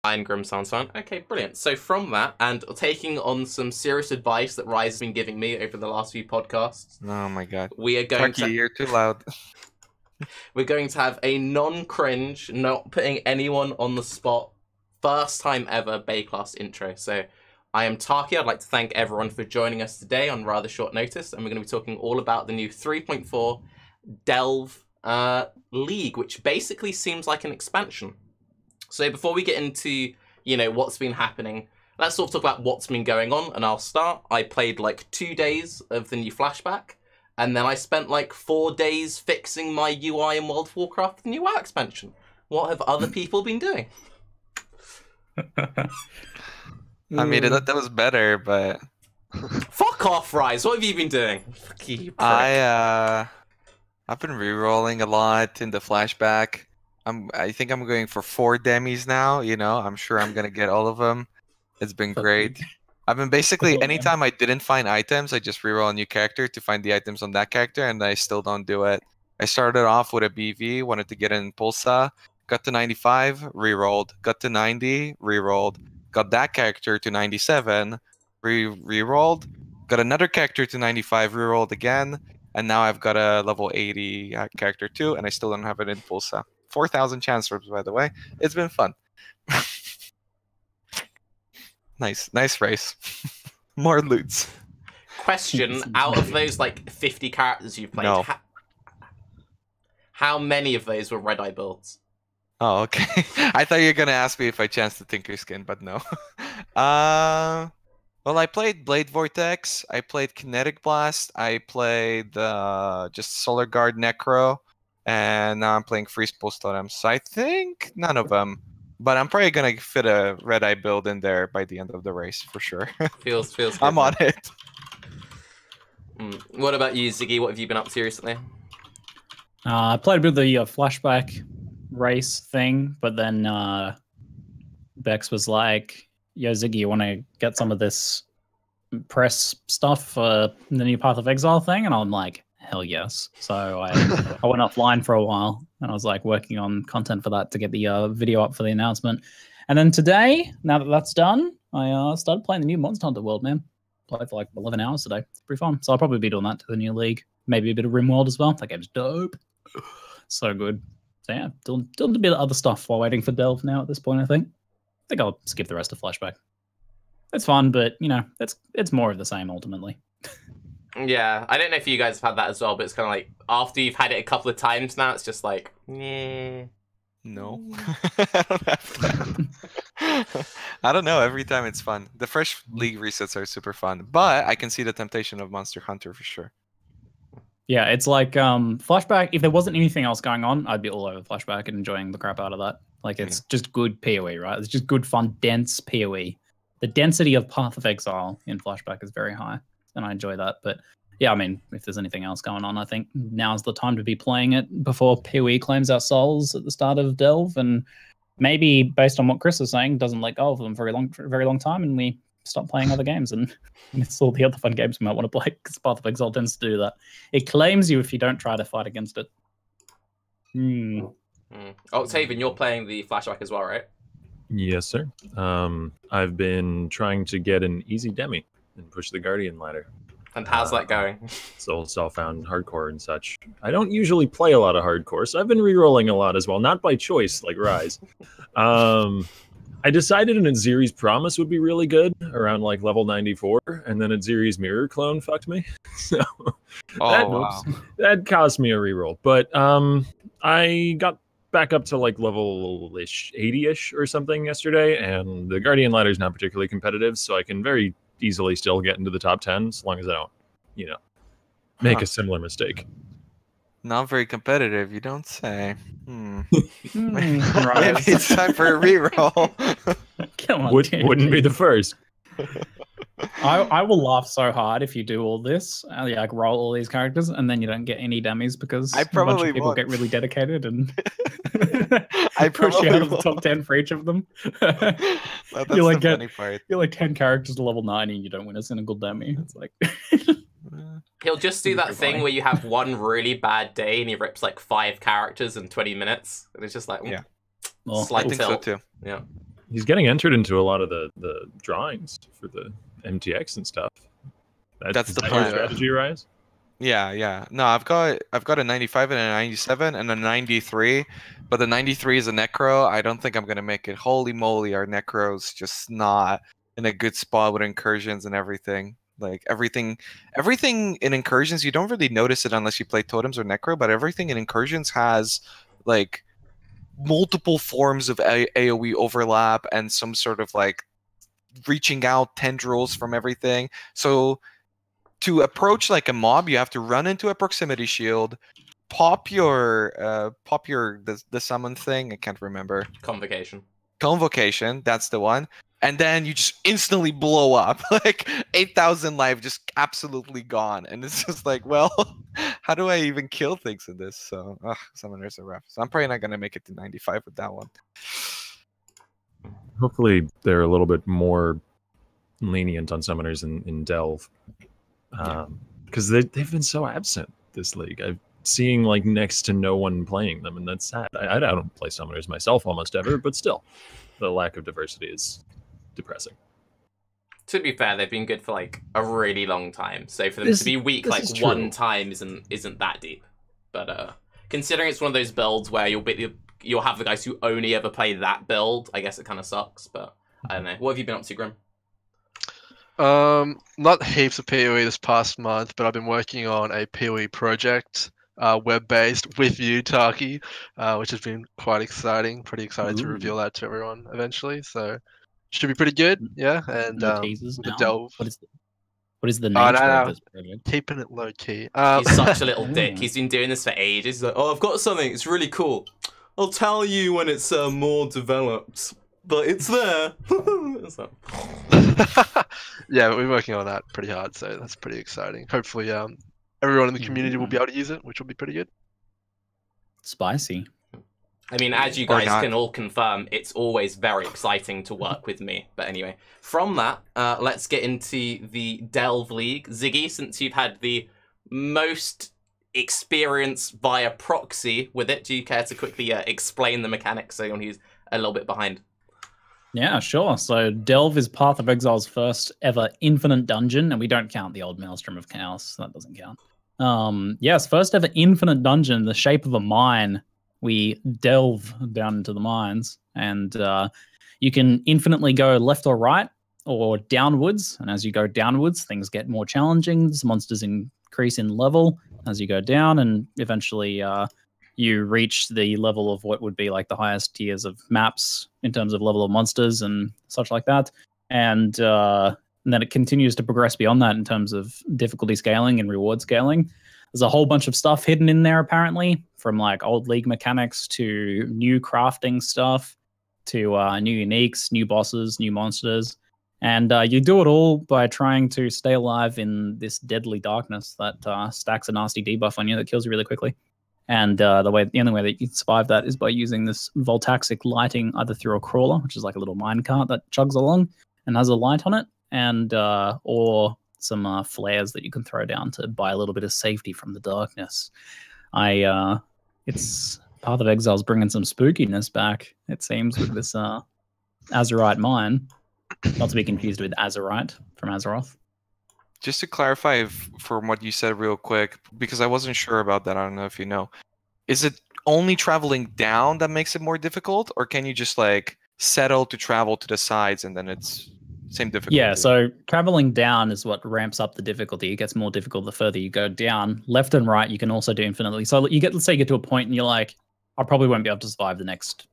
Iron Grim sounds fun. Okay, brilliant. So from that, and taking on some serious advice that Rise has been giving me over the last few podcasts. Oh my god. We are going Tarke, you're too loud. We're going to have a non-cringe, not putting anyone on the spot, first time ever Baeclast intro. So I am Tarke. I'd like to thank everyone for joining us today on rather short notice, and we're going to be talking all about the new 3.4 Delve League, which basically seems like an expansion. So before we get into, you know, what's been happening, let's sort of talk about what's been going on, and I'll start. I played like 2 days of the new flashback, and then I spent like 4 days fixing my UI in World of Warcraft, the new WoW expansion. What have other people been doing? I mean, that was better, but... Fuck off, Rise. What have you been doing? Fuck you, prick. I've been re-rolling a lot in the flashback. I think I'm going for 4 demis now, you know. I'm sure I'm gonna get all of them. It's been great. I've been basically, anytime I didn't find items, I just reroll a new character to find the items on that character, and I still don't do it. I started off with a BV, wanted to get in Pulsa, got to 95, rerolled, got to 90, rerolled, got that character to 97, rerolled, got another character to 95, rerolled again, and now I've got a level 80 character too, and I still don't have it in Pulsa. 4,000 chance orbs, by the way. It's been fun. Nice race. More loots. Question, out of those like 50 characters you've played, how many of those were Red Eye builds? Oh, okay. I thought you were gonna ask me if I chanced the Tinker Skin, but no. Well, I played Blade Vortex, I played Kinetic Blast, I played just Solar Guard Necro, and now I'm playing Freeze Pulse Totems. So I think none of them. But I'm probably gonna fit a Red Eye build in there by the end of the race for sure. Feels good. I'm on it. What about you, Ziggy? What have you been up to recently? I played a bit of the flashback race thing, but then Bex was like, "Yo, Ziggy, you want to get some of this press stuff for the new Path of Exile thing?" And I'm like, hell yes. So I went offline for a while, and I was like working on content for that to get the video up for the announcement. And then today, now that that's done, I started playing the new Monster Hunter World, man. Played for like 11 hours today. It's pretty fun. So I'll probably be doing that to the new league. Maybe a bit of RimWorld as well. That game's dope. So good. So yeah, doing a bit of other stuff while waiting for Delve now at this point, I think. I think I'll skip the rest of Flashback. It's fun, but, you know, it's more of the same ultimately. Yeah, I don't know if you guys have had that as well, but it's kind of like, after you've had it a couple of times now, it's just like, yeah. No. I don't have that. I don't know, every time it's fun. The fresh league resets are super fun, but I can see the temptation of Monster Hunter for sure. Yeah, it's like Flashback, if there wasn't anything else going on, I'd be all over Flashback and enjoying the crap out of that. Like, it's just good PoE, right? It's just good, fun, dense PoE. The density of Path of Exile in Flashback is very high, and I enjoy that. But yeah, I mean, if there's anything else going on, I think now's the time to be playing it before PoE claims our souls at the start of Delve, and maybe, based on what Chris is saying, doesn't let go of them for a very long time, and we stop playing other games and it's all the other fun games we might want to play, because Path of Exile tends to do that. It claims you if you don't try to fight against it. Octavian, you're playing the flashback as well, right? Yes, sir. I've been trying to get an easy demi and push the Guardian ladder. And how's that going? So it's all found hardcore and such. I don't usually play a lot of hardcore, so I've been re-rolling a lot as well. Not by choice, like Rise. I decided an Aziri's Promise would be really good around like level 94, and then Aziri's Mirror Clone fucked me. So that caused me a reroll. But I got back up to like level-ish 80-ish or something yesterday, and the Guardian ladder is not particularly competitive, so I can very easily still get into the top 10 as long as I don't, you know, make a similar mistake. Not very competitive, you don't say. Right. Maybe it's time for a reroll. Come on, Wouldn't be the first. I will laugh so hard if you do all this, like roll all these characters, and then you don't get any dummies because I probably a bunch of people won't. get really dedicated and I push you out of the top 10 for each of them. Well, that's you like the funny part. You're like 10 characters to level 90 and you don't win a single dummy. It's like He'll just do that thing where you have one really bad day and he rips like 5 characters in 20 minutes. And it's just like, yeah. Well, slight I think tilt. so too. Yeah. He's getting entered into a lot of the drawings for the MTX and stuff. That's the your plan. strategy, Rise? Yeah. No, I've got a 95 and a 97 and a 93, but the 93 is a necro. I don't think I'm gonna make it. Holy moly, our necro's just not in a good spot with incursions and everything. Like everything in incursions, you don't really notice it unless you play totems or necro, but everything in incursions has like multiple forms of AoE overlap and some sort of like reaching out tendrils from everything. So to approach like a mob, you have to run into a proximity shield, pop your the summon thing. I can't remember. Convocation. That's the one. And then you just instantly blow up. Like 8,000 life just absolutely gone. And it's just like, well, how do I even kill things in this? So summoners are rough. So I'm probably not gonna make it to 95 with that one. Hopefully they're a little bit more lenient on summoners in Delve. Because they've been so absent this league. I'm seeing like next to no one playing them, and that's sad. I don't play summoners myself almost ever, but still, the lack of diversity is depressing. To be fair, they've been good for like a really long time. So for them to be weak like one time isn't that deep. But considering it's one of those builds where you'll have the guys who only ever play that build, I guess it kind of sucks. But I don't know. What have you been up to, Grim? Not heaps of PoE this past month, but I've been working on a PoE project, web-based with you, Tarke, which has been quite exciting. Pretty excited to reveal that to everyone eventually. So should be pretty good, yeah. And the Delve. What is the nature of this project? Keeping it low key. He's such a little dick. He's been doing this for ages. He's like, oh, I've got something. It's really cool. I'll tell you when it's more developed. But it's there. Yeah, we're working on that pretty hard, so that's pretty exciting. Hopefully, everyone in the community will be able to use it, which will be pretty good. Spicy. I mean, as you guys can all confirm, it's always very exciting to work with me. But anyway, from that, let's get into the Delve League. Ziggy, since you've had the most experience via proxy with it, do you care to quickly explain the mechanics so anyone who's a little bit behind? Yeah, sure. So Delve is Path of Exile's first ever infinite dungeon, and we don't count the old Maelstrom of Chaos, so that doesn't count. Yes, first ever infinite dungeon, the shape of a mine. We delve down into the mines, and you can infinitely go left or right or downwards. And as you go downwards, things get more challenging. The monsters increase in level as you go down, and eventually you reach the level of what would be like the highest tiers of maps in terms of level of monsters and such like that. And then it continues to progress beyond that in terms of difficulty scaling and reward scaling. There's a whole bunch of stuff hidden in there, apparently, from like old League mechanics to new crafting stuff to new uniques, new bosses, new monsters. And you do it all by trying to stay alive in this deadly darkness that stacks a nasty debuff on you that kills you really quickly. And the only way that you can survive that is by using this voltaxic lighting either through a crawler, which is like a little minecart that chugs along and has a light on it, and or some flares that you can throw down to buy a little bit of safety from the darkness. It's Path of Exile's bringing some spookiness back, it seems, with this Azurite mine. Not to be confused with Azurite from Azeroth. Just to clarify from what you said real quick, because I wasn't sure about that, I don't know if you know. Is it only traveling down that makes it more difficult, or can you just like settle to travel to the sides and then it's same difficulty? Yeah, so traveling down is what ramps up the difficulty. It gets more difficult the further you go down. Left and right, you can also do infinitely. So let's say you get to a point and you're like, I probably won't be able to survive the next,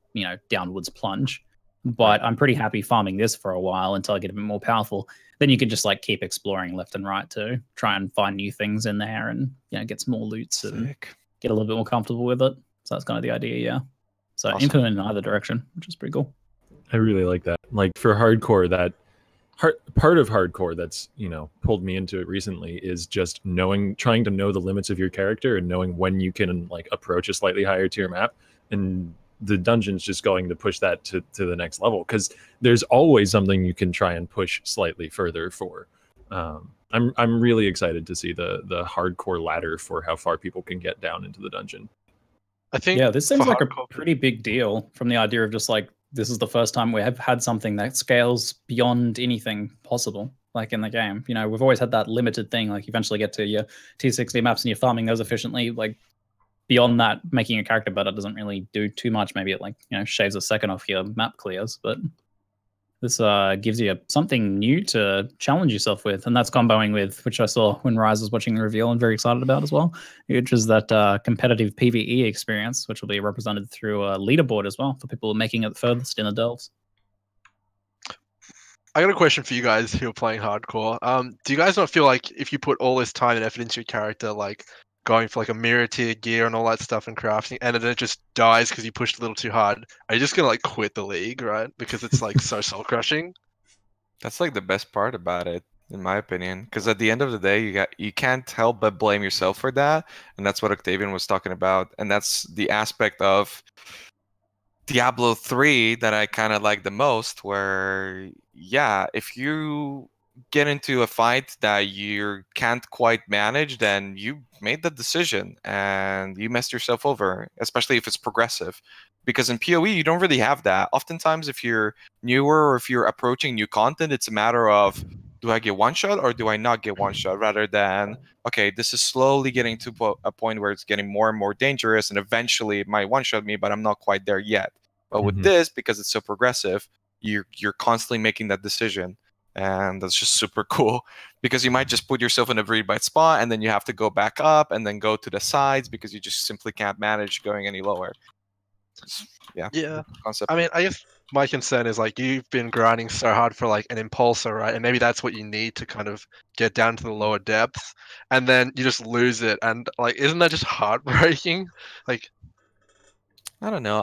downwards plunge. But I'm pretty happy farming this for a while until I get a bit more powerful. Then you can just like keep exploring left and right to try and find new things in there and get some more loots and get a little bit more comfortable with it. So that's kind of the idea, yeah. So awesome. Infinite in either direction, which is pretty cool. I really like that. Like for hardcore, part of hardcore that's pulled me into it recently is just trying to know the limits of your character and knowing when you can like approach a slightly higher tier map, and the dungeon's just going to push that to the next level because there's always something you can try and push slightly further for. I'm really excited to see the hardcore ladder for how far people can get down into the dungeon. I think this seems like a pretty big deal from the idea of just like this is the first time we have had something that scales beyond anything possible, like in the game. You know, we've always had that limited thing, like you eventually get to your T60 maps and you're farming those efficiently. Like beyond that, making a character better doesn't really do too much. Maybe it like, you know, shaves a second off your map clears, but this gives you something new to challenge yourself with, and that's comboing with, which I saw when Rise was watching the reveal and very excited about as well, which is that competitive PvE experience, which will be represented through a leaderboard as well for people making it furthest in the delves. I got a question for you guys who are playing hardcore. Do you guys not feel like if you put all this time and effort into your character, like going for like a mirror tier gear and all that stuff and crafting, and then it just dies because you pushed a little too hard, are you just gonna like quit the league, right? Because it's like so soul crushing. That's like the best part about it, in my opinion, because at the end of the day, you can't help but blame yourself for that, and that's what Octavian was talking about, and that's the aspect of Diablo 3 that I kind of like the most, where yeah, if you get into a fight that you can't quite manage, then you made the decision and you messed yourself over, especially if it's progressive. Because in PoE, you don't really have that. Oftentimes, if you're newer or if you're approaching new content, it's a matter of, do I get one shot or do I not get one shot? Rather than, okay, this is slowly getting to a point where it's getting more and more dangerous and eventually it might one shot me, but I'm not quite there yet. But with this, because it's so progressive, you're constantly making that decision. And that's just super cool, because you might just put yourself in a very bad spot and then you have to go back up and then go to the sides because you just simply can't manage going any lower. Yeah. Concept. I mean, I guess my concern is like you've been grinding so hard for like an impulsor, right? And maybe that's what you need to kind of get down to the lower depths, and then you just lose it. And like, isn't that just heartbreaking? Like, I don't know.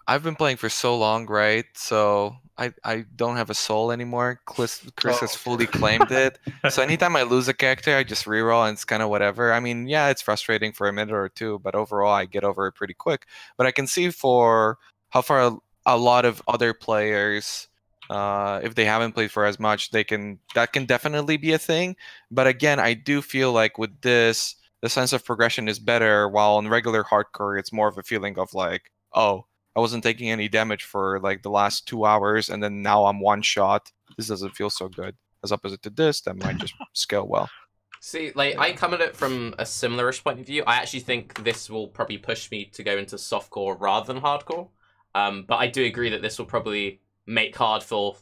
I've been playing for so long, right? So I don't have a soul anymore. Chris has fully claimed it. So anytime I lose a character, I just reroll and it's kind of whatever. I mean, yeah, it's frustrating for a minute or two, but overall I get over it pretty quick. But I can see for how far a lot of other players, if they haven't played for as much, that can definitely be a thing. But again, I do feel like with this, the sense of progression is better, while on regular hardcore, it's more of a feeling of like, oh, I wasn't taking any damage for like the last 2 hours, and then now I'm one shot. This doesn't feel so good. As opposite to this, that might just scale well. See, like, I come at it from a similar-ish point of view. I actually think this will probably push me to go into softcore rather than hardcore. But I do agree that this will probably make hardcore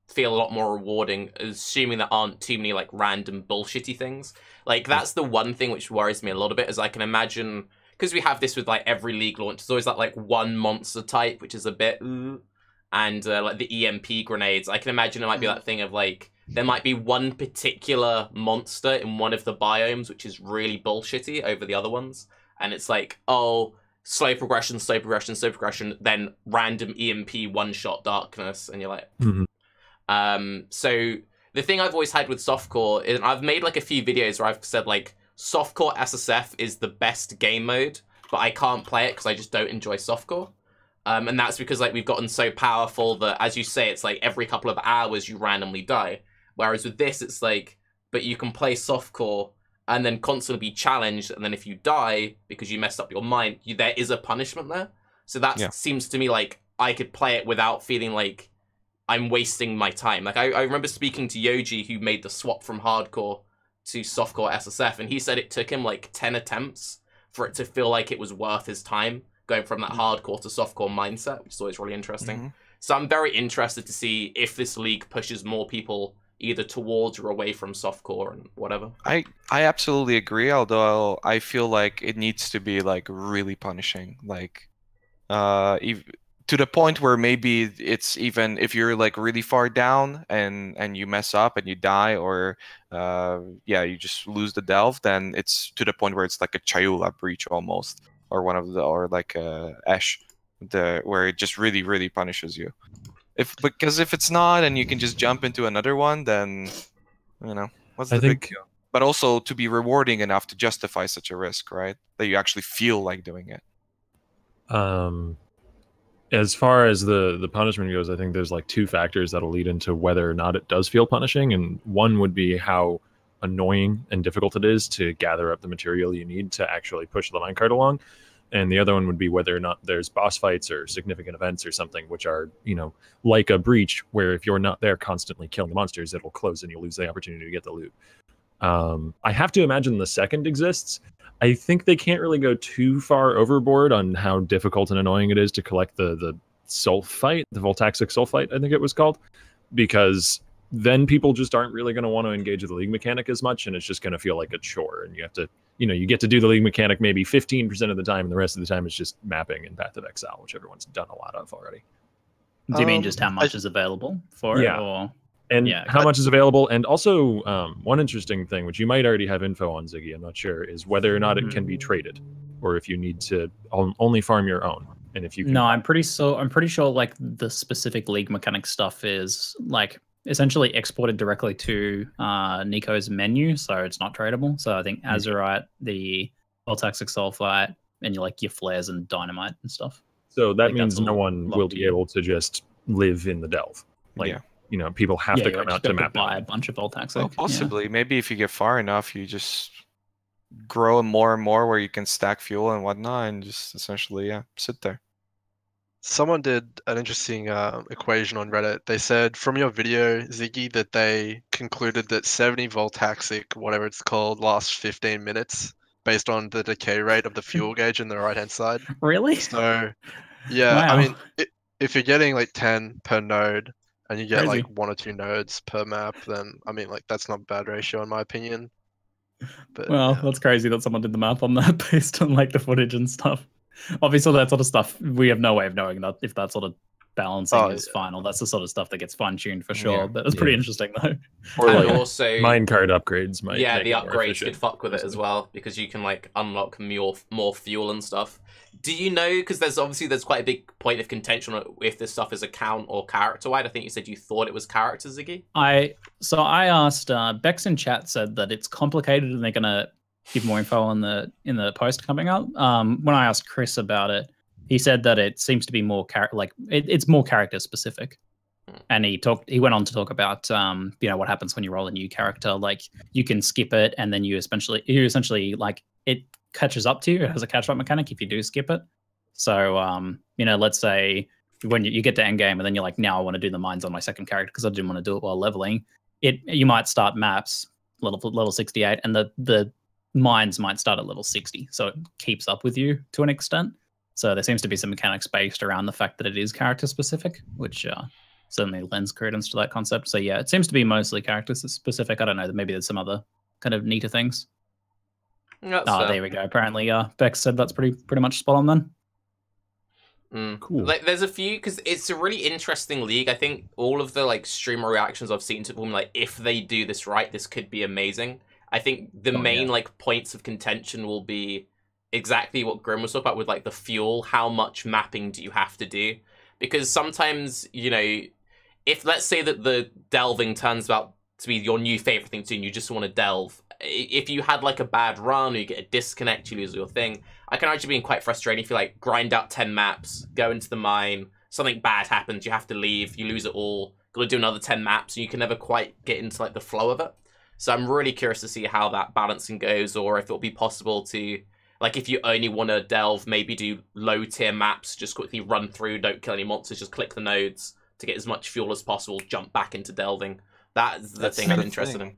feel a lot more rewarding, assuming there aren't too many like random bullshitty things. Like, that's the one thing which worries me a little bit, is I can imagine, because we have this with like every league launch, there's always that like one monster type which is a bit and like the EMP grenades. I can imagine it might be that thing of like, there might be one particular monster in one of the biomes which is really bullshitty over the other ones, and it's like, oh, slow progression, then random EMP one-shot darkness, and you're like... So the thing I've always had with softcore is, I've made like a few videos where I've said like, softcore SSF is the best game mode, but I can't play it because I just don't enjoy softcore. And that's because like we've gotten so powerful that, as you say, it's like every couple of hours you randomly die. Whereas with this, it's like, but you can play softcore and then constantly be challenged, and then if you die because you messed up your mind, there is a punishment there. So that seems to me like I could play it without feeling like I'm wasting my time. Like I remember speaking to Yoji, who made the swap from hardcore to softcore SSF, and he said it took him like 10 attempts for it to feel like it was worth his time, going from that hardcore to softcore mindset, which is always really interesting. So I'm very interested to see if this league pushes more people either towards or away from softcore and whatever. I absolutely agree, although I feel like it needs to be like really punishing, like to the point where maybe it's even if you're like really far down and you mess up and you die, or you just lose the delve, then it's to the point where it's like a Chayula breach almost, or one of the, or like a Esh, where it just really punishes you. Because if it's not and you can just jump into another one, then you know what's the big deal? But also to be rewarding enough to justify such a risk, right? That you actually feel like doing it. As far as the punishment goes, I think there's like two factors that'll lead into whether or not it does feel punishing, and one would be how annoying and difficult it is to gather up the material you need to actually push the minecart along. and the other one would be whether or not there's boss fights or significant events or something, which are, like a breach, where if you're not there constantly killing the monsters, it'll close and you'll lose the opportunity to get the loot. I have to imagine the second exists. I think they can't really go too far overboard on how difficult and annoying it is to collect the sulfite, the voltaxic sulfite, I think it was called, because then people just aren't really going to want to engage with the league mechanic as much, and it's just going to feel like a chore, and you have to, you get to do the league mechanic maybe 15% of the time, and the rest of the time it's just mapping and Path of Exile, which everyone's done a lot of already. Do you mean just how much is available for it? Or... And how much is available, and also one interesting thing, which you might already have info on, Ziggy, I'm not sure, is whether or not it can be traded, or if you need to only farm your own. And if you can... No, I'm pretty sure like the specific league mechanic stuff is like essentially exported directly to Nico's menu, so it's not tradable. So I think Azurite, the Voltaxic Sulfite, and your flares and dynamite and stuff. So that means no one will be able to just live in the delve. People have to come out to map. Buy a bunch of Voltaxic. Well, possibly. Maybe if you get far enough, you just grow more and more where you can stack fuel and whatnot, and just essentially, sit there. Someone did an interesting equation on Reddit. They said from your video, Ziggy, that they concluded that 70 Voltaxic, whatever it's called, lasts 15 minutes based on the decay rate of the fuel gauge on the right-hand side. Really? So, yeah, wow. I mean, if you're getting like 10 per node and you get Crazy. like 1 or 2 nodes per map, then, I mean, like, that's not a bad ratio in my opinion. But, that's crazy that someone did the math on that based on like the footage and stuff. Obviously, that sort of stuff, we have no way of knowing that if that sort of balancing is final. That's the sort of stuff that gets fine-tuned for sure. But it's pretty interesting, though. Or And like also minecart upgrades might make the it more upgrades efficient. could fuck with it as well, because you can like unlock more fuel and stuff. Do you know, because there's quite a big point of contention on if this stuff is account or character wide. I think you said you thought it was character, Ziggy. I asked Bex in chat said that it's complicated and they're gonna give more info in the post coming up. When I asked Chris about it, he said that it seems to be more it's more character specific. And he went on to talk about what happens when you roll a new character. Like you can skip it, and then you essentially like it catches up to you. It has a catch up mechanic if you do skip it. So let's say when you get to end game, and then you're like, now I want to do the mines on my second character because I didn't want to do it while leveling. You might start maps level 68, and the mines might start at level 60, so it keeps up with you to an extent. So there seems to be some mechanics based around the fact that it is character specific, which certainly lends credence to that concept. So yeah, it seems to be mostly character specific. I don't know, maybe there's some other kind of neater things. There we go. Apparently, Bex said that's pretty much spot on then. Cool. Like, there's a few, because it's a really interesting league. I think all of the like streamer reactions I've seen to them, like if they do this right, this could be amazing. I think the main like points of contention will be exactly what Grim was talking about with like the fuel. How much mapping do you have to do? Because sometimes, if let's say that the delving turns out to be your new favorite thing to do and you just want to delve, if you had like a bad run or you get a disconnect, you lose your thing, I can actually be quite frustrating if you like grind out 10 maps, go into the mine, something bad happens, you have to leave, you lose it all, got to do another 10 maps, and you can never quite get into like the flow of it. So I'm really curious to see how that balancing goes, or if it'll be possible to, like, if you only want to delve, maybe do low tier maps, just quickly run through, don't kill any monsters, just click the nodes to get as much fuel as possible, jump back into delving. That's the thing I'm interested in.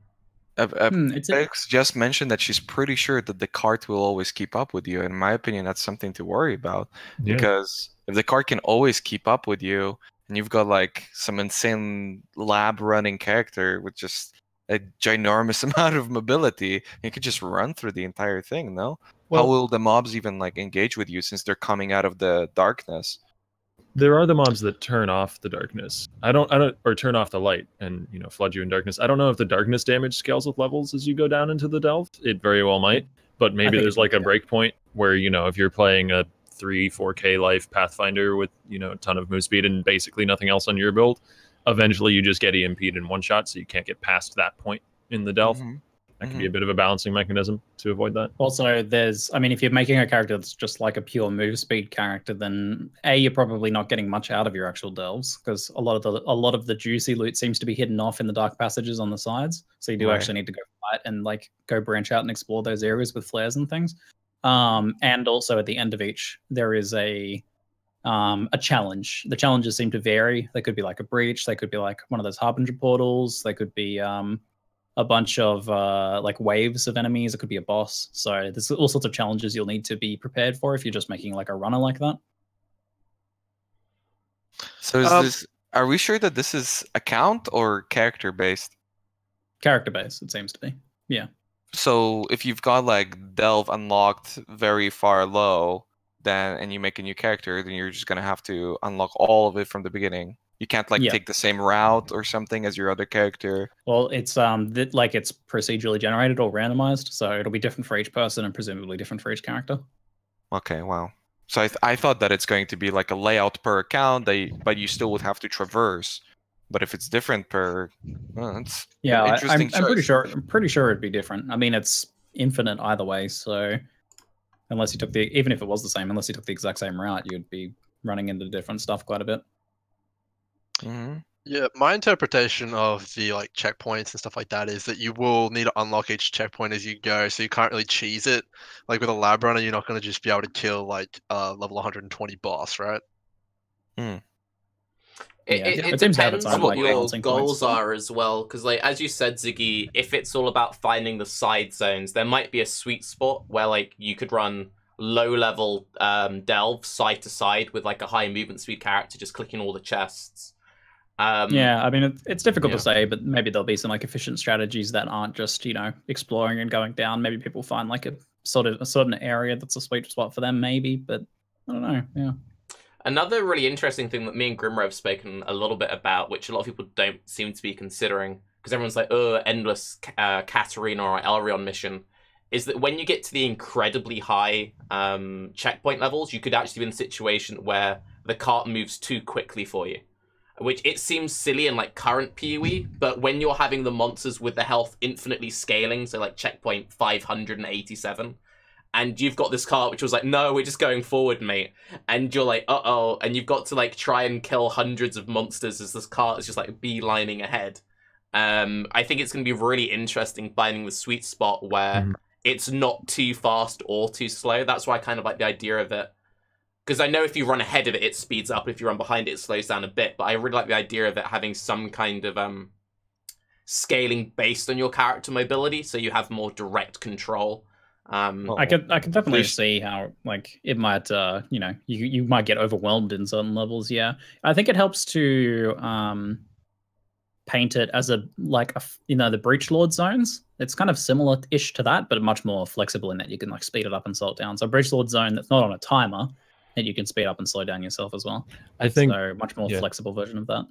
Bex just mentioned that she's pretty sure that the cart will always keep up with you. In my opinion, that's something to worry about. Yeah. Because if the cart can always keep up with you, and you've got like some insane lab running character with just a ginormous amount of mobility, you could just run through the entire thing, no? Well, how will the mobs even like engage with you since they're coming out of the darkness? There are the mobs that turn off the darkness. Or turn off the light and flood you in darkness. I don't know if the darkness damage scales with levels as you go down into the delve. It very well might, but maybe there's like a breakpoint where if you're playing a 3-4K life Pathfinder with a ton of move speed and basically nothing else on your build, eventually you just get EMP'd in one shot, so you can't get past that point in the delve. That can be a bit of a balancing mechanism to avoid that. Also, if you're making a character that's just like a pure move speed character, then you're probably not getting much out of your actual delves, because a lot of the juicy loot seems to be hidden off in the dark passages on the sides. So you do actually need to go fight and like go branch out and explore those areas with flares and things. And also at the end of each, there is a challenge. The challenges seem to vary. They could be like a breach. They could be like one of those harbinger portals. They could be a bunch of like waves of enemies. It could be a boss. So there's all sorts of challenges you'll need to be prepared for if you're just making like a runner like that. So is this? Are we sure that this is account or character based? Character based, it seems to be. Yeah. So if you've got like Delve unlocked very far low, then and you make a new character, then you're just gonna have to unlock all of it from the beginning. You can't like take the same route or something as your other character. Well, it's like it's procedurally generated or randomized, so it'll be different for each person and presumably different for each character. Okay, wow. So I thought that it's going to be like a layout per account, but you still would have to traverse. But if it's different per, it's interesting. I'm pretty sure. I'm pretty sure it'd be different. I mean, it's infinite either way. So unless you took even if it was the same, unless you took the exact same route, you'd be running into different stuff quite a bit. Mm-hmm. Yeah, my interpretation of the like checkpoints and stuff like that is that you will need to unlock each checkpoint as you go, so you can't really cheese it. Like with a lab runner, you're not going to just be able to kill like level 120 boss, right? It depends on what your goals are as well, because like as you said, Ziggy, if it's all about finding the side zones, there might be a sweet spot where like you could run low level delve side to side with like a high movement speed character just clicking all the chests. Yeah, I mean it's difficult to say, but maybe there'll be some like efficient strategies that aren't just exploring and going down. Maybe people find like a certain area that's a sweet spot for them, maybe, but I don't know. Yeah. Another really interesting thing that me and Grimro have spoken a little bit about, which a lot of people don't seem to be considering, because everyone's like, oh, endless Katarina or Elrion mission, is that when you get to the incredibly high checkpoint levels, you could actually be in a situation where the cart moves too quickly for you. Which it seems silly in like current PoE, but when you're having the monsters with the health infinitely scaling, so like checkpoint 587, and you've got this cart which was like, no, we're just going forward, mate. And you're like, uh-oh, and you've got to like try and kill hundreds of monsters as this cart is just like beelining ahead. I think it's going to be really interesting finding the sweet spot where it's not too fast or too slow. That's why I kind of like the idea of it. Because I know if you run ahead of it, it speeds up. If you run behind it, it slows down a bit. But I really like the idea of it having some kind of scaling based on your character mobility, so you have more direct control. I can definitely see how like it might you might get overwhelmed in certain levels. Yeah, I think it helps to paint it as the breach lord zones. It's kind of similar-ish to that, but much more flexible in that you can like speed it up and slow it down. So breach lord zone that's not on a timer, and you can speed up and slow down yourself as well. I think so much more flexible version of that.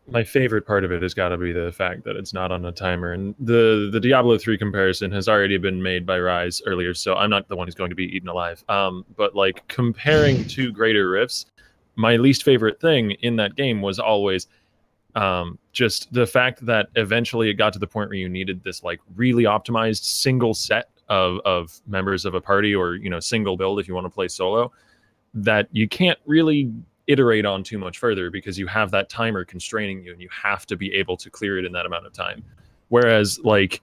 My favorite part of it has got to be the fact that it's not on a timer, and the Diablo 3 comparison has already been made by Raiz earlier, so I'm not the one who's going to be eaten alive. But like comparing two greater rifts, my least favorite thing in that game was always just the fact that eventually it got to the point where you needed this like really optimized single set of members of a party, or single build if you want to play solo, that you can't really iterate on too much further because you have that timer constraining you and you have to be able to clear it in that amount of time. Whereas like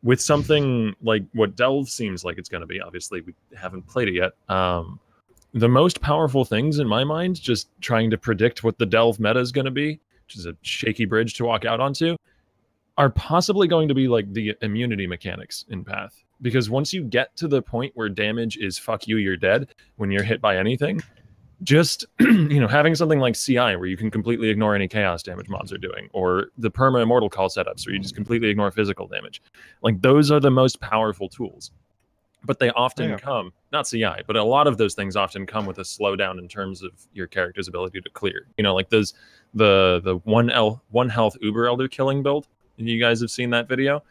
with something like what Delve seems like it's going to be, obviously we haven't played it yet, the most powerful things in my mind, just trying to predict what the Delve meta is going to be, which is a shaky bridge to walk out onto, are possibly going to be like the immunity mechanics in Path. Because once you get to the point where damage is fuck you, you're dead when you're hit by anything, just having something like CI where you can completely ignore any chaos damage mods are doing, or the perma immortal call setups where you just completely ignore physical damage, like those are the most powerful tools. But they often come, not CI, but a lot of those things often come with a slowdown in terms of your character's ability to clear. Like those the one health Uber Elder killing build. You guys have seen that video.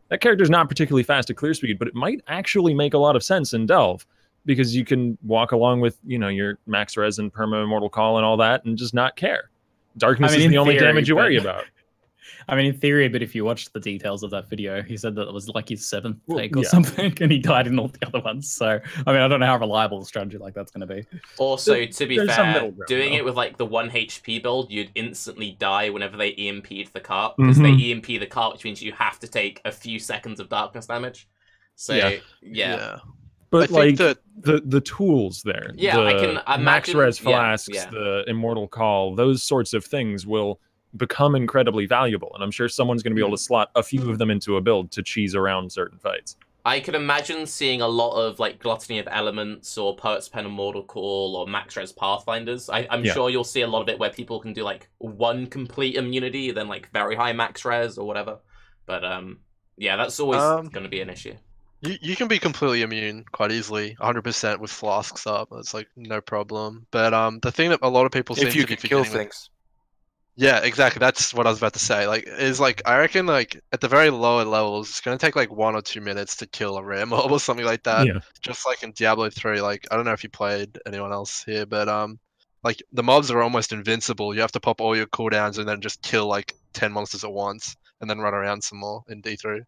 That character's not particularly fast at clear speed, but it might actually make a lot of sense in Delve, because you can walk along with, your max res and perma immortal call and all that and just not care. Darkness is the only damage you worry about. I mean, in theory, but if you watch the details of that video, he said that it was like his 7th take or something, and he died in all the other ones. So, I mean, I don't know how reliable a strategy like that's going to be. Also, to be fair, doing it with like the 1 HP build, you'd instantly die whenever they EMP'd the cart, because they EMP the cart, which means you have to take a few seconds of darkness damage. So, yeah. But think like that the tools there, Yeah, I can max imagine- res yeah, flasks, yeah. the immortal call, those sorts of things will become incredibly valuable, and I'm sure someone's going to be able to slot a few of them into a build to cheese around certain fights. I could imagine seeing a lot of like Gluttony of Elements or Poet's Pen and Mortal Call or Max Res Pathfinders. I'm sure you'll see a lot of it where people can do like one complete immunity, then like very high Max Res or whatever. But yeah, that's always going to be an issue. you can be completely immune quite easily, 100% with flasks up. It's like no problem. But the thing that a lot of people seem If you to be can kill forgetting. things. Yeah, exactly. That's what I was about to say. Like, is like I reckon like at the very lower levels, it's gonna take like 1 or 2 minutes to kill a rare mob or something like that. Yeah. Just like in Diablo 3. Like I don't know if you played anyone else here, but like the mobs are almost invincible. You have to pop all your cooldowns and then just kill like 10 monsters at once, and then run around some more in D3.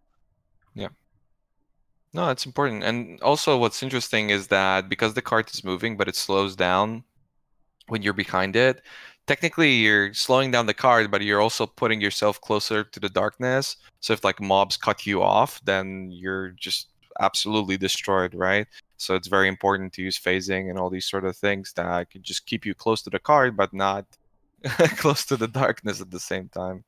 No, it's important. And also what's interesting is that because the cart is moving, but it slows down when you're behind it, technically you're slowing down the card, but you're also putting yourself closer to the darkness. So if like mobs cut you off, then you're just absolutely destroyed, right? So it's very important to use phasing and all these sort of things that can just keep you close to the card, but not close to the darkness at the same time.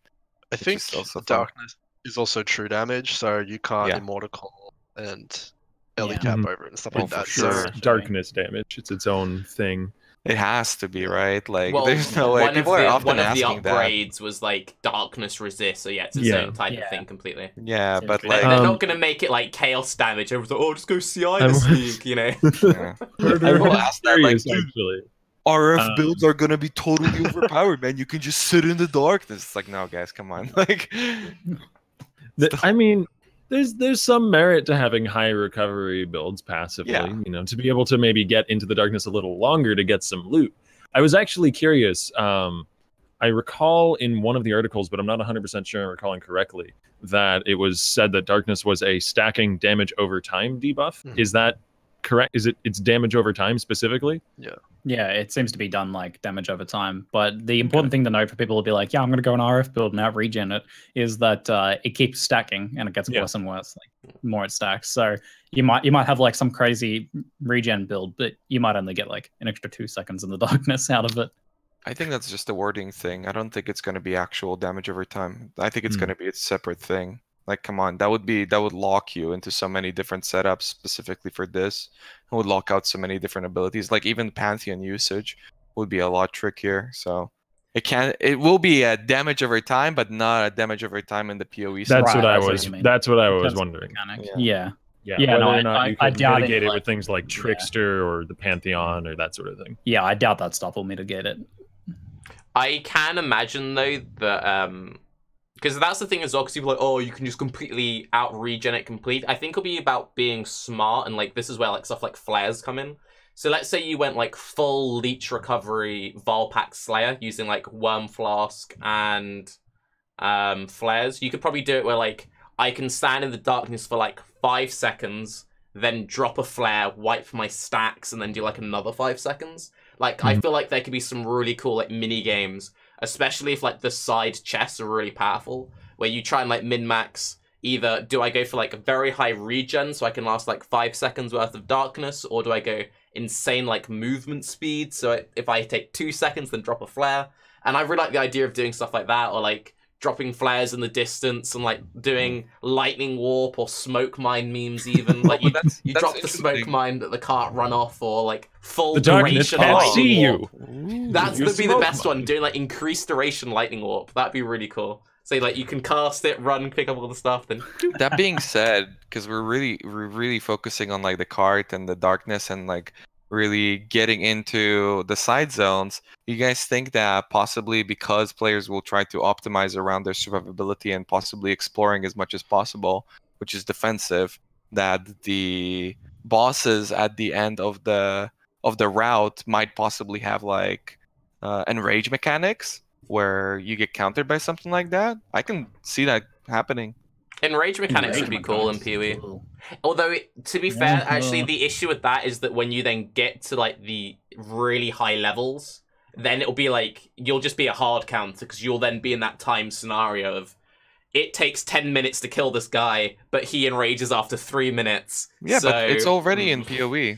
I think is also fun. darkness is also true damage, so you can't Yeah. immortal call and early Yeah. cap Mhm. over it and stuff Oh, like for that. sure. So Darkness damage, it's its own thing. It has to be, right? Like, Well, there's no way. People are often one of the asking that. upgrades was like darkness resist, so yeah, it's its own type of Yeah. thing completely. Yeah, but Seriously. like, They're not gonna make it like chaos damage. Everyone's like, oh, just go CI I'm- this week, you know? yeah. People ask that, like, dude, actually. RF Um, builds are gonna be totally overpowered, man. You can just sit in the darkness. It's like, no, guys, come on. Like, I mean, there's some merit to having high recovery builds passively. Yeah. You know, to be able to maybe get into the darkness a little longer to get some loot. I was actually curious. I recall in one of the articles, but I'm not 100% sure I'm recalling correctly, that it was said that darkness was a stacking damage over time debuff. Mhm. Is that correct? Is it's damage over time specifically? Yeah, it seems to be done like damage over time. But the important thing to note for people to be like, yeah, I'm going to go an RF build and out regen it, is that it keeps stacking and it gets Yeah. worse and worse, like more it stacks. So you might have like some crazy regen build, but you might only get like an extra 2 seconds in the darkness out of it. I think that's just a wording thing. I don't think it's gonna be actual damage over time. I think it's gonna be a separate thing. Like, come on, that would lock you into so many different setups specifically for this. It would lock out so many different abilities. Like even Pantheon usage would be a lot trickier. So it will be a damage over time, but not a damage over time in the PoE. That's Right, what I that's what was. you mean. That's what I was That's the wondering. mechanic. Yeah. Yeah. Yeah, no, whether or not you I can doubt mitigate it like, with things like Trickster or the Pantheon or that sort of thing. Yeah, I doubt that stuff will mitigate it. I can imagine though that because that's the thing as well. Because people are like, oh, you can just completely out regen it complete. I think it'll be about being smart, and like this is where like stuff like flares come in. So let's say you went like full leech recovery Volpack Slayer using like Worm Flask and flares. You could probably do it where like I can stand in the darkness for like 5 seconds, then drop a flare, wipe my stacks, and then do like another 5 seconds. Like I feel like there could be some really cool like mini games, especially if like the side chests are really powerful, where you try and like min-max. Either do I go for like a very high regen so I can last like 5 seconds worth of darkness, or do I go insane like movement speed so if I take 2 seconds then drop a flare? And I really like the idea of doing stuff like that, or like dropping flares in the distance and like doing lightning warp or smoke mine memes even. Like you that's drop the smoke interesting. mine that the cart run off, or like full The darkness duration can't lightning see warp. you. That's You gonna be the smoke best mine. one, doing like increased duration lightning warp. That'd be really cool. So like you can cast it, run, pick up all the stuff, then That being said, because we're really focusing on like the cart and the darkness and like really getting into the side zones, you guys think that possibly because players will try to optimize around their survivability and possibly exploring as much as possible, which is defensive, that the bosses at the end of the route might possibly have like enrage mechanics where you get countered by something like that? I can see that happening. enrage mechanics would be cool in PoE. Although, to be fair, actually, the issue with that is that when you then get to like the really high levels, then it'll be like you'll just be a hard counter because you'll then be in that time scenario of it takes 10 minutes to kill this guy, but he enrages after 3 minutes. Yeah, so... but it's already in PoE.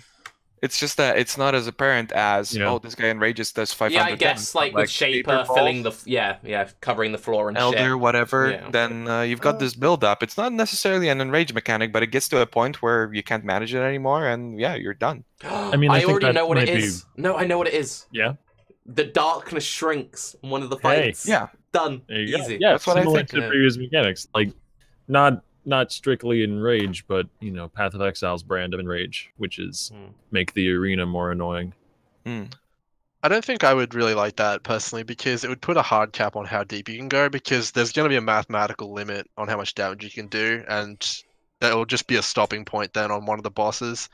It's just that it's not as apparent as, oh, this guy enrages does 500 Yeah, I guess, damage, like, with Shaper filling the... Yeah, covering the floor and Elder, shit. whatever, Yeah. then you've got this build-up. It's not necessarily an enrage mechanic, but it gets to a point where you can't manage it anymore, and yeah, you're done. I mean, I already know what it might is. No, I know what it is. Yeah. The darkness shrinks in one of the fights. Yeah. Done. There you Easy. go. Yeah, That's what I similar think, to yeah. previous mechanics. Like, not strictly Enrage, but, you know, Path of Exile's brand of Enrage, which is make the arena more annoying. I don't think I would really like that personally, because it would put a hard cap on how deep you can go, because there's going to be a mathematical limit on how much damage you can do, and that will just be a stopping point then on one of the bosses.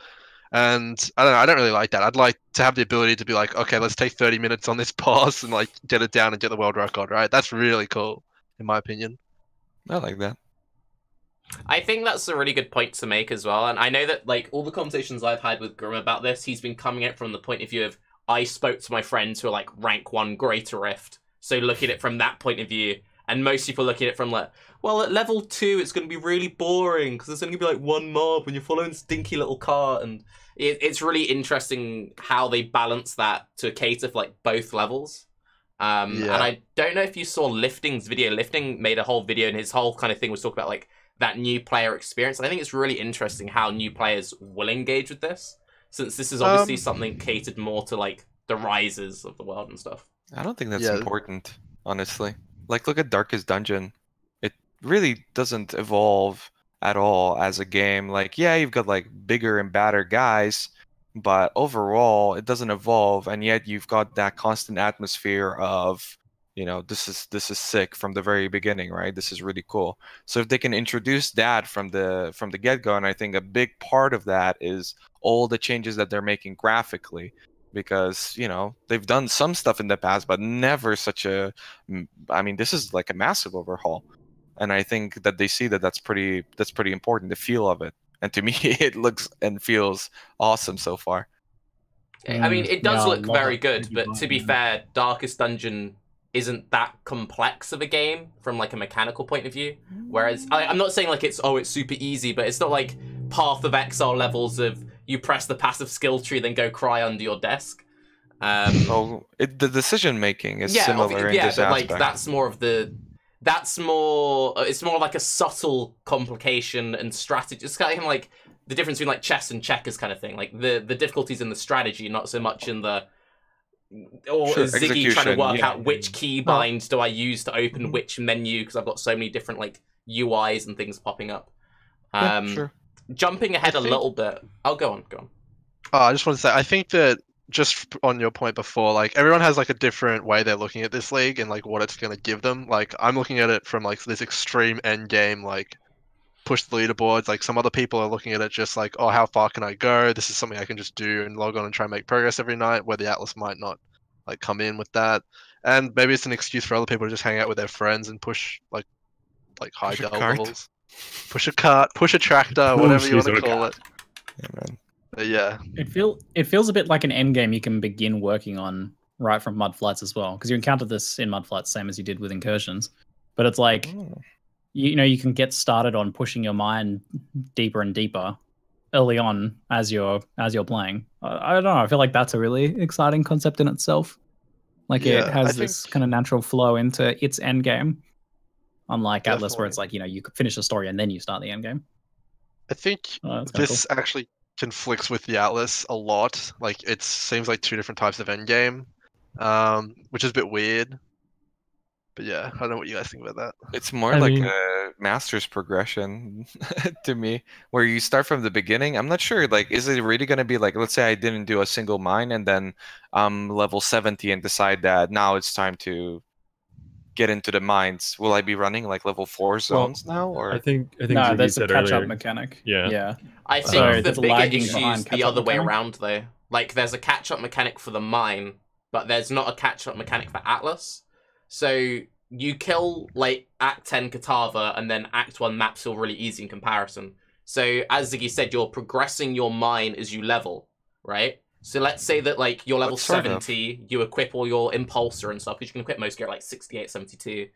And I don't know, I don't really like that. I'd like to have the ability to be like, okay, let's take 30 minutes on this boss and like get it down and get the world record, right? That's really cool, in my opinion. I like that. I think that's a really good point to make as well. And I know that, like, all the conversations I've had with Grim about this, he's been coming at it from the point of view of, I spoke to my friends who are, like, rank 1 Greater Rift. So look at it from that point of view. And most people look at it from, like, well, at level 2, it's going to be really boring because there's only going to be, like, one mob and you're following this dinky little cart. And it's really interesting how they balance that to cater for, like, both levels. And I don't know if you saw Lifting's video. Lifting made a whole video, and his whole kind of thing was talking about, like, that new player experience. And I think it's really interesting how new players will engage with this, since this is obviously something catered more to, like, the rises of the world and stuff. I don't think that's important, honestly. Like, look at Darkest Dungeon. It really doesn't evolve at all as a game. Like, yeah, you've got, like, bigger and badder guys, but overall, it doesn't evolve, and yet you've got that constant atmosphere of, you know, this is sick from the very beginning, right? This is really cool. So if they can introduce that from the get-go, and I think a big part of that is all the changes that they're making graphically, because, you know, they've done some stuff in the past, but never such a, I mean, this is like a massive overhaul. And I think that they see that that's pretty important, the feel of it. And to me, it looks and feels awesome so far. I mean, it does look very good, but to be fair, Darkest Dungeon isn't that complex of a game from, like, a mechanical point of view. Whereas, I'm not saying, like, it's super easy, but it's not like Path of Exile levels of you press the passive skill tree, then go cry under your desk. The decision making is similar in this aspect. Like, that's more of the... It's more like a subtle complication and strategy. It's kind of like the difference between, like, chess and checkers kind of thing. Like, the difficulties in the strategy, not so much in the... Or is Ziggy trying to work out which keybind do I use to open which menu, because I've got so many different, like, UIs and things popping up. Jumping ahead a little bit. Oh, go on. I just want to say, I think that just on your point before, like, everyone has, like, a different way they're looking at this league and, like, what it's going to give them. Like, I'm looking at it from, like, this extreme end game, like, push the leaderboards. Like, some other people are looking at it just like, oh, how far can I go? This is something I can just do and log on and try and make progress every night, where the Atlas might not, like, come in with that. And maybe it's an excuse for other people to just hang out with their friends and push, like high delve levels. Push a cart, push a tractor, whatever you want to call it. Yeah, man. But yeah. It feels a bit like an end game you can begin working on right from mud flights as well, because you encounter this in mud flights same as you did with incursions. But it's like, you know, you can get started on pushing your mind deeper and deeper early on as you're playing. I don't know. I feel like that's a really exciting concept in itself. Like, it has this kind of natural flow into its end game. Unlike Atlas, where it's like, you know, you could finish the story and then you start the end game. I think this actually conflicts with the Atlas a lot. Like, it seems like two different types of end game, which is a bit weird. But yeah, I don't know what you guys think about that. It's more a master's progression to me, where you start from the beginning. I'm not sure, like, is it really going to be like, let's say I didn't do a single mine and then level 70 and decide that now it's time to get into the mines. Will I be running like level 4 zones now? Or I think no, that's a catch-up earlier. mechanic. Yeah. I think the bigger issue is the other way around, though. Like, there's a catch-up mechanic for the mine, but there's not a catch-up mechanic for Atlas. So you kill, like, Act 10 Katava, and then Act 1 maps feel really easy in comparison. So, as Ziggy said, you're progressing your mine as you level, right? So let's say that, like, you're level 70, you equip all your Impulsor and stuff, because you can equip most gear at, like, 68, 72.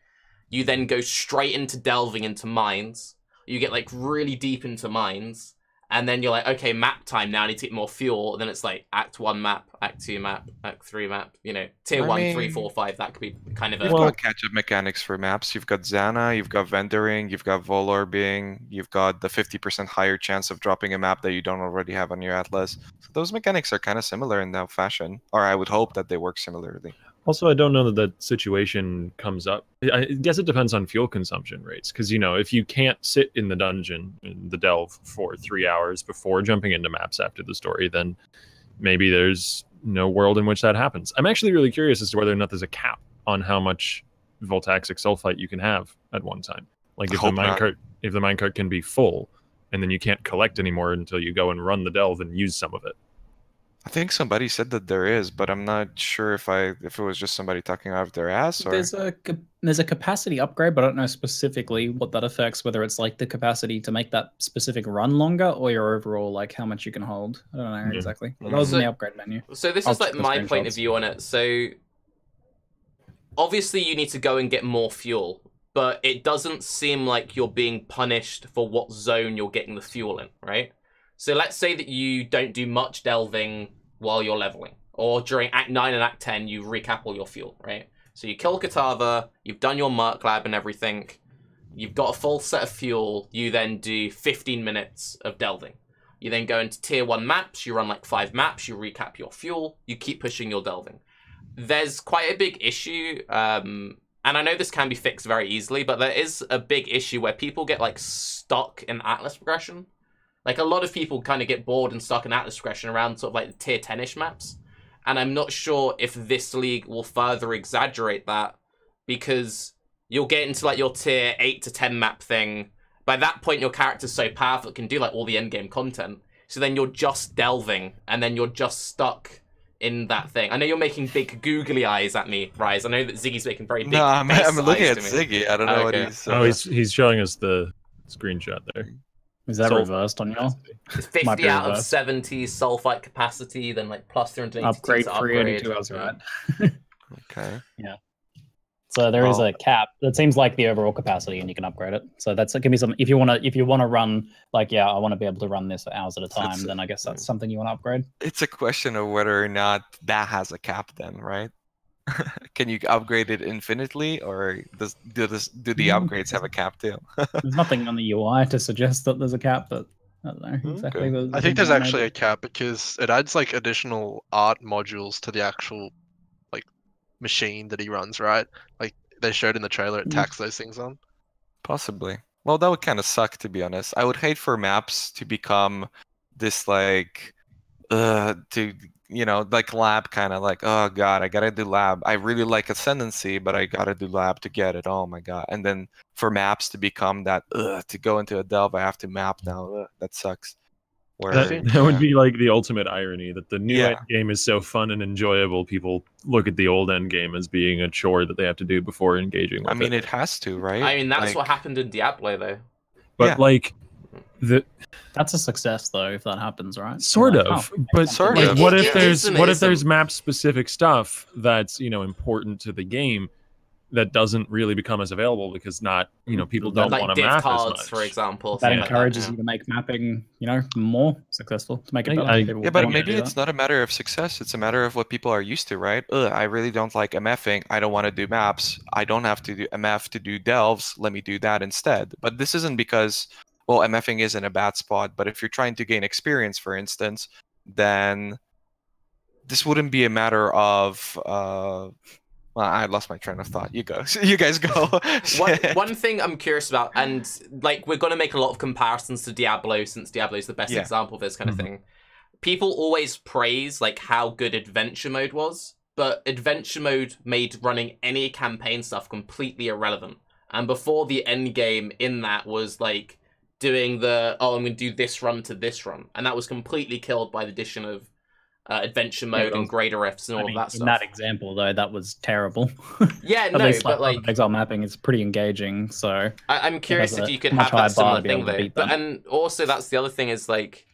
you then go straight into delving into mines. You get like really deep into mines, and then you're like, okay, map time now. I need to get more fuel. And then it's like Act 1 map, Act 2 map, Act 3 map. You know, tier 1, 3, 4, 5. That could be kind of a. You've got catch-up mechanics for maps. You've got Zana, you've got vendoring, you've got Volorbing, you've got the 50% higher chance of dropping a map that you don't already have on your atlas. So those mechanics are kind of similar in that fashion, or I would hope that they work similarly. Also, I don't know that that situation comes up. I guess it depends on fuel consumption rates, because, you know, if you can't sit in the dungeon, in the delve, for 3 hours before jumping into maps after the story, then maybe there's no world in which that happens. I'm actually really curious as to whether or not there's a cap on how much voltaxic sulfite you can have at one time. Like if the minecart can be full, and then you can't collect anymore until you go and run the delve and use some of it. I think somebody said that there is, but I'm not sure if it was just somebody talking out of their ass or. There's a capacity upgrade, but I don't know specifically what that affects. Whether it's like the capacity to make that specific run longer, or your overall like how much you can hold. I don't know exactly. That was in the upgrade menu. So this is like my point of view on it. So obviously you need to go and get more fuel, but it doesn't seem like you're being punished for what zone you're getting the fuel in, right? So let's say that you don't do much delving while you're leveling, or during Act 9 and Act 10, you recap all your fuel, right? So you kill Katava, you've done your Merc Lab and everything, you've got a full set of fuel, you then do 15 minutes of delving. You then go into tier 1 maps, you run like 5 maps, you recap your fuel, you keep pushing your delving. There's quite a big issue, and I know this can be fixed very easily, but there is a big issue where people get like stuck in Atlas progression. Like, a lot of people kind of get bored and stuck in Atlas progression around sort of like the tier 10-ish maps. And I'm not sure if this league will further exaggerate that, because you'll get into like your tier 8 to 10 map thing. By that point, your character's so powerful it can do like all the endgame content. So then you're just delving, and then you're just stuck in that thing. I know you're making big googly eyes at me, Raiz. I know that Ziggy's making very big. No, I'm looking at me. Ziggy. I don't know what he's. Oh, he's showing us the screenshot there. Is that reversed on y'all? It's 50 out of 70 sulfite capacity, then like plus 382 upgrade to 382, I was right. Okay. Yeah. So there is a cap. That seems like the overall capacity, and you can upgrade it. So that's it. Can be something if you wanna run like I want to be able to run this for hours at a time. Then I guess that's something you want to upgrade. It's a question of whether or not that has a cap, then, right? Can you upgrade it infinitely, or do the upgrades have a cap too? There's nothing on the UI to suggest that there's a cap, but I don't know exactly. Okay. I think there's actually a cap because it adds like additional art modules to the actual like machine that he runs, right? Like they showed in the trailer, it tacks those things on. Possibly. Well, that would kind of suck, to be honest. I would hate for maps to become this like like lab kind of like, oh god, I gotta do lab. I really like Ascendancy, but I gotta do lab to get it. Oh my god. And then for maps to become that, to go into a delve, I have to map now. That sucks. That would be like the ultimate irony, that the new end game is so fun and enjoyable, people look at the old end game as being a chore that they have to do before engaging with it has to, right? I mean, that's what happened in Diablo, though. But like that's a success though if that happens, right? Sort of. But sort of. of. What if there's map specific stuff that's, important to the game that doesn't really become as available because people don't want to map cards, as much. for example. That encourages you to make mapping, more successful, to make it better. But maybe it's not a matter of success. It's a matter of what people are used to, right? I really don't like MFing. I don't want to do maps. I don't have to do MF to do delves. Let me do that instead. But this isn't because, well, MFing is in a bad spot. But if you're trying to gain experience, for instance, then this wouldn't be a matter of... well, I lost my train of thought. You go. You guys go. One thing I'm curious about, and like we're going to make a lot of comparisons to Diablo, since Diablo is the best example of this kind of thing. People always praise like how good adventure mode was, but adventure mode made running any campaign stuff completely irrelevant. And before the end game in that was like doing the, I'm going to do this run to this run, and that was completely killed by the addition of adventure mode and greater refs and all of that stuff. In that example, though, that was terrible. Yeah, no, but like exile mapping is pretty engaging. So I'm curious if you could have that similar thing though. But and also that's the other thing is like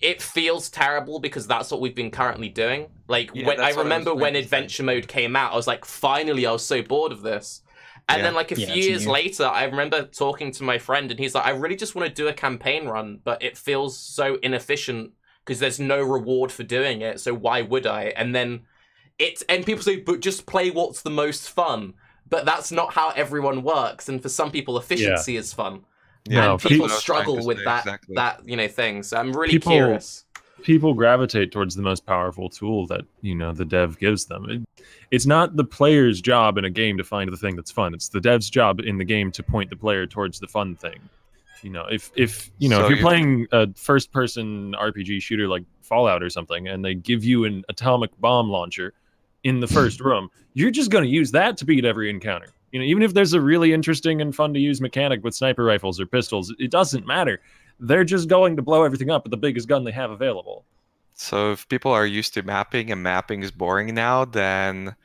it feels terrible because that's what we've been currently doing. Like when I remember when adventure mode came out, I was like, finally, I was so bored of this. And Yeah. then like a few it's years new. later, I remember talking to my friend, and he's like, "I really just want to do a campaign run, but it feels so inefficient because there's no reward for doing it. So why would I?" And then and people say, "But just play what's the most fun." But that's not how everyone works, and for some people, efficiency is fun. Yeah, No, And that's people what I was trying struggle to with say, that exactly. thing. So I'm really People- curious. People gravitate towards the most powerful tool that the dev gives them. It's not the player's job in a game to find the thing that's fun. It's the dev's job in the game to point the player towards the fun thing. If you're playing a first-person RPG shooter like Fallout or something, and they give you an atomic bomb launcher in the first room, you're just going to use that to beat every encounter. Even if there's a really interesting and fun to use mechanic with sniper rifles or pistols, it doesn't matter. They're just going to blow everything up with the biggest gun they have available. So if people are used to mapping and mapping is boring now, then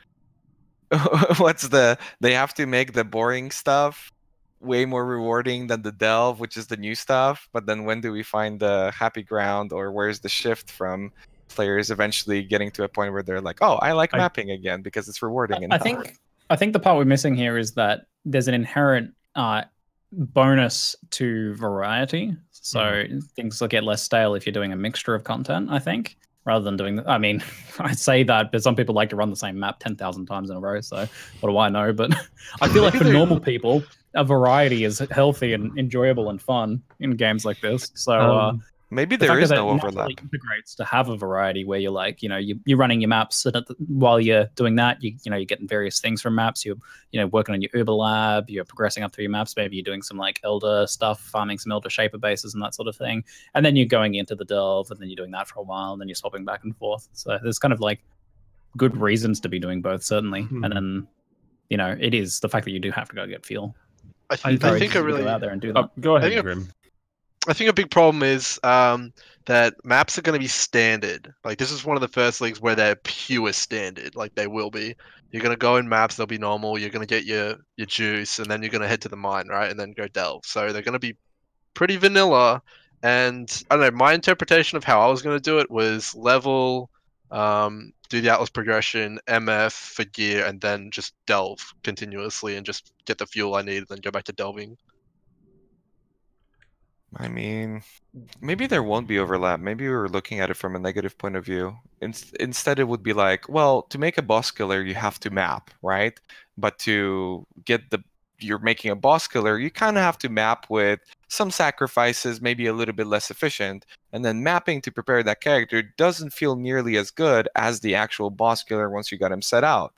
they have to make the boring stuff way more rewarding than the delve, which is the new stuff. But then when do we find the happy ground, or where's the shift from players eventually getting to a point where they're like, "Oh, I like mapping again because it's rewarding enough." I think the part we're missing here is that there's an inherent bonus to variety. So things will get less stale if you're doing a mixture of content, I think, rather than doing I mean, I say that, but some people like to run the same map 10,000 times in a row, so what do I know? But I feel like for normal people, a variety is healthy and enjoyable and fun in games like this. So maybe there is no overlap. It integrates to have a variety where you're like, you're running your maps, and while you're doing that, you're getting various things from maps. You're working on your Uber lab. You're progressing up through your maps. Maybe you're doing some like Elder stuff, farming some Elder Shaper bases and that sort of thing. And then you're going into the delve, and then you're doing that for a while, and then you're swapping back and forth. So there's kind of like good reasons to be doing both, certainly. And then it is the fact that you do have to go get fuel. I think I really go out there and do that. Go ahead, Grim. I think a big problem is that maps are going to be standard. Like, this is one of the first leagues where they're pure standard. Like, they will be. You're going to go in maps, they'll be normal. You're going to get your juice, and then you're going to head to the mine, right? And then go delve. So they're going to be pretty vanilla. And I don't know, my interpretation of how I was going to do it was level, do the Atlas progression, MF for gear, and then just delve continuously and just get the fuel I need and then go back to delving. I mean, maybe there won't be overlap. Maybe we were looking at it from a negative point of view. Instead, it would be like, well, to make a boss killer, you have to map, right? But to get you're making a boss killer, you kind of have to map with some sacrifices, maybe a little bit less efficient. And then mapping to prepare that character doesn't feel nearly as good as the actual boss killer once you got him set out.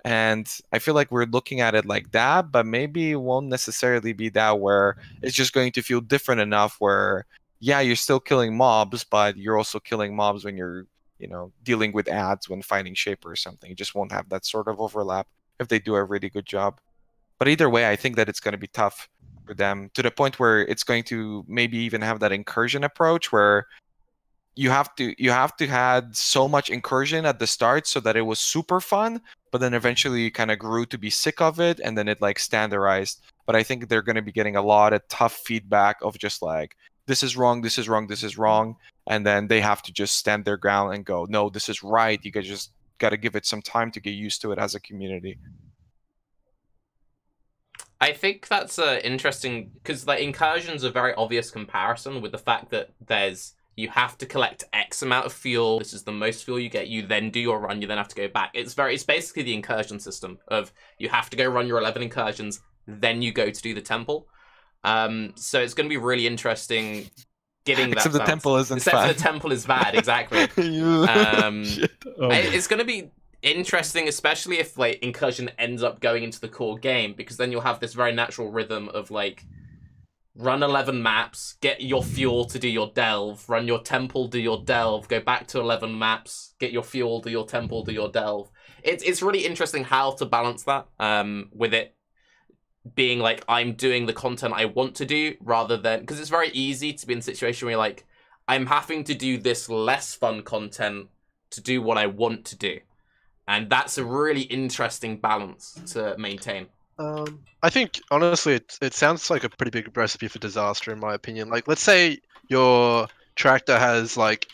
And I feel like we're looking at it like that, but maybe it won't necessarily be that, where it's just going to feel different enough where, yeah, you're still killing mobs, but you're also killing mobs when you're, dealing with ads when fighting Shaper or something. You just won't have that sort of overlap if they do a really good job. But either way, I think that it's going to be tough for them, to the point where it's going to maybe even have that incursion approach where you have to had so much incursion at the start so that it was super fun, but then eventually you kind of grew to be sick of it, and then it like standardized. But I think they're going to be getting a lot of tough feedback of just like, this is wrong, this is wrong, this is wrong, and then they have to just stand their ground and go, no, this is right. You guys just got to give it some time to get used to it as a community. I think that's interesting, because like incursion's a very obvious comparison with the fact that you have to collect X amount of fuel. This is the most fuel you get. You then do your run. You then have to go back. It's basically the incursion system of you have to go run your 11 incursions, then you go to do the temple. So it's going to be really interesting getting that. Except the temple isn't Except fun. for the temple is bad, exactly. It's going to be interesting, especially if like incursion ends up going into the core game, because then you'll have this very natural rhythm of like, run 11 maps, get your fuel to do your delve, run your temple, do your delve, go back to 11 maps, get your fuel, do your temple, do your delve. It's really interesting how to balance that with it being like, I'm doing the content I want to do, rather than, because it's very easy to be in a situation where you're like, I'm having to do this less fun content to do what I want to do. And that's a really interesting balance to maintain. I think, honestly, it sounds like a pretty big recipe for disaster, in my opinion. Like, let's say your tractor has, like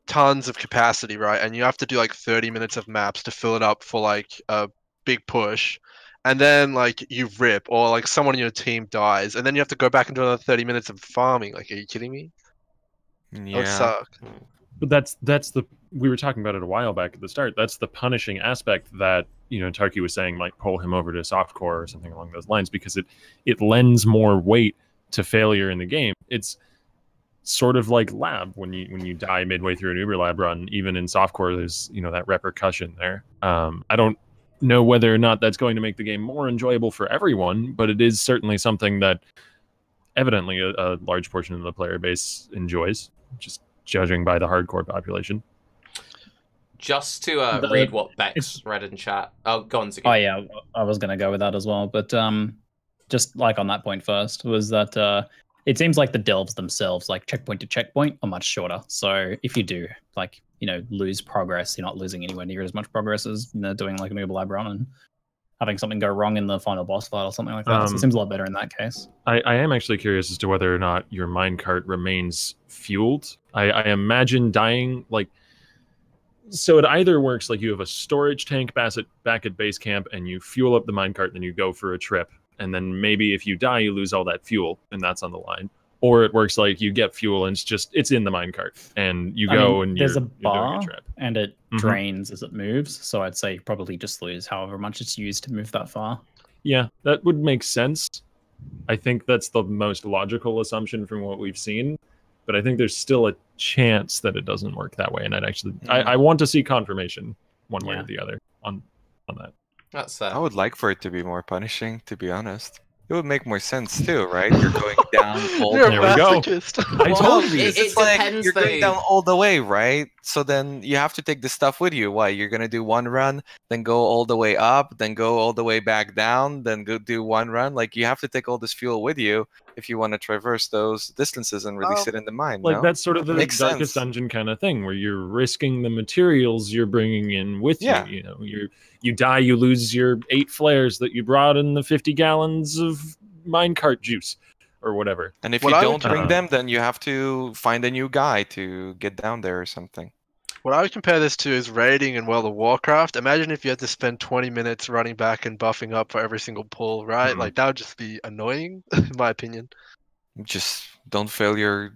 tons of capacity, right? And you have to do, like, 30 minutes of maps to fill it up for, like, a big push. and then like you rip, or like someone in your team dies, and then you have to go back into another 30 minutes of farming. Like, are you kidding me? That would Yeah. suck. But that's the we were talking about it a while back at the start. That's the punishing aspect that Tarke was saying might pull him over to softcore or something along those lines, because it lends more weight to failure in the game. It's sort of like lab when you die midway through an Uber lab run. Even in softcore, there's that repercussion there. I don't know whether or not that's going to make the game more enjoyable for everyone, but it is certainly something that evidently a large portion of the player base enjoys, just judging by the hardcore population. Just to read what Bex read in chat. Oh, go on, Ziggy. Oh yeah, I was going to go with that as well. But just like on that point first, was that it seems like the delves themselves, like checkpoint to checkpoint, are much shorter. So if you do lose progress, you're not losing anywhere near as much progress as doing like an Uber lab run and having something go wrong in the final boss fight or something like that. So it seems a lot better in that case. I am actually curious as to whether or not your minecart remains fueled. I imagine dying so it either works like you have a storage tank back at base camp and you fuel up the minecart, then you go for a trip, and then maybe if you die you lose all that fuel and that's on the line. Or it works like you get fuel and it's in the minecart and you go and there's you're a bar doing a trip. and it drains as it moves. So I'd say probably just lose however much it's used to move that far. Yeah, that would make sense. I think that's the most logical assumption from what we've seen, but I think there's still a chance that it doesn't work that way. And I want to see confirmation one way or the other on that. That's I would like for it to be more punishing, to be honest. It would make more sense too, right? You're going down all You're the a way. masochist. I told you. It like depends, you're going though. down all the way, right? So then you have to take the stuff with you. Why? You're gonna do one run, then go all the way up, then go all the way back down, then go do one run. Like you have to take all this fuel with you if you want to traverse those distances and release it in the mine. Like no? that's sort of the Makes darkest sense. dungeon kind of thing, where you're risking the materials you're bringing in with Yeah. you. You die, you lose your 8 flares that you brought in the 50 gallons of minecart juice or whatever. And if What you I don't would- bring them, then you have to find a new guy to get down there or something. What I would compare this to is raiding in World of Warcraft. Imagine if you had to spend 20 minutes running back and buffing up for every single pull, right? Like that would just be annoying, in my opinion. Just don't fail your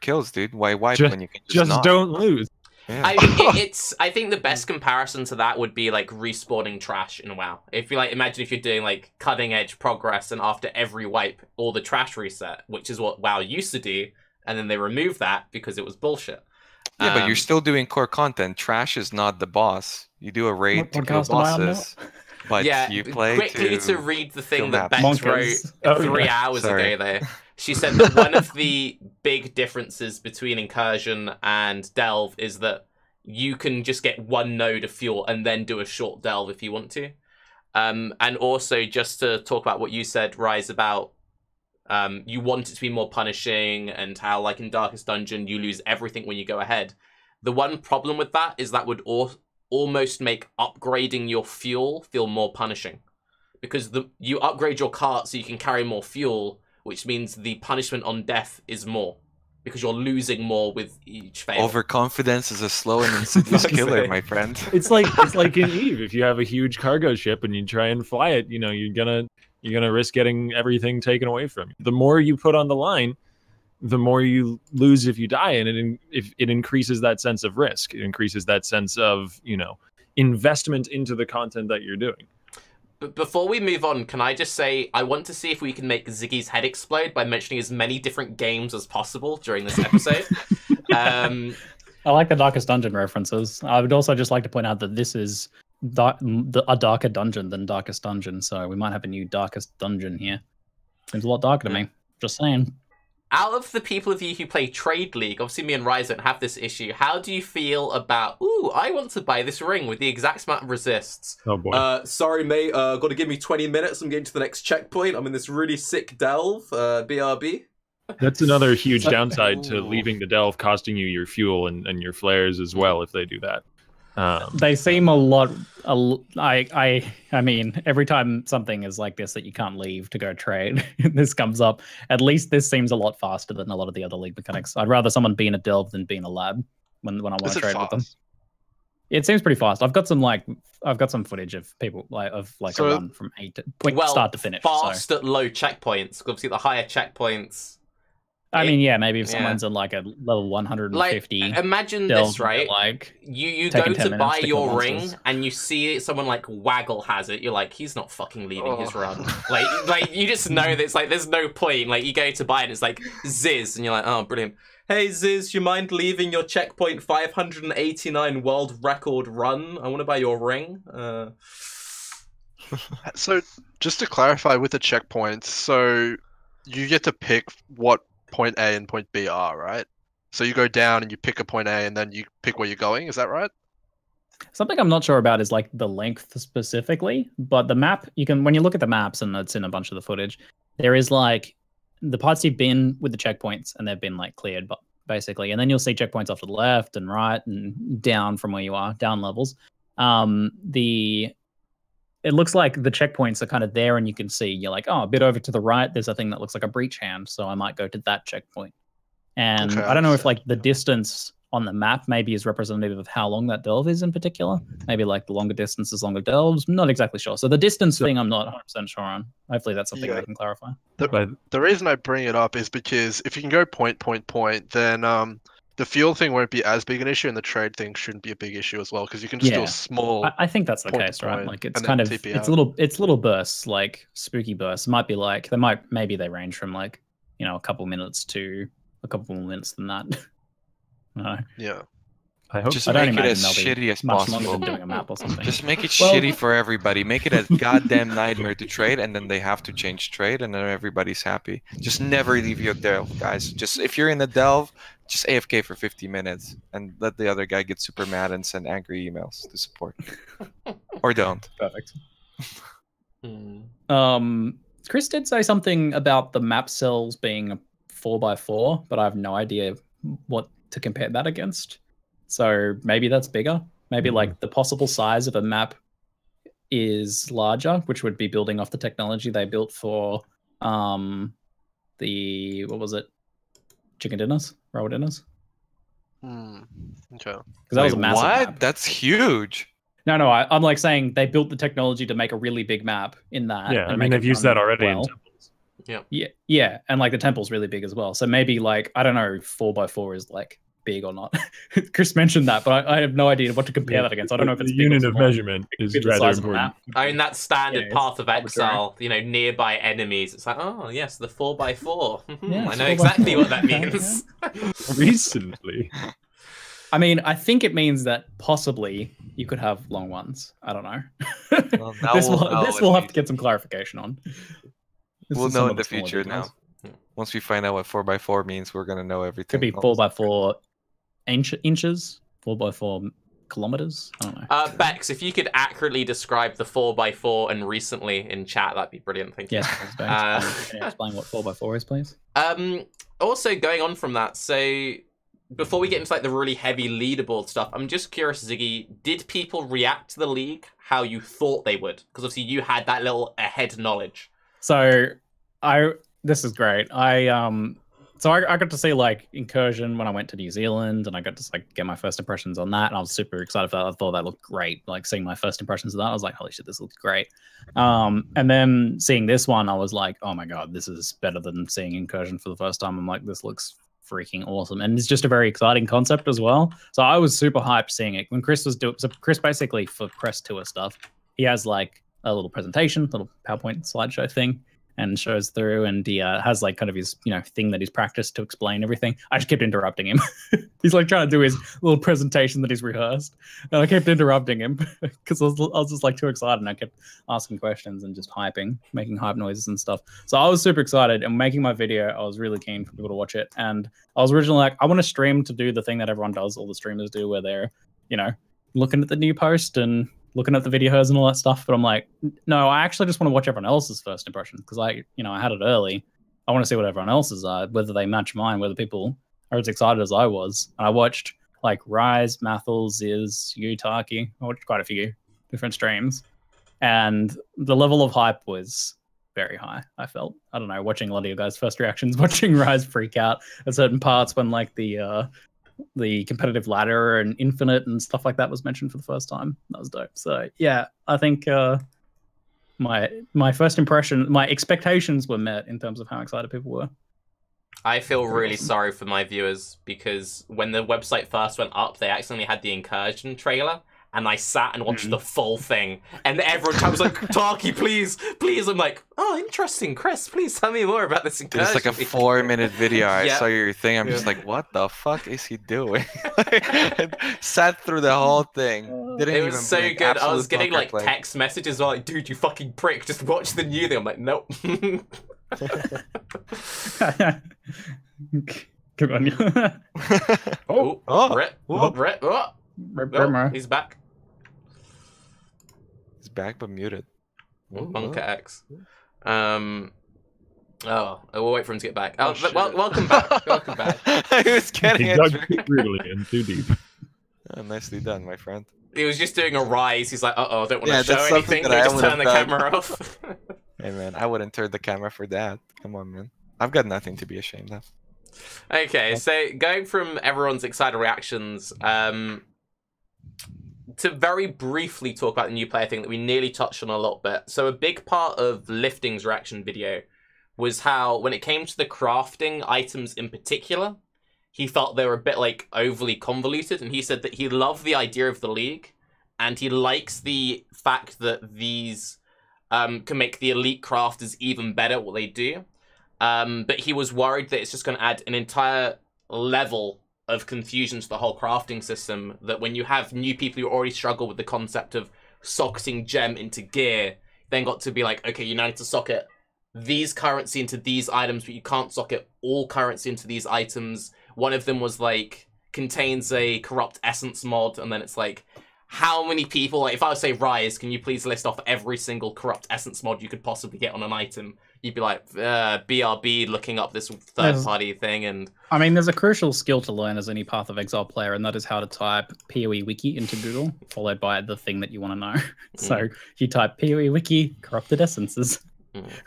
kills, dude. Why wipe Just- when you can Just not? don't lose. Yeah. I think the best comparison to that would be like respawning trash in WoW. If you imagine if you're doing like cutting edge progress and after every wipe all the trash reset, which is what WoW used to do, and then they removed that because it was bullshit. Yeah, but you're still doing core content. Trash is not the boss. You do a raid What to kill podcast am I on bosses, but yeah, you play quickly to read the thing kill that maps. Bex wrote Monkers. Oh, 3 yeah. hours Sorry. ago there. She said that one of the big differences between Incursion and Delve is that you can just get one node of fuel and then do a short delve if you want to. And also, just to talk about what you said, Raiz, about you want it to be more punishing and how, like in Darkest Dungeon, you lose everything when you go ahead. The one problem with that is that would almost make upgrading your fuel feel more punishing. Because you upgrade your cart so you can carry more fuel, which means the punishment on death is more. Because you're losing more with each fail. Overconfidence is a slow and insidious killer, my friend. It's like in Eve. If you have a huge cargo ship and you try and fly it, you're gonna risk getting everything taken away from you. The more you put on the line, the more you lose if you die, and it increases that sense of risk. It increases that sense of investment into the content that you're doing. But before we move on, can I just say, I want to see if we can make Ziggy's head explode by mentioning as many different games as possible during this episode. I like the Darkest Dungeon references. I would also just like to point out that this is a darker dungeon than Darkest Dungeon, so we might have a new Darkest Dungeon here. Seems a lot darker to me. Just saying. Out of the people of you who play Trade League, obviously me and Raiz don't have this issue, how do you feel about, ooh, I want to buy this ring with the exact amount of resists? Oh boy. Sorry, mate, got to give me 20 minutes. I'm getting to the next checkpoint. I'm in this really sick delve, BRB. That's another huge downside to Ooh. leaving the delve, costing you your fuel and your flares as well if they do that. They seem a lot. I mean, every time something is like this that you can't leave to go trade, this comes up. At least this seems a lot faster than a lot of the other league mechanics. I'd rather someone be in a delve than be in a lab when I want Is to it trade with them. fast? It seems pretty fast. I've got some footage of people a run from start to finish. Fast at low checkpoints. Obviously, the higher checkpoints. I mean, yeah, maybe if someone's at like a level 150. Like, imagine this, right? Like, you go to buy your ring and you see someone like Waggle has it. You're like, he's not fucking leaving his run. Like you just know that it's like there's no point. Like you go to buy it, and it's like Ziz, and you're like, oh, brilliant. Hey Ziz, you mind leaving your checkpoint 589 world record run? I want to buy your ring. So just to clarify with the checkpoints, so you get to pick what point A and point B are, right? So you go down and you pick a point A and then you pick where you're going, is that right? Something I'm not sure about is like the length specifically, but the map, when you look at the maps, and it's in a bunch of the footage, there is like the parts you've been with the checkpoints and they've been like cleared, but basically, and then you'll see checkpoints off to the left and right and down from where you are, down levels. It looks like the checkpoints are kind of there, and you can see you're like, oh, a bit over to the right, there's a thing that looks like a breach hand, so I might go to that checkpoint. And Okay, I don't know if like the distance on the map maybe is representative of how long that delve is in particular. Maybe like the longer distance is longer delves. I'm not exactly sure. So the distance thing, I'm not 100% sure on. Hopefully that's something they can clarify. The reason I bring it up is because if you can go point, then the fuel thing won't be as big an issue, and the trade thing shouldn't be a big issue as well, because you can just do a small. I think that's the case, right? Like it's kind of it's little bursts, like spooky bursts. It might be like maybe they range from like a couple minutes to a couple more minutes than that. No. Yeah. I hope just make it as shitty as possible. Doing a map or something. Just make it shitty for everybody. Make it a goddamn nightmare to trade, and then they have to change trade, and then everybody's happy. Just never leave your delve, guys. Just if you're in the delve, just AFK for 50 minutes and let the other guy get super mad and send angry emails to support. Or don't. Perfect. Chris did say something about the map cells being a 4x4, but I have no idea what to compare that against. So maybe that's bigger. Maybe like the possible size of a map is larger, which would be building off the technology they built for the what was it? Chicken dinners, roll dinners. Okay. Because that was a massive map. That's huge. No, I'm like saying they built the technology to make a really big map in that. Yeah, I mean they've used that already in temples. Yeah, and like the temple's really big as well. So maybe like I don't know if 4x4 is like big or not. Chris mentioned that, but I have no idea what to compare that against. I don't know if it's the unit of measurement is rather important. I mean, that standard path of exile, nearby enemies. It's like, oh yes, the 4x4. I know exactly what that means. Recently. I mean, I think it means that possibly you could have long ones. I don't know. Well, this we'll have to get some clarification on. We'll know in the future now. Once we find out what 4x4 means, we're gonna know everything. Could be 4x4 inches, 4x4 kilometers. I don't know. Bex, if you could accurately describe the 4x4 and recently in chat, that'd be brilliant. Thank you. Yes, can you explain what 4x4 is, please? Also, going on from that, so before we get into like the really heavy leaderboard stuff, I'm just curious, Ziggy, did people react to the league how you thought they would? Because obviously you had that little ahead knowledge. So this is great. I got to see like Incursion when I went to New Zealand, and I got to like get my first impressions on that, and I was super excited for that. I thought that looked great. Like seeing my first impressions of that, I was like, holy shit, this looks great. And then seeing this one, I was like, oh my god, this is better than seeing Incursion for the first time. I'm like, this looks freaking awesome, and it's just a very exciting concept as well. So I was super hyped seeing it when Chris was doing. So Chris basically for press tour stuff, he has like a little presentation, little PowerPoint slideshow thing, and shows through, and he has like kind of his thing that he's practiced to explain everything. I just kept interrupting him. He's like trying to do his little presentation that he's rehearsed, and I kept interrupting him because I was just like too excited, and I kept asking questions and just making hype noises and stuff. So I was super excited, and making my video, I was really keen for people to watch it. And I was originally like, I want to stream to do the thing that everyone does, all the streamers do, where they're looking at the new post and looking at the videos and all that stuff, but I'm like, no, I actually just want to watch everyone else's first impression, because I had it early. I want to see what everyone else's are, whether they match mine, whether people are as excited as I was. And I watched like Raiz, Mathel, Ziz, you, Tarke. I watched quite a few different streams, and the level of hype was very high. I felt, I don't know, watching a lot of you guys' first reactions, watching Raiz freak out at certain parts when like the the competitive ladder and infinite and stuff like that was mentioned for the first time. That was dope. So yeah, I think my first impression, my expectations were met in terms of how excited people were. I feel really sorry for my viewers because when the website first went up, they accidentally had the Incursion trailer, and I sat and watched the full thing. And everyone was like, Tarke, please, please. I'm like, oh, interesting, Chris. Please tell me more about this Incursion. It's like a 4-minute video. I Yeah. saw your thing. I'm just like, what the fuck is he doing? Sat through the whole thing. Didn't It even was so blink. good. I was Absolute getting poker like play. text messages like, dude, you fucking prick, just watch the new thing. I'm like, nope. Good on you. Oh, Rip. Oh. Rip. Oh. Grimro. He's back. He's back but muted. Monka X. Oh, we'll wait for him to get back. Oh, shit. Welcome back. Welcome back. He was getting He it. dug very- brutally in too deep. Oh, nicely done, my friend. He was just doing a rise. He's like, I don't want Yeah, to show that's something anything. that They I just would've turn the done. camera off. Hey man, I wouldn't turn the camera for that. Come on, man. I've got nothing to be ashamed of. Okay, so going from everyone's excited reactions, to very briefly talk about the new player thing that we nearly touched on a little bit. So a big part of Lifting's reaction video was how, when it came to the crafting items in particular, he felt they were a bit like overly convoluted, and he said that he loved the idea of the league, and he likes the fact that these can make the elite crafters even better at what they do. But he was worried that it's just going to add an entire level of confusion to the whole crafting system, that when you have new people who already struggle with the concept of socketing gem into gear, then got to be like, okay, you now need to socket these currency into these items, but you can't socket all currency into these items. One of them was like, contains a corrupt essence mod, and then it's like, how many people, like if I would say Rise, can you please list off every single corrupt essence mod you could possibly get on an item? You'd be like, BRB looking up this third-party thing, and... I mean, there's a crucial skill to learn as any Path of Exile player, and that is how to type PoE Wiki into Google, followed by the thing that you want to know. So you type PoE Wiki, corrupted essences.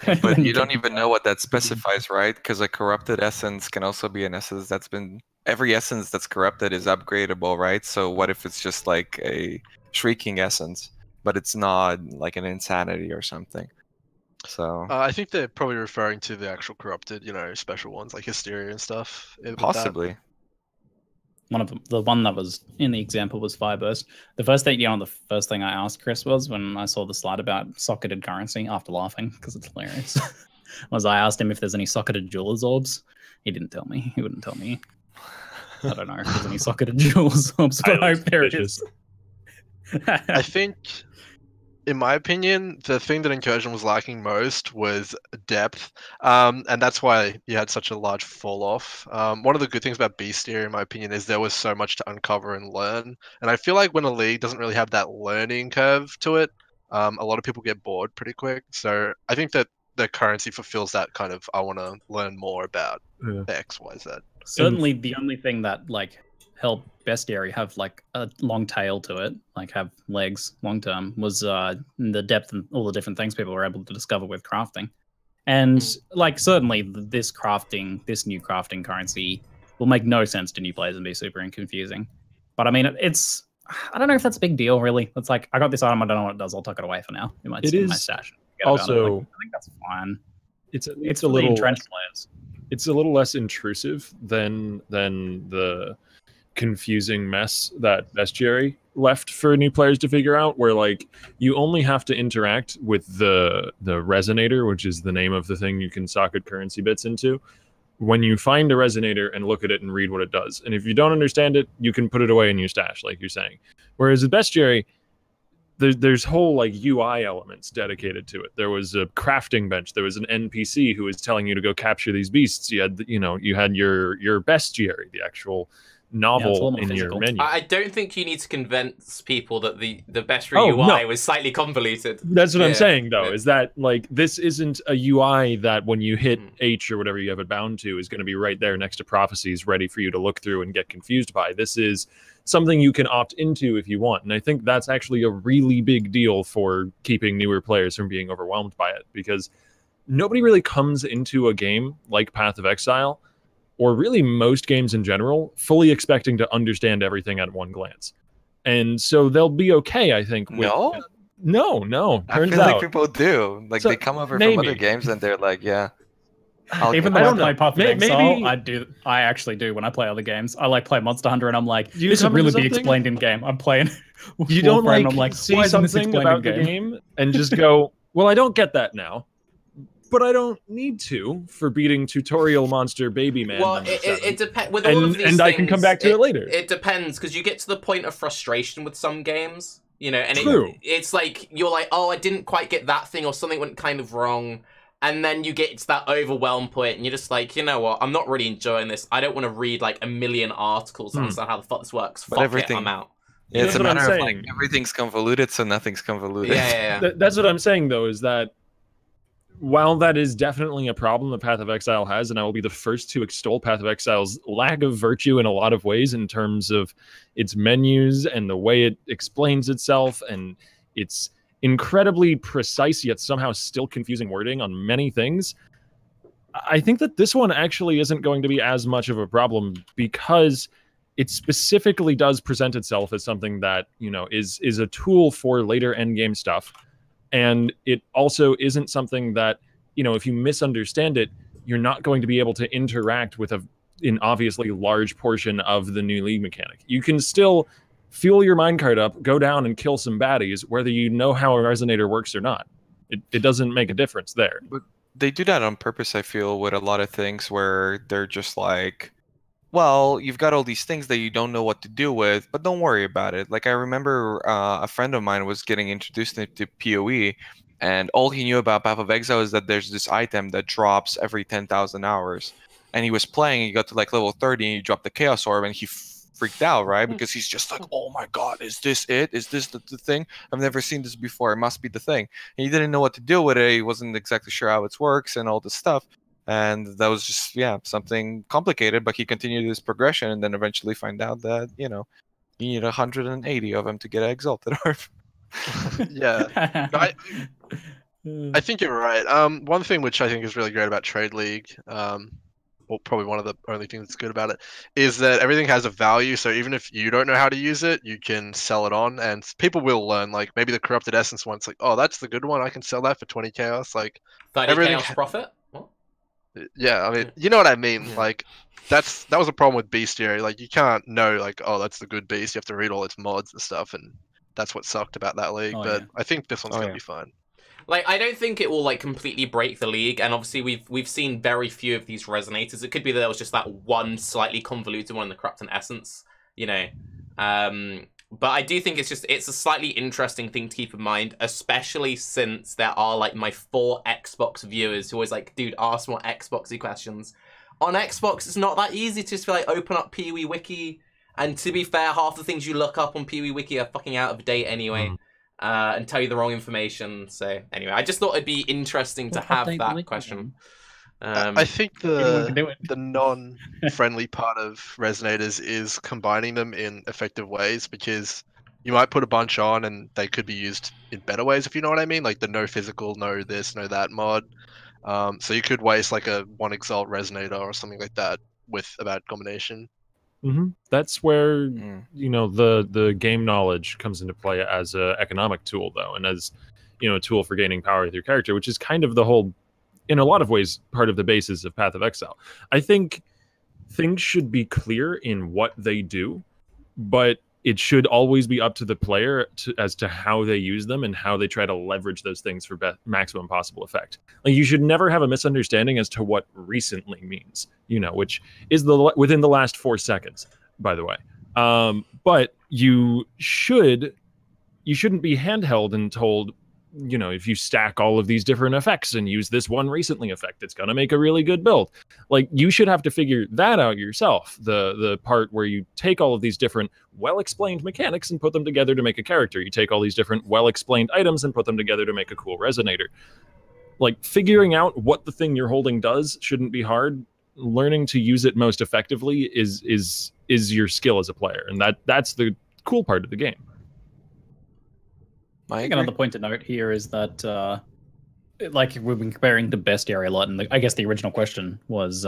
But you don't even know what that specifies, right? Because a corrupted essence can also be an essence that's been... Every essence that's corrupted is upgradable, right? So what if it's just like a shrieking essence, but it's not like an insanity or something? So I think they're probably referring to the actual corrupted, special ones like Hysteria and stuff. with that. possibly. One of them, the one that was in the example was Fireburst. The first thing, the first thing I asked Chris was when I saw the slide about socketed currency, after laughing because it's hilarious, was I asked him if there's any socketed jeweler's orbs. He didn't tell me. He wouldn't tell me. I don't know if there's any socketed jeweler's orbs, but I hope there is. I think, in my opinion, the thing that Incursion was lacking most was depth, and that's why you had such a large fall off. One of the good things about Beastier, in my opinion, is there was so much to uncover and learn, and I feel like when a league doesn't really have that learning curve to it, a lot of people get bored pretty quick. So I think that the currency fulfills that kind of, I want to learn more about X, Y, Z. Certainly, the only thing that like helped Bestiary have like a long tail to it, like have legs long term, was the depth and all the different things people were able to discover with crafting. And like certainly this new crafting currency will make no sense to new players and be super confusing. But I mean, I don't know if that's a big deal really. It's like, I got this item, I don't know what it does, I'll tuck it away for now. It might sit in my stash. Also, I think that's fine. It's a little entrenched players. It's a little less intrusive than the confusing mess that Bestiary left for new players to figure out, where like you only have to interact with the resonator, which is the name of the thing you can socket currency bits into, when you find a resonator and look at it and read what it does. And if you don't understand it, you can put it away in your stash, like you're saying. Whereas with Bestiary, there's whole like UI elements dedicated to it. There was a crafting bench. There was an NPC who was telling you to go capture these beasts. You had your bestiary, the actual novel in your menu. I don't think you need to convince people that the bestiary UI was slightly convoluted. That's what I'm saying, though, is that like this isn't a UI that when you hit H or whatever you have it bound to is going to be right there next to prophecies, ready for you to look through and get confused by. This is something you can opt into if you want. And I think that's actually a really big deal for keeping newer players from being overwhelmed by it, because nobody really comes into a game like Path of Exile or really most games in general, fully expecting to understand everything at one glance. And so they'll be okay, I think. With, no. I Turns feel like out people do. Like So, they come over from other maybe. games and they're like, yeah. Even though I I don't play know. Path of Maybe- Exile, I actually do when I play other games. I like play Monster Hunter, and I'm like, You this should come really into be something- explained in game. I'm playing. You don't Warframe, like, and I'm like, see why isn't this something explained about the in game? game and just go, well, I don't get that now. But I don't need to for beating tutorial monster baby man. Well, number it 7. depends. With all of these things, I can come back to it later. It depends, because you get to the point of frustration with some games, you know, and True. it's like, you're like, oh, I didn't quite get that thing, or something went kind of wrong, and then you get to that overwhelm point, and you're just like, you know what, I'm not really enjoying this. I don't want to read like a million articles to understand how the fuck this works. But Fuck everything- it, I'm out. Yeah, it's That's a what I'm matter of like saying. everything's convoluted, so nothing's convoluted. Yeah. That's what I'm saying, though, is that while that is definitely a problem that Path of Exile has, and I will be the first to extol Path of Exile's lack of virtue in a lot of ways in terms of its menus and the way it explains itself and its incredibly precise yet somehow still confusing wording on many things, I think that this one actually isn't going to be as much of a problem because it specifically does present itself as something that, you know, is a tool for later endgame stuff. And it also isn't something that, you know, if you misunderstand it, you're not going to be able to interact with an obviously large portion of the new league mechanic. You can still fuel your minecart up, go down and kill some baddies, whether you know how a resonator works or not. It doesn't make a difference there. But they do that on purpose, I feel, with a lot of things where they're just like, well, you've got all these things that you don't know what to do with, but don't worry about it. Like, I remember a friend of mine was getting introduced to PoE, and all he knew about Path of Exile is that there's this item that drops every 10,000 hours. And he was playing, he got to like level 30, and he dropped the Chaos Orb, and he freaked out, right? Because he's just like, oh my god, is this it? Is this the thing? I've never seen this before. It must be the thing. And he didn't know what to do with it. He wasn't exactly sure how it works and all this stuff. And that was just, yeah, something complicated, but he continued his progression and then eventually find out that, you know, you need 180 of them to get an Exalted Orb. Yeah. I think you're right. One thing which I think is really great about Trade League, well, probably one of the only things that's good about it, is that everything has a value. So even if you don't know how to use it, you can sell it on, and people will learn. Like maybe the Corrupted Essence one's like, oh, that's the good one. I can sell that for 20 chaos. Like 30 everything. chaos profit? What? Yeah, I mean, you know what I mean. Like that was a problem with Bestiary. Like you can't know, like, oh, that's the good beast. You have to read all its mods and stuff, and that's what sucked about that league. Oh, but yeah. I think this one's gonna be fine. Like, I don't think it will, like, completely break the league, and obviously we've seen very few of these resonators. It could be that there was just that one slightly convoluted one in the Corrupted Essence, you know. But I do think it's a slightly interesting thing to keep in mind, especially since there are, like, my 4 Xbox viewers who always like, dude, ask more Xboxy questions. On Xbox, it's not that easy to just, like, open up PoE Wiki, and to be fair, half the things you look up on PoE Wiki are fucking out of date anyway. And tell you the wrong information. So anyway, I just thought it'd be interesting to have that question. I think the non-friendly part of resonators is combining them in effective ways, because you might put a bunch on and they could be used in better ways, if you know what I mean, like the no physical, no this, no that mod. So you could waste like a 1 Exalt resonator or something like that with a bad combination. That's where you know the game knowledge comes into play as an economic tool, though, and as, you know, a tool for gaining power with your character, which is kind of the whole, in a lot of ways, part of the basis of Path of Exile. I think things should be clear in what they do, but it should always be up to the player as to how they use them and how they try to leverage those things for maximum possible effect. Like, you should never have a misunderstanding as to what recently means, you know, which is within the last 4 seconds, by the way. But you shouldn't be handheld and told, you know, if you stack all of these different effects and use this one recently effect, it's going to make a really good build. Like, you should have to figure that out yourself. The part where you take all of these different well-explained mechanics and put them together to make a character. You take all these different well-explained items and put them together to make a cool resonator. Like, figuring out what the thing you're holding does shouldn't be hard. Learning to use it most effectively is your skill as a player, and that's the cool part of the game. I think another point to note here is that like we've been comparing to bestiary a lot, and I guess the original question was,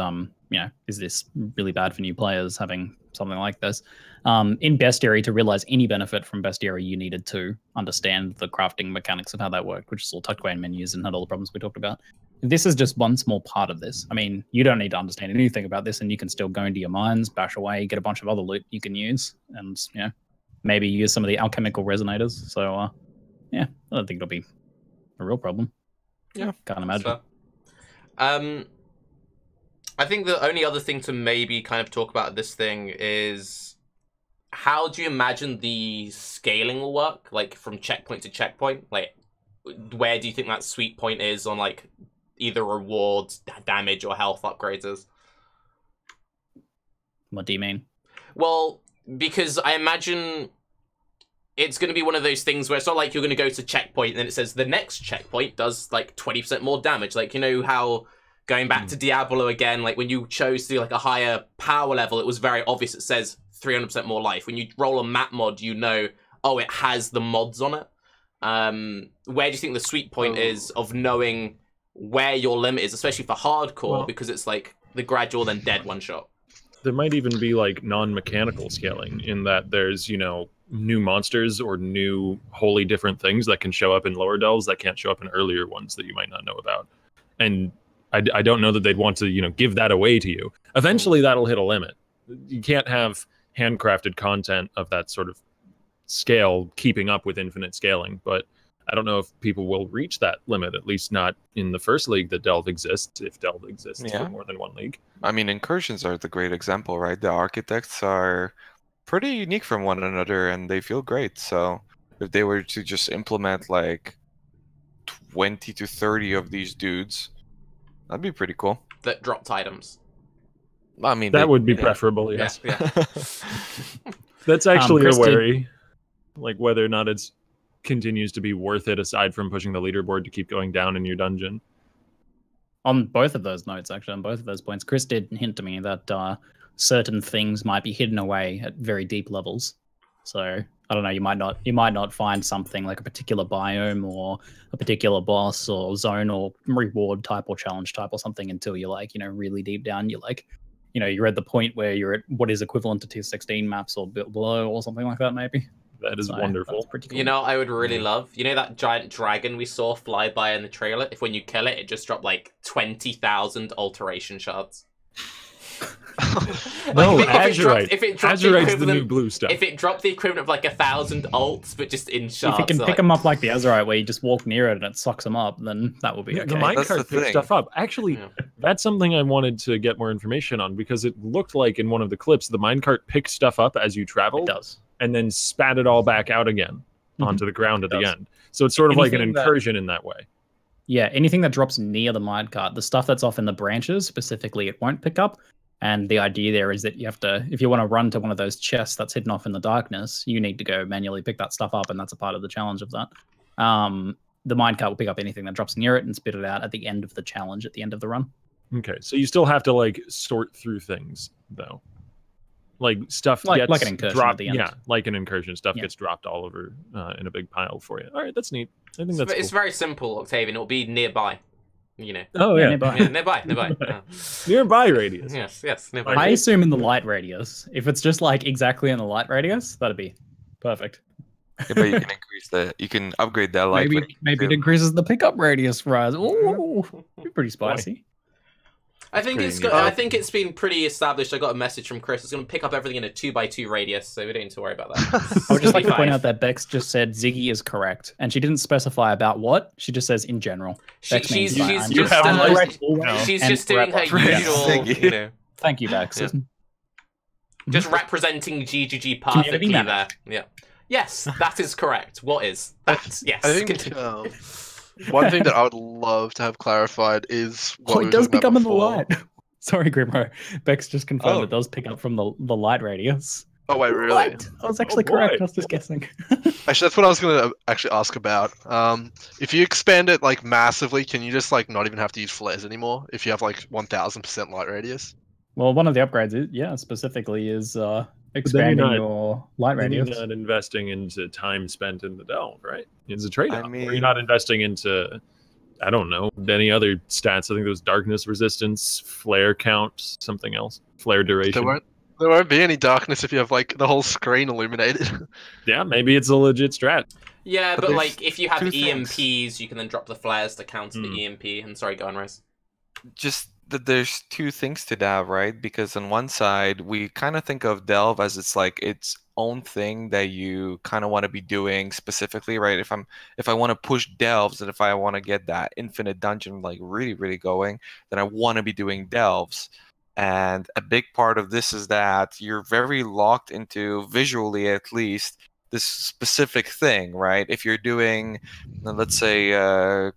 is this really bad for new players having something like this? In bestiary, to realize any benefit from bestiary, you needed to understand the crafting mechanics of how that worked, which is all tucked away in menus and had all the problems we talked about. This is just one small part of this. I mean, you don't need to understand anything about this, and you can still go into your mines, bash away, get a bunch of other loot you can use, and maybe use some of the alchemical resonators. So, yeah, I don't think it'll be a real problem. Yeah, can't imagine. I think the only other thing to maybe kind of talk about this thing is how do you imagine the scaling will work, like from checkpoint to checkpoint? Like, where do you think that sweet point is on like either rewards, damage, or health upgrades is? What do you mean? Well, because I imagine it's going to be one of those things where it's not like you're going to go to checkpoint and then it says the next checkpoint does like 20% more damage. Like, you know how going back to Diablo again, like when you chose to do like a higher power level, it was very obvious it says 300% more life. When you roll a map mod, you know, oh, it has the mods on it. Where do you think the sweet point is of knowing where your limit is, especially for hardcore, because it's like the gradual then dead one shot? There might even be like non-mechanical scaling in that there's, new monsters or new wholly different things that can show up in lower delves that can't show up in earlier ones that you might not know about. And I don't know that they'd want to, give that away to you. Eventually that'll hit a limit. You can't have handcrafted content of that sort of scale keeping up with infinite scaling, but I don't know if people will reach that limit, at least not in the first league that Delve exists, if Delve exists for more than one league. I mean, incursions are the great example, right? The architects are pretty unique from one another, and they feel great. So if they were to just implement like 20 to 30 of these dudes, that'd be pretty cool. That dropped items. I mean, that would be preferable, yes. Yeah. That's actually a worry, like whether or not it's continues to be worth it aside from pushing the leaderboard to keep going down in your dungeon. On both of those notes, actually, on both of those points, Chris did hint to me that certain things might be hidden away at very deep levels. So I don't know, you might not find something like a particular biome or a particular boss or zone or reward type or challenge type or something until you're like, really deep down. You're like, you're at the point where you're at what is equivalent to tier 16 maps or below or something like that, maybe. That is wonderful. Pretty cool. I would really love, that giant dragon we saw fly by in the trailer? If when you kill it, it just dropped like 20,000 alteration shards. No, Azurite's the new blue stuff. If it dropped the equivalent of like 1,000 alts, but just in shards. If you can pick them up like the Azurite, where you just walk near it and it sucks them up, then that will be okay. The minecart picks stuff up. Actually, that's something I wanted to get more information on, because it looked like in one of the clips, the minecart picked stuff up as you traveled. It does. And then spat it all back out again onto the ground at the end. So it's sort of like an incursion in that way. Yeah, anything that drops near the minecart, the stuff that's off in the branches specifically, it won't pick up. And the idea there is that you have to, if you want to run to one of those chests that's hidden off in the darkness, you need to go manually pick that stuff up, and that's a part of the challenge of that. The minecart will pick up anything that drops near it and spit it out at the end of the challenge, at the end of the run. Okay, so you still have to like sort through things though. Like stuff like gets an incursion dropped. at the end. Yeah, like an incursion. Stuff gets dropped all over in a big pile for you. All right, that's neat. I think that's It's cool. very simple, Octavian. It'll be nearby. Oh yeah, nearby. Nearby. Nearby radius. Yes, nearby. I assume in the light radius. If it's just like exactly in the light radius, that'd be perfect. Yeah, but you can increase you can upgrade that light. Maybe it increases the pickup radius for us. Ooh, pretty spicy. I think it's been pretty established. I got a message from Chris. It's going to pick up everything in a 2x2 radius, so we don't need to worry about that. I would just like to point out that Bex just said Ziggy is correct, and she didn't specify about what. She just says in general. She's just doing her usual. Thank you, Bex. Yeah. Just representing GGG perfectly there. Yeah. Yes, that is correct. What is that? Yes. I think one thing that I would love to have clarified is what it does pick up in the light. Sorry, Grimro. Bex just confirmed it does pick up from the light radius. Oh wait, really? What? I was actually correct. I was just guessing. Actually, that's what I was going to actually ask about. If you expand it like massively, can you just like not even have to use flares anymore if you have like 1000% light radius? Well, one of the upgrades, specifically is expanding your light radius. You're not investing into time spent in the delve, right? It's a trade-off. I mean, or you're not investing into I don't know, any other stats. I think there was darkness resistance, flare count, something else, flare duration. There won't be any darkness if you have like the whole screen illuminated. Yeah, maybe it's a legit strat. Yeah, but like if you have two EMPs, things. you can then drop the flares to counter the EMP. And sorry, go on, Riz. Just that there's two things to that, right? Because on one side, we kind of think of Delve as it's like its own thing that you kind of want to be doing specifically, right? If I want to push Delves and if I want to get that infinite dungeon like really going, then I want to be doing Delves. And a big part of this is that you're very locked into, visually at least, this specific thing, right? If you're doing, let's say,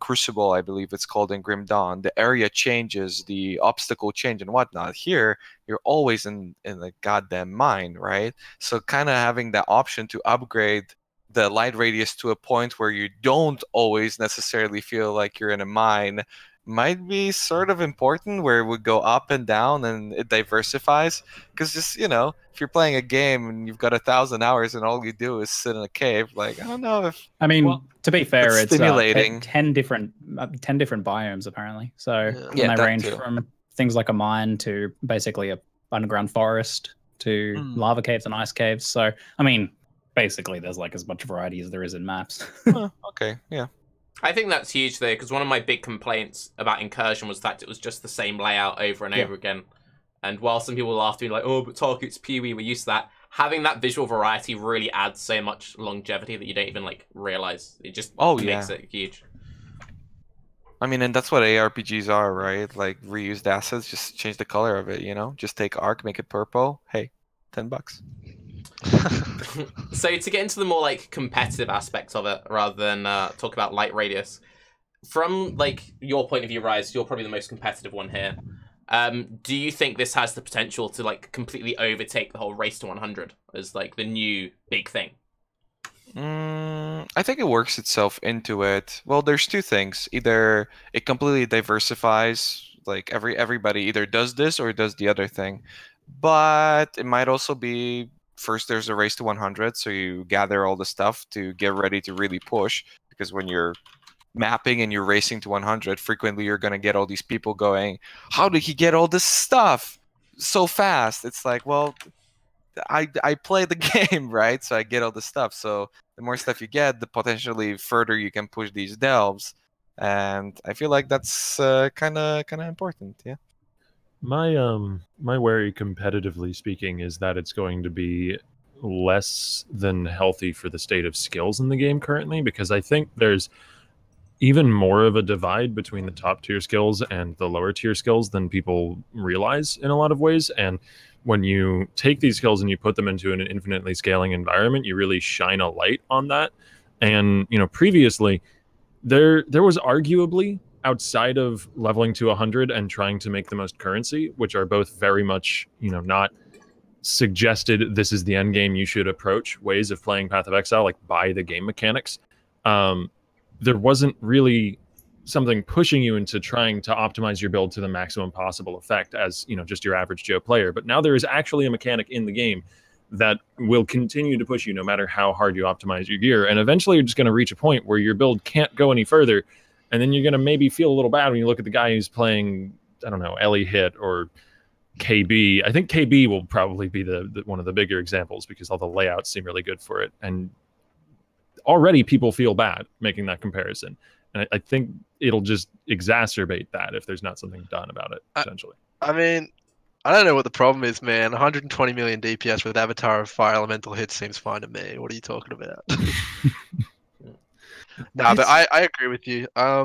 Crucible, I believe it's called in Grim Dawn, the area changes, the obstacle change and whatnot. Here, you're always in the goddamn mine, right? So kind of having that option to upgrade the light radius to a point where you don't always necessarily feel like you're in a mine might be sort of important, where it would go up and down and it diversifies. Because just, if you're playing a game and you've got 1,000 hours and all you do is sit in a cave, like, I don't know if... I mean, to be fair, it's stimulating. 10 different biomes, apparently. So Yeah, they that range too. from things like a mine to basically a underground forest to lava caves and ice caves. So, I mean, basically there's like as much variety as there is in maps. Okay, yeah. I think that's huge though, because one of my big complaints about Incursion was that it was just the same layout over and over again. And while some people laughed at me like, oh, but Tarke, it's PoE, we're used to that. Having that visual variety really adds so much longevity that you don't even like realize. It just makes it huge. I mean, and that's what ARPGs are, right? Like reused assets, just change the color of it, Just take Arc, make it purple. Hey, $10. So to get into the more like competitive aspects of it, rather than talk about light radius, from like your point of view, Raiz, you're probably the most competitive one here. Do you think this has the potential to like completely overtake the whole race to 100 as like the new big thing? I think it works itself into it. Well, there's two things. Either it completely diversifies, like everybody either does this or does the other thing. But it might also be, first there's a race to 100, so you gather all the stuff to get ready to really push, because when you're mapping and you're racing to 100, frequently you're going to get all these people going, how did he get all this stuff so fast? It's like, well, I play the game, right? So I get all the stuff. So the more stuff you get, the potentially further you can push these delves. And I feel like that's kind of important, yeah. My worry, competitively speaking, is that it's going to be less than healthy for the state of skills in the game currently, because I think there's even more of a divide between the top tier skills and the lower tier skills than people realize in a lot of ways. And when you take these skills and you put them into an infinitely scaling environment, you really shine a light on that. And previously there was arguably, outside of leveling to 100 and trying to make the most currency, which are both very much, not suggested this is the end game you should approach ways of playing Path of Exile, like by the game mechanics. There wasn't really something pushing you into trying to optimize your build to the maximum possible effect as, just your average Joe player. But now there is actually a mechanic in the game that will continue to push you no matter how hard you optimize your gear. And eventually you're just going to reach a point where your build can't go any further. And then you're going to maybe feel a little bad when you look at the guy who's playing, I don't know, Ellie Hit or KB. I think KB will probably be the one of the bigger examples, because all the layouts seem really good for it. And already people feel bad making that comparison. And I think it'll just exacerbate that if there's not something done about it, essentially. I mean, I don't know what the problem is, man. 120 million DPS with Avatar of Fire Elemental hits seems fine to me. What are you talking about? Nah, but I agree with you. I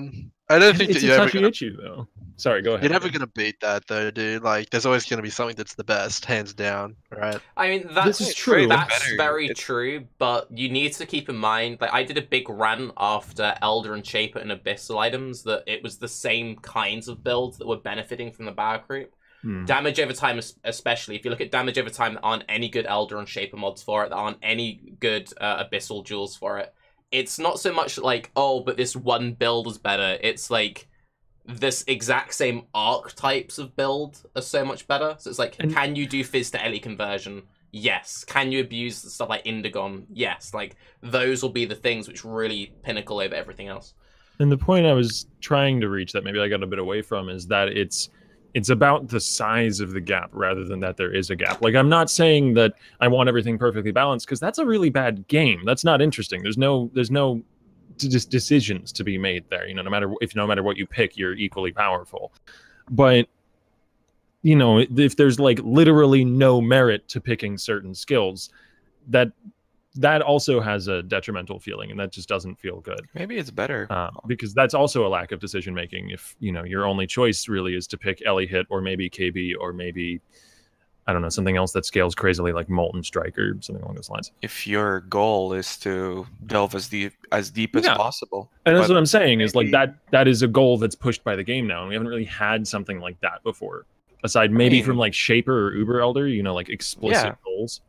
don't think it's that you're a ever touchy gonna, issue, though. Sorry, go ahead. you're never gonna beat that, though, dude. Like, there's always gonna be something that's the best, hands down, right? I mean, that's This is true. That's very true, but you need to keep in mind, like, I did a big rant after Elder and Shaper and Abyssal items that it was the same kinds of builds that were benefiting from the Bow Group. Damage over time, especially. If you look at damage over time, there aren't any good Elder and Shaper mods for it. There aren't any good Abyssal jewels for it. It's not so much like, oh, but this one build is better. It's like this exact same archetypes of build are so much better. So it's like, can you do Fizz to Ellie conversion? Yes. Can you abuse stuff like Indigon? Yes. Like, those will be the things which really pinnacle over everything else. And the point I was trying to reach that maybe I got a bit away from is that it's about the size of the gap rather than that there is a gap. Like, I'm not saying that I want everything perfectly balanced, because that's a really bad game. That's not interesting. There's no just decisions to be made there. No matter what you pick, you're equally powerful. But if there's like literally no merit to picking certain skills, that also has a detrimental feeling, and that just doesn't feel good. Maybe it's better. Because that's also a lack of decision making. If your only choice really is to pick Ellie Hit, or maybe KB, or maybe, I don't know, something else that scales crazily like Molten Strike or something along those lines. If your goal is to delve as deep as possible. And that's what I'm saying, is like that is a goal that's pushed by the game now, and we haven't really had something like that before. Aside maybe from like Shaper or Uber Elder, like explicit goals.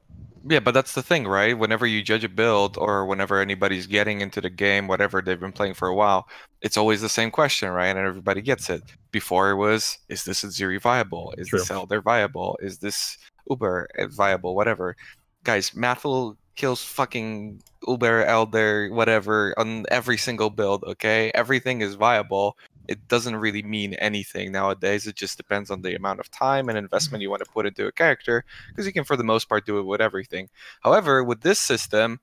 Yeah, but that's the thing, right? Whenever you judge a build, or whenever anybody's getting into the game, whatever they've been playing for a while, it's always the same question, right? And everybody gets it. Before it was, is this Ziri viable? Is this Elder viable? Is this Uber viable? Whatever. Guys, Mathil kills fucking Uber, Elder, whatever, on every single build, okay? Everything is viable. It doesn't really mean anything nowadays. It just depends on the amount of time and investment you want to put into a character, because you can, for the most part, do it with everything. However, with this system,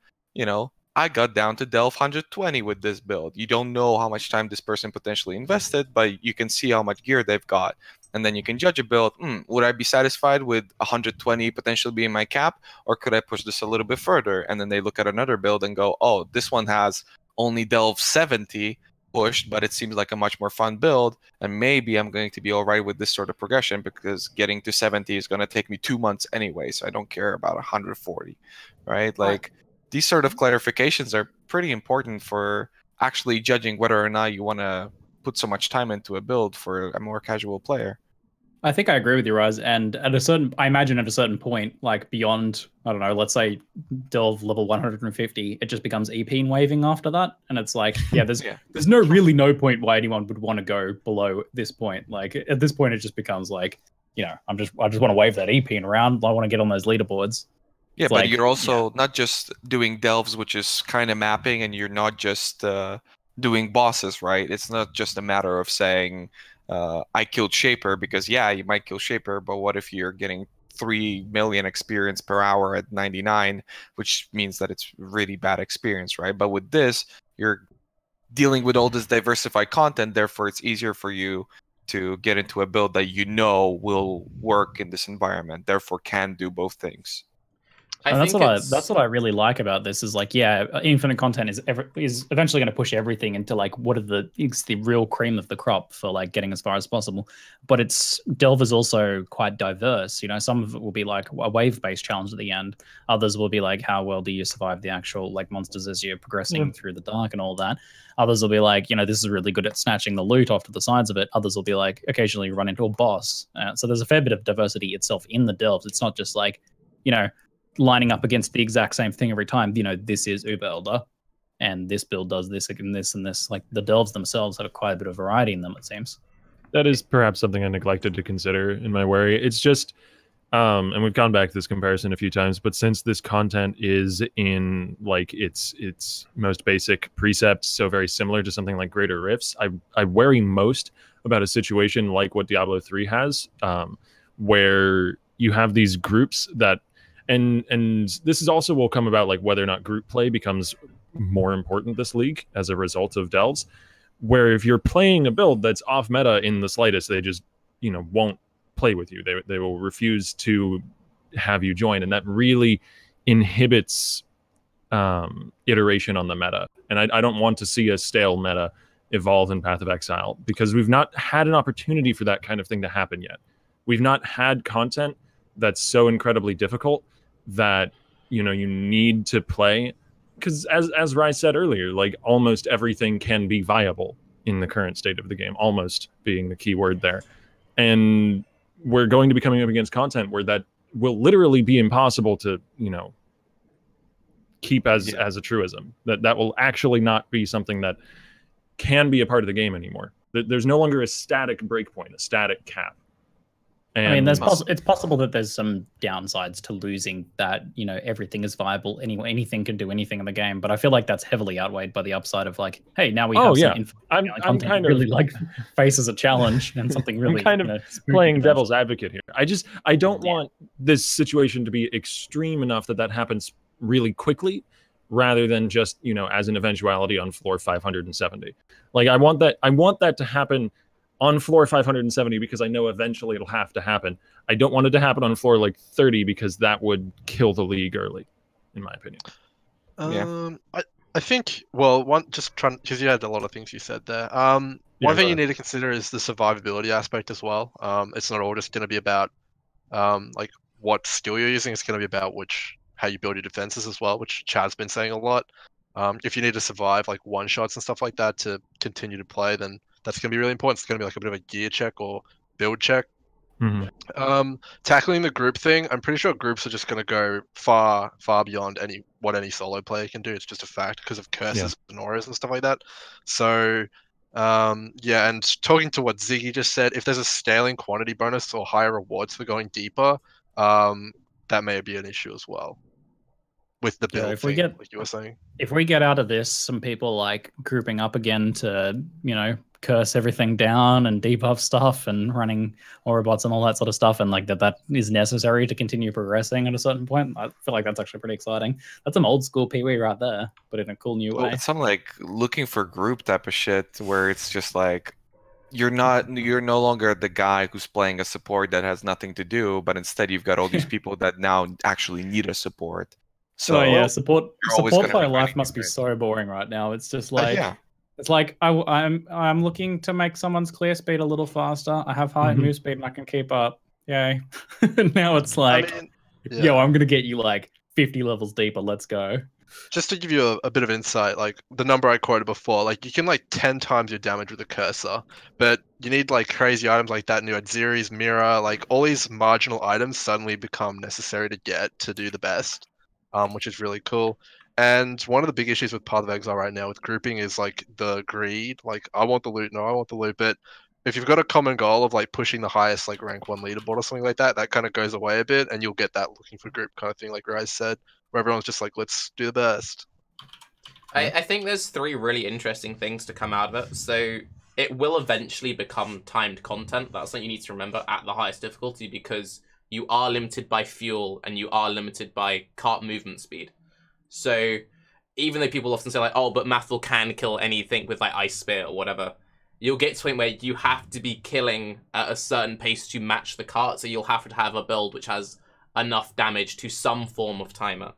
I got down to Delve 120 with this build. You don't know how much time this person potentially invested, but you can see how much gear they've got. And then you can judge a build. Would I be satisfied with 120 potentially being my cap, or could I push this a little bit further? And then they look at another build and go, oh, this one has only Delve 70 pushed, but it seems like a much more fun build, and maybe I'm going to be all right with this sort of progression, because getting to 70 is going to take me 2 months anyway, so I don't care about 140, right? Like, these sort of clarifications are pretty important for actually judging whether or not you want to put so much time into a build for a more casual player. I think I agree with you, Raz. And I imagine at a certain point, like beyond, I don't know, let's say Delve level 150, it just becomes EP waving after that. And it's like, there's really no point why anyone would want to go below this point. Like, at this point, it just becomes like, I just want to wave that EP around. I want to get on those leaderboards. Yeah, but you're also not just doing delves, which is kind of mapping, and you're not just doing bosses, right? It's not just a matter of saying, I killed Shaper, because you might kill Shaper, but what if you're getting 3 million experience per hour at 99, which means that it's really bad experience, right? But with this, you're dealing with all this diversified content, therefore it's easier for you to get into a build that will work in this environment, therefore can do both things. That's what I really like about this is like, infinite content is eventually going to push everything into like it's the real cream of the crop for like getting as far as possible. But Delve is also quite diverse. Some of it will be like a wave-based challenge at the end. Others will be like, how well do you survive the actual like monsters as you're progressing through the dark and all that. Others will be like, this is really good at snatching the loot off to the sides of it. Others will be like, occasionally you run into a boss. So there's a fair bit of diversity itself in the Delves. It's not just like, lining up against the exact same thing every time. This is Uber Elder, and this build does this and this and this. Like, the Delves themselves have quite a bit of variety in them, it seems. That is perhaps something I neglected to consider in my worry. It's just, and we've gone back to this comparison a few times, but since this content is in like its most basic precepts, so very similar to something like Greater Rifts, I worry most about a situation like what Diablo 3 has, where you have these groups that, and this is also will come about like whether or not group play becomes more important this league as a result of Delves, where if you're playing a build that's off meta in the slightest, they just won't play with you. They will refuse to have you join, and that really inhibits iteration on the meta. And I don't want to see a stale meta evolve in Path of Exile, because we've not had an opportunity for that kind of thing to happen yet. We've not had content that's so incredibly difficult that you need to play, because as Rai said earlier, like almost everything can be viable in the current state of the game, almost being the key word there. And we're going to be coming up against content where that will literally be impossible to keep as a truism. That will actually not be something that can be a part of the game anymore. There's no longer a static breakpoint, a static cap. And I mean, it's possible that there's some downsides to losing that, you know, everything is viable anyway, anything can do anything in the game. But I feel like that's heavily outweighed by the upside of like, hey, now we have some I'm content kind really of like faces a challenge and something really I'm kind of playing devil's advocate here. I don't want this situation to be extreme enough that happens really quickly, rather than just, you know, as an eventuality on floor 570. Like I want that to happen on floor 570 because I know eventually it'll have to happen. I don't want it to happen on floor like 30 because that would kill the league early, in my opinion. I think, well, because you had a lot of things you said there. One thing you need to consider is the survivability aspect as well. It's not all just going to be about like what skill you're using. It's going to be about how you build your defenses as well, which Chad's been saying a lot. If you need to survive like one shots and stuff like that to continue to play, then that's going to be really important. It's going to be like a bit of a gear check or build check. Tackling the group thing, I'm pretty sure groups are just going to go far beyond what any solo player can do. It's just a fact because of curses and auras and stuff like that. So yeah, and talking to what Ziggy just said, if there's a scaling quantity bonus or higher rewards for going deeper, that may be an issue as well with the build thing, like you were saying. If we get out of this, some people like grouping up again to, you know, curse everything down and debuff stuff and running Autobots and all that sort of stuff, and like that is necessary to continue progressing at a certain point. I feel like that's actually pretty exciting. That's some old school PoE right there, but in a cool new way. It's some like looking for group type of shit where it's just like you're no longer the guy who's playing a support that has nothing to do, but instead you've got all these people that now actually need a support. So yeah, support player life must be so boring right now. It's just like it's like I'm looking to make someone's clear speed a little faster. I have high move speed and I can keep up. Yay! Now it's like, yo, I'm gonna get you like 50 levels deeper. Let's go. Just to give you a bit of insight, like the number I quoted before, like you can like 10 times your damage with a cursor, but you need like crazy items like that. And you had Zeri's mirror, like all these marginal items suddenly become necessary to get to do the best. Which is really cool. And one of the big issues with Path of Exile right now with grouping is like the greed. Like, I want the loot, no, I want the loot. But if you've got a common goal of like pushing the highest like rank 1 leaderboard or something like that, that kind of goes away a bit, and you'll get that looking for group kind of thing, like Raiz said, where everyone's just like, let's do the best. I think there's 3 really interesting things to come out of it. So it will eventually become timed content. That's something you need to remember at the highest difficulty, because you are limited by fuel and you are limited by cart movement speed. So even though people often say like, oh, but Mathil can kill anything with like Ice Spear or whatever, you'll get to a point where you have to be killing at a certain pace to match the cart. So you'll have to have a build which has enough damage to some form of timer.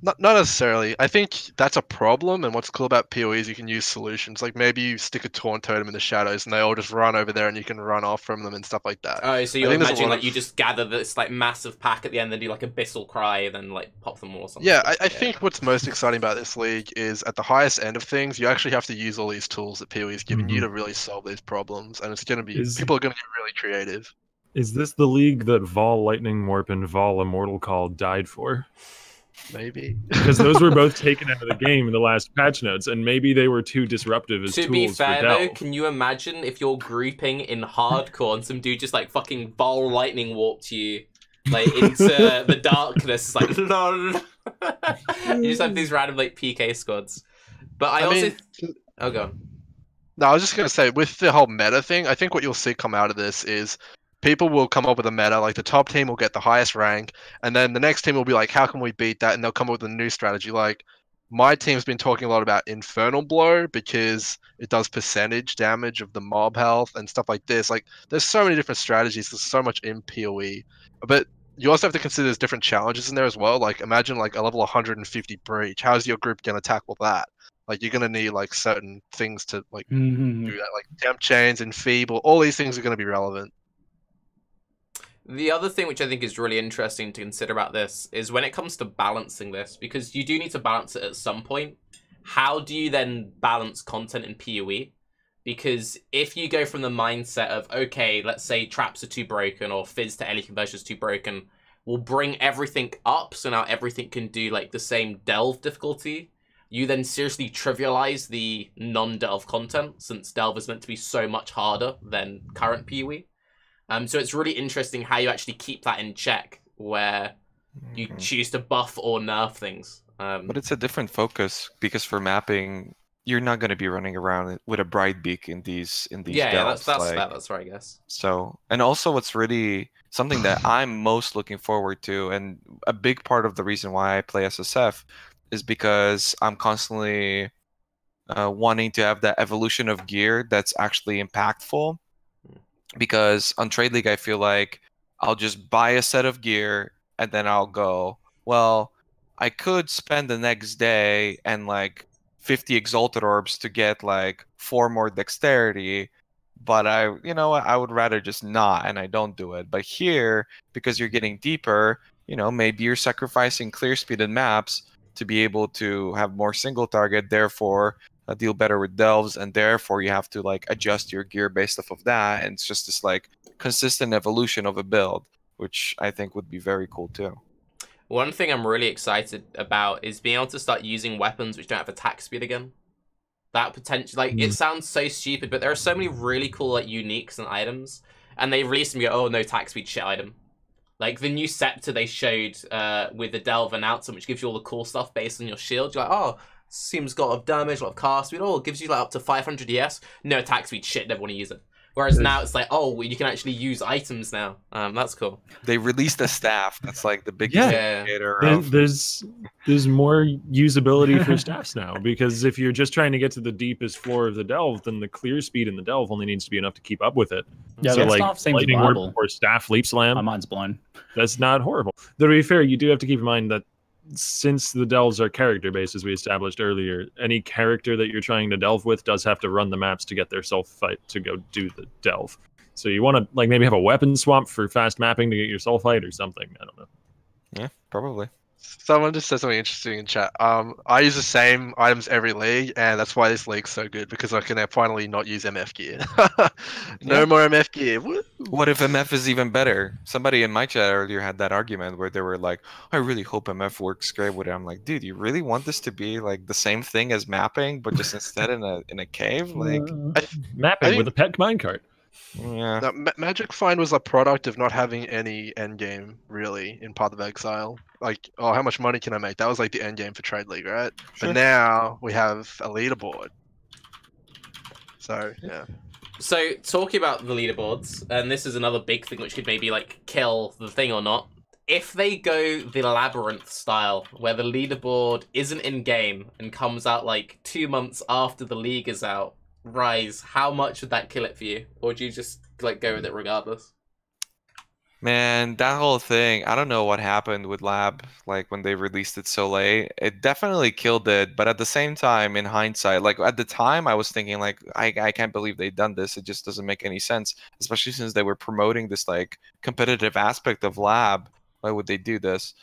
Not necessarily. I think that's a problem, and what's cool about PoE is you can use solutions. Like maybe you stick a Taunt Totem in the shadows and they all just run over there and you can run off from them and stuff like that. Oh, so you're imagining like you just gather this like massive pack at the end and do like Abyssal Cry and then like pop them all or something. Yeah, I think what's most exciting about this league is at the highest end of things, you actually have to use all these tools that PoE is giving you to really solve these problems, and it's going to be, people are going to get really creative. Is this the league that Vol Lightning Warp and Vol Immortal Call died for? Maybe. Because those were both taken out of the game in the last patch notes, and maybe they were too disruptive as tools for Delve. To be fair, though, can you imagine if you're grouping in hardcore and some dude just like fucking Vol Lightning warped you like into the darkness? It's like, lol. You just have these random like PK squads. But I also... Oh, go on. No, I was just going to say, with the whole meta thing, I think what you'll see come out of this is people will come up with a meta, like the top team will get the highest rank, and then the next team will be like, how can we beat that? And they'll come up with a new strategy. Like, my team's been talking a lot about Infernal Blow because it does percentage damage of the mob health and stuff like this. Like, there's so many different strategies. There's so much in PoE. But you also have to consider there's different challenges in there as well. Like, imagine like a level 150 breach. How's your group going to tackle that? Like, you're going to need like certain things to like do that. Like temp chains, enfeeble, all these things are going to be relevant. The other thing which I think is really interesting to consider about this is when it comes to balancing this, because you do need to balance it at some point. How do you then balance content in PoE? Because if you go from the mindset of, okay, let's say traps are too broken or Fizz to Ellie conversion is too broken, we'll bring everything up so now everything can do like the same Delve difficulty. You then seriously trivialize the non-Delve content, since Delve is meant to be so much harder than current PoE. So it's really interesting how you actually keep that in check, where you choose to buff or nerf things. But it's a different focus because for mapping, you're not going to be running around with a bright beak in these yeah, delves. that's fair, I guess. So, and also what's really something that I'm most looking forward to, and a big part of the reason why I play SSF is because I'm constantly wanting to have that evolution of gear that's actually impactful. Because on Trade League, I feel like I'll just buy a set of gear and then I'll go, well, I could spend the next day and like 50 Exalted Orbs to get like 4 more dexterity, but you know what, I would rather just not, and I don't do it. But here, because you're getting deeper, you know, maybe you're sacrificing clear speed and maps to be able to have more single target, therefore deal better with delves, and therefore you have to like adjust your gear based off of that, and it's just this like consistent evolution of a build, which I think would be very cool too. One thing I'm really excited about is being able to start using weapons which don't have attack speed again. That potential, like, it sounds so stupid, but there are so many really cool like uniques and items, and they released them. Oh, no attack speed shit item. Like the new scepter they showed with the delve announcement, which gives you all the cool stuff based on your shield. You're like, oh, seems got a lot of damage, a lot of cast speed. Oh, it gives you like up to 500 ES. No attack speed, shit, never want to use it. Whereas now it's like, oh, you can actually use items now. That's cool. They released a staff that's like the biggest indicator of... There's more usability for staffs now, because if you're just trying to get to the deepest floor of the delve, then the clear speed in the delve only needs to be enough to keep up with it. Yeah, so that like stuff seems lightning viable. warp or staff leap slam, My mind's blown. that's not horrible. Though to be fair, you do have to keep in mind that since the delves are character based, as we established earlier, any character that you're trying to delve with does have to run the maps to get their self fight to go do the delve. So you want to like maybe have a weapon swap for fast mapping to get your soul fight or something. I don't know. Yeah, probably. Someone just said something interesting in chat. I use the same items every league, and that's why this league's so good, because I can finally not use MF gear. No more MF gear. Woo! What if MF is even better? A in my chat earlier had that argument where they were like, I really hope MF works great with it. I'm like, dude, you really want this to be like the same thing as mapping, but just instead in a cave? Like mapping with a pet minecart. Yeah. No, Magic Find was a product of not having any endgame really in Path of Exile. Like, oh, how much money can I make? That was like the endgame for Trade League, right? Sure. But now we have a leaderboard. So yeah. So talking about the leaderboards, and this is another big thing which could maybe like kill the thing or not. If they go the labyrinth style, where the leaderboard isn't in game and comes out like 2 months after the league is out, Raiz, how much would that kill it for you? Or do you just like go with it regardless? Man, that whole thing, I don't know what happened with Lab, like when they released it so late. It definitely killed it, but at the same time, in hindsight, like at the time I was thinking like, I can't believe they've done this. It just doesn't make any sense, especially since they were promoting this like competitive aspect of Lab. Why would they do this?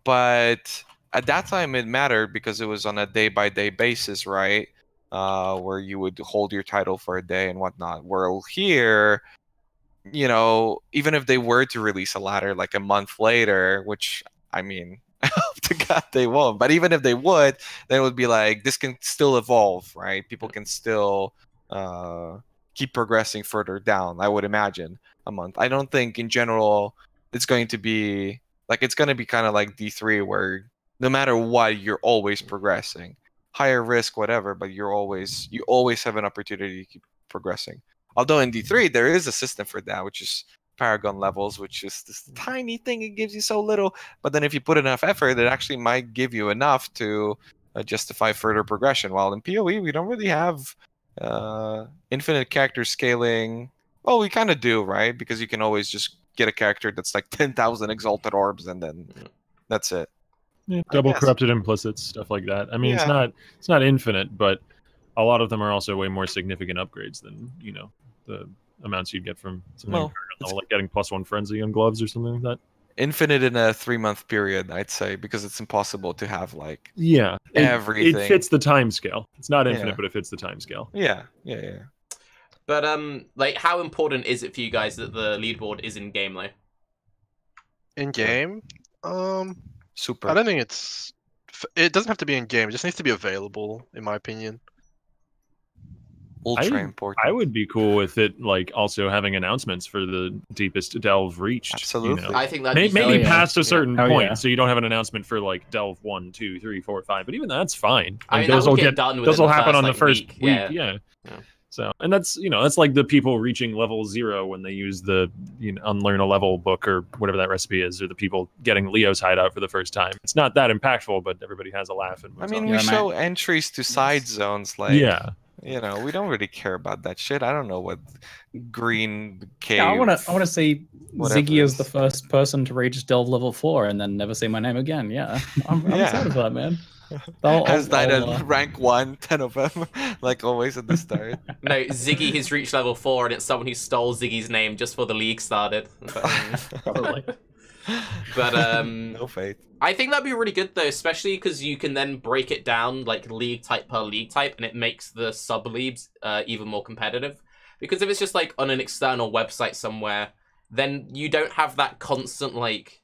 But at that time it mattered because it was on a day-by-day basis, right? Where you would hold your title for a day and whatnot. Where here, you know, even if they were to release a ladder like a month later, which I mean, I hope to God they won't, but even if they would, then it would be like this can still evolve, right? People can still keep progressing further down, I would imagine, a month. I don't think in general it's going to be like, it's going to be kind of like D3 where no matter what, you're always progressing. Higher risk, whatever, but you always have an opportunity to keep progressing. Although in D3 there is a system for that, which is Paragon levels, which is this tiny thing. It gives you so little, but then if you put enough effort, it actually might give you enough to justify further progression. While in PoE we don't really have infinite character scaling. Well, we kind of do, right? Because you can always just get a character that's like 10,000 exalted orbs, and then that's it. Yeah, double corrupted implicits, stuff like that. I mean, it's not infinite, but a lot of them are also way more significant upgrades than, you know, the amounts you'd get from something like getting +1 frenzy on gloves or something like that. Infinite in a 3-month period, I'd say, because it's impossible to have like everything. It fits the time scale. It's not infinite, Yeah. but it fits the time scale. Yeah. But like, how important is it for you guys that the leaderboard is in game though? In game, Super. I don't think it doesn't have to be in game. It just needs to be available, in my opinion. ultra important. I would be cool with it, like also having announcements for the deepest delve reached. Absolutely. You know? I think that Maybe past a certain point, yeah. so you don't have an announcement for like delve 1, 2, 3, 4, 5. But even that's fine. I Like, mean, those that will will get done those within will the happen first, on the like, first week. week. Yeah. Yeah. So, and that's that's like the people reaching level 0 when they use the unlearn a level book or whatever that recipe is, or the people getting Leo's hideout for the first time. It's not that impactful, but everybody has a laugh and I moves mean, on. we show entries to side zones, like you know, we don't really care about that shit. I don't know what green cave. Yeah, I want to see whatever Ziggy as is. the first person to reach delve level 4 and then never say my name again. Yeah, I'm excited for that, man. Has died at rank 1, 10 of them, like always at the start. No, Ziggy has reached level 4, and it's someone who stole Ziggy's name just before the league started. Probably. But no faith. I think that'd be really good though, especially because you can then break it down like league type per league type, and it makes the sub leagues even more competitive. Because if it's just like on an external website somewhere, then you don't have that constant like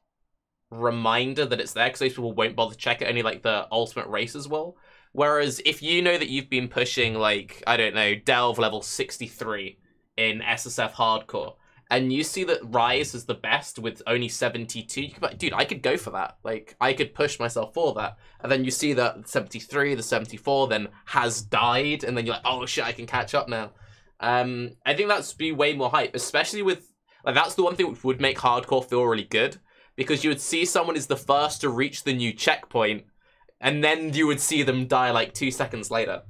reminder that it's there, because those people won't bother to check it. Only like the ultimate races will. Whereas if you know that you've been pushing like, I don't know, delve level 63 in SSF hardcore, and you see that Rise is the best with only 72, you can be like, dude, I could go for that. Like, I could push myself for that. And then you see that 73, the 74 then has died, and then you're like, oh shit, I can catch up now. I think that's be way more hype, especially with, like, that's the one thing which would make hardcore feel really good, because you would see someone is the first to reach the new checkpoint, and then you would see them die like 2 seconds later.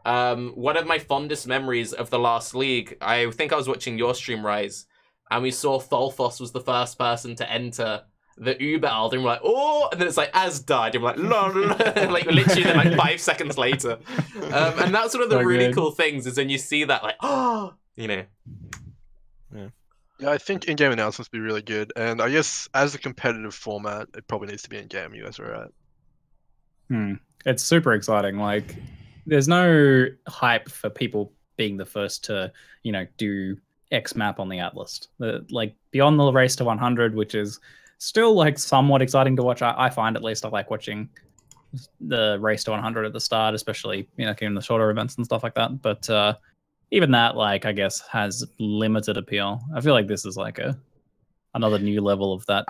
One of my fondest memories of the last league, I think I was watching your stream, Rise, and we saw Tholfos was the first person to enter the Uber Alder, and we're like, oh, and then it's like, as died, and we're like, lol, like literally then like 5 seconds later. And that's one of the really cool things, is when you see that, like, oh, you know. Yeah, I think in-game announcements would be really good, and I guess as a competitive format, it probably needs to be in-game. You guys are right. It's super exciting. Like, there's no hype for people being the first to, do X map on the Atlas. Like, beyond the race to 100, which is still like somewhat exciting to watch. I find, at least, I like watching the race to 100 at the start, especially in the shorter events and stuff like that. But even that, like, I guess, has limited appeal. I feel like this is like another new level of that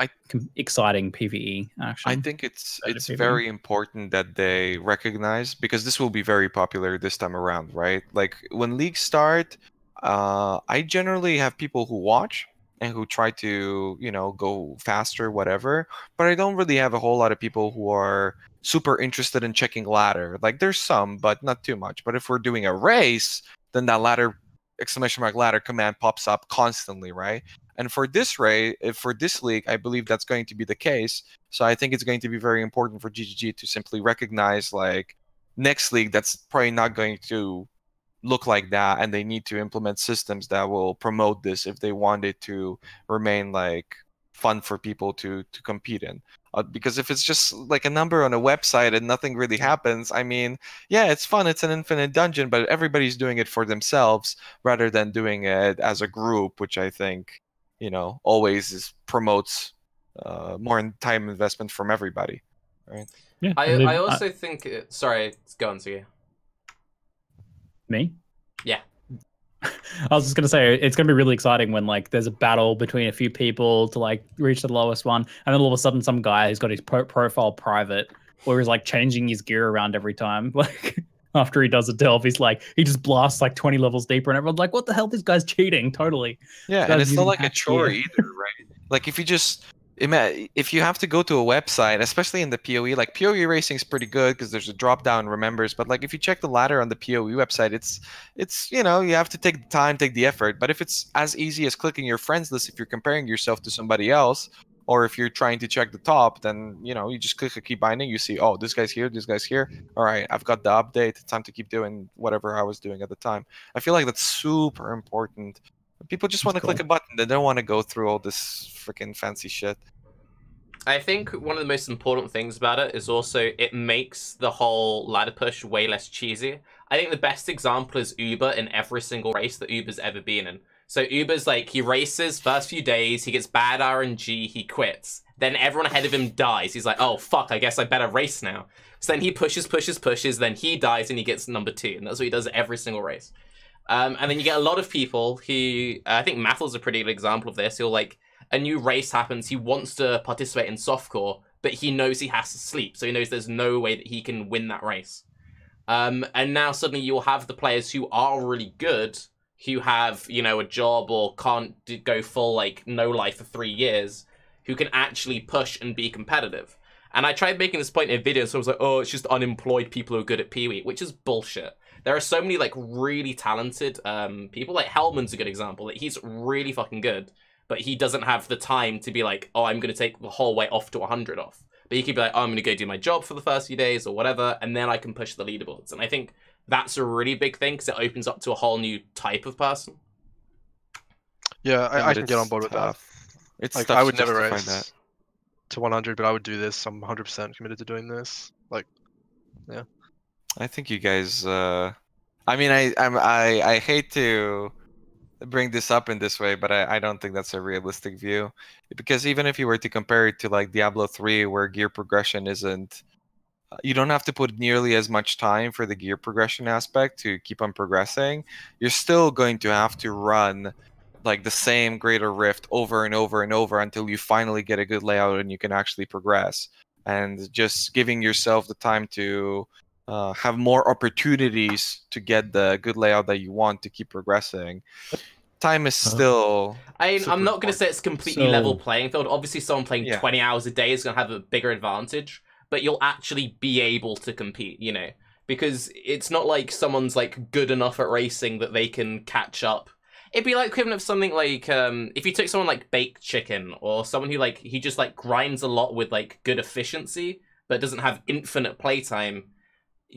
exciting PvE action. I think it's very important that they recognize, because this will be very popular this time around, right? Like, when leagues start, I generally have people who watch and who try to, go faster, whatever. But I don't really have a whole lot of people who are super interested in checking ladder. Like, there's some, but not too much. But if we're doing a race, then that ladder, ladder command pops up constantly, right? And for this for this league, I believe that's going to be the case. So I think it's going to be very important for GGG to simply recognize, like, next league, that's probably not going to look like that, and they need to implement systems that will promote this if they want it to remain like fun for people to compete in. Because if it's just like a number on a website and nothing really happens, I mean, yeah, it's fun, it's an infinite dungeon, but everybody's doing it for themselves rather than doing it as a group, which I think, always promotes more time investment from everybody, right? Yeah. I also think, sorry, go on, Ziggy. Me? Yeah. I was just gonna say, it's gonna be really exciting when, like, there's a battle between a few people to, like, reach the lowest one, and then all of a sudden some guy who's got his profile private, or he's like changing his gear around every time, like, after he does a delve, he just blasts like 20 levels deeper, and everyone's like, what the hell, this guy's cheating, totally. Yeah, and it's not like a chore either, right? Like, if you have to go to a website, especially in the PoE, like, PoE racing is pretty good because there's a drop down remembers, but like, if you check the ladder on the PoE website, it's you have to take the time, take the effort. But if it's as easy as clicking your friends list, if you're comparing yourself to somebody else, or if you're trying to check the top, then you just click a key binding, you see, oh, this guy's here, all right, I've got the update, it's time to keep doing whatever I was doing at the time. I feel like that's super important. People just want to click a button. They don't want to go through all this freaking fancy shit. I think one of the most important things about it is also it makes the whole ladder push way less cheesy. I think the best example is Uber in every single race that Uber's ever been in. So Uber's like, he races, first few days, he gets bad RNG, he quits. Then everyone ahead of him dies. He's like, oh, fuck, I guess I better race now. So then he pushes, then he dies, and he gets number 2. And that's what he does every single race. And then you get a lot of people who, I think Mathel's a pretty good example of this. He'll like, a new race happens, he wants to participate in softcore, but he knows he has to sleep, so he knows there's no way that he can win that race. And now suddenly you'll have the players who are really good, who have, you know, a job or can't go full, like, no life for 3 years, who can actually push and be competitive. And I tried making this point in a video, so I was like, oh, it's just unemployed people who are good at Pee-wee, which is bullshit. There are so many, like, really talented people. Like, Hellman's a good example. Like, he's really fucking good, but he doesn't have the time to be like, oh, I'm going to take the whole way off to 100 off. But he could be like, oh, I'm going to go do my job for the first few days or whatever, and then I can push the leaderboards. And I think that's a really big thing, because it opens up to a whole new type of person. Yeah, I can get on board with that. It's like, tough I would to never justify race that. to 100, but I would do this. I'm 100% committed to doing this. Like, yeah. I think you guys. I mean, I hate to bring this up in this way, but I don't think that's a realistic view, because even if you were to compare it to like Diablo 3, where gear progression isn't, you don't have to put nearly as much time for the gear progression aspect to keep on progressing. You're still going to have to run like the same Greater Rift over and over and over until you finally get a good layout and you can actually progress. And just giving yourself the time to have more opportunities to get the good layout that you want to keep progressing. Time is still. I'm not going to say it's completely So- level playing field. Obviously, someone playing Yeah. 20 hours a day is going to have a bigger advantage, but you'll actually be able to compete, you know? Because it's not like someone's like good enough at racing that they can catch up. It'd be like equivalent of something like if you took someone like Baked Chicken, or someone who like he just like grinds a lot with like good efficiency but doesn't have infinite playtime.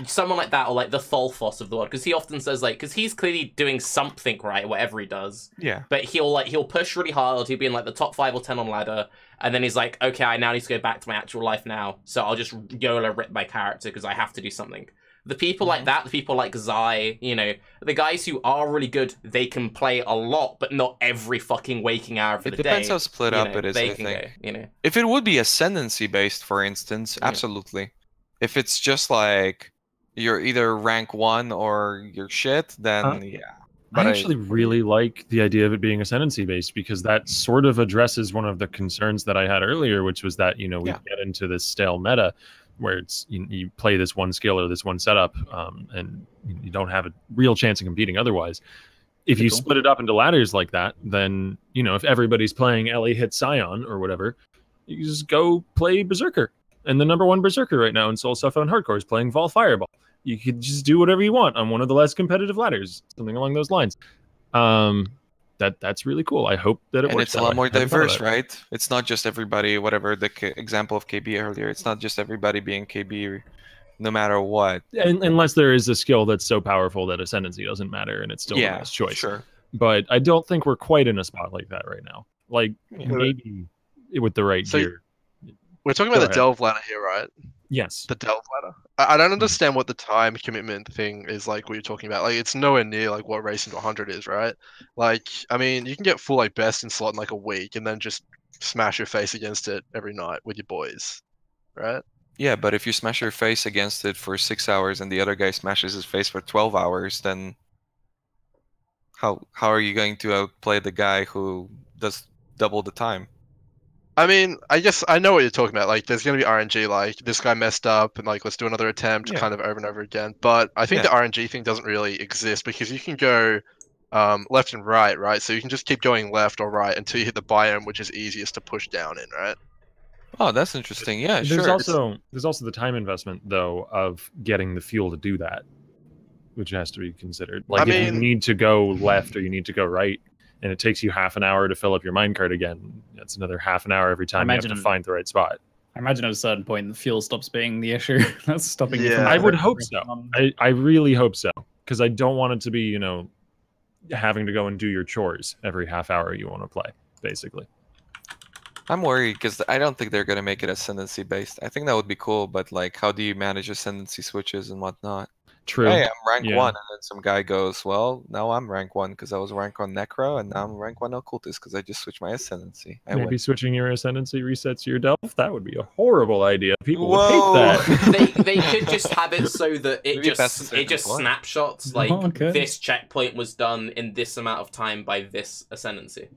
Someone like that, or like the Tholfos of the world, because he often says like, because he's clearly doing something right, whatever he does. Yeah. But he'll push really hard. He'll be in like the top 5 or 10 on ladder, and then he's like, okay, I now need to go back to my actual life now, so I'll just YOLO rip my character because I have to do something. The people like that, the people like Zai, you know, the guys who are really good, they can play a lot, but not every fucking waking hour of the day. It depends how split you up know, it is, they I can think. go, you know. If it would be ascendancy based, for instance, Yeah. absolutely. If it's just like you're either rank 1 or you're shit, then yeah. But I actually really like the idea of it being ascendancy based, because that sort of addresses one of the concerns that I had earlier, which was that, you know, we get into this stale meta where it's you play this one skill or this one setup, and you don't have a real chance of competing otherwise. If you split it up into ladders like that, then, you know, if everybody's playing Ellie hit Scion or whatever, you just go play Berserker. And the #1 Berserker right now in Soul Stuff on Hardcore is playing Vol Fireball. You could just do whatever you want on one of the less competitive ladders, something along those lines. That's really cool. I hope that it and works. it's a that lot way. more I hadn't thought of diverse, that. right? It's not just everybody, whatever the example of KB earlier. It's not just everybody being KB no matter what. Unless there is a skill that's so powerful that ascendancy doesn't matter and it's still the best choice. Sure. But I don't think we're quite in a spot like that right now. Like, maybe with the right So gear. We're talking Go about ahead. the delve ladder here, right? Yes. The delve ladder. I don't understand what the time commitment thing is like. What you're talking about, like, it's nowhere near like what racing to 100 is, right? Like, I mean, you can get full like best in slot in like a week, and then just smash your face against it every night with your boys, right? Yeah, but if you smash your face against it for 6 hours and the other guy smashes his face for 12 hours, then how are you going to outplay the guy who does double the time? I mean, I guess I know what you're talking about. Like, there's going to be RNG, like, this guy messed up, and, like, let's do another attempt Yeah. kind of over and over again. But I think the RNG thing doesn't really exist, because you can go left and right? So you can just keep going left or right until you hit the biome, which is easiest to push down in, right? Oh, that's interesting. Yeah, There's sure. also the time investment though of getting the fuel to do that, which has to be considered. Like, if you need to go left or you need to go right, and it takes you half an hour to fill up your minecart again, that's another half an hour every time you have to find the right spot. I imagine at a certain point the fuel stops being the issue. That's stopping you from. Yeah. I would hope so. I really hope so, because I don't want it to be, you know, having to go and do your chores every half hour you want to play, basically. I'm worried because I don't think they're going to make it ascendancy based. I think that would be cool, but like, how do you manage ascendancy switches and whatnot? True. Hey, I'm rank Yeah. 1, and then some guy goes, well, now I'm rank 1 because I was rank 1 Necro, and now I'm rank 1 Occultist because I just switched my Ascendancy. I Maybe win. switching your Ascendancy resets your Delph. That would be a horrible idea. People would Whoa. hate that. They could just have it so that Maybe past a certain point. snapshots Oh, like okay. this checkpoint was done in this amount of time by this ascendancy.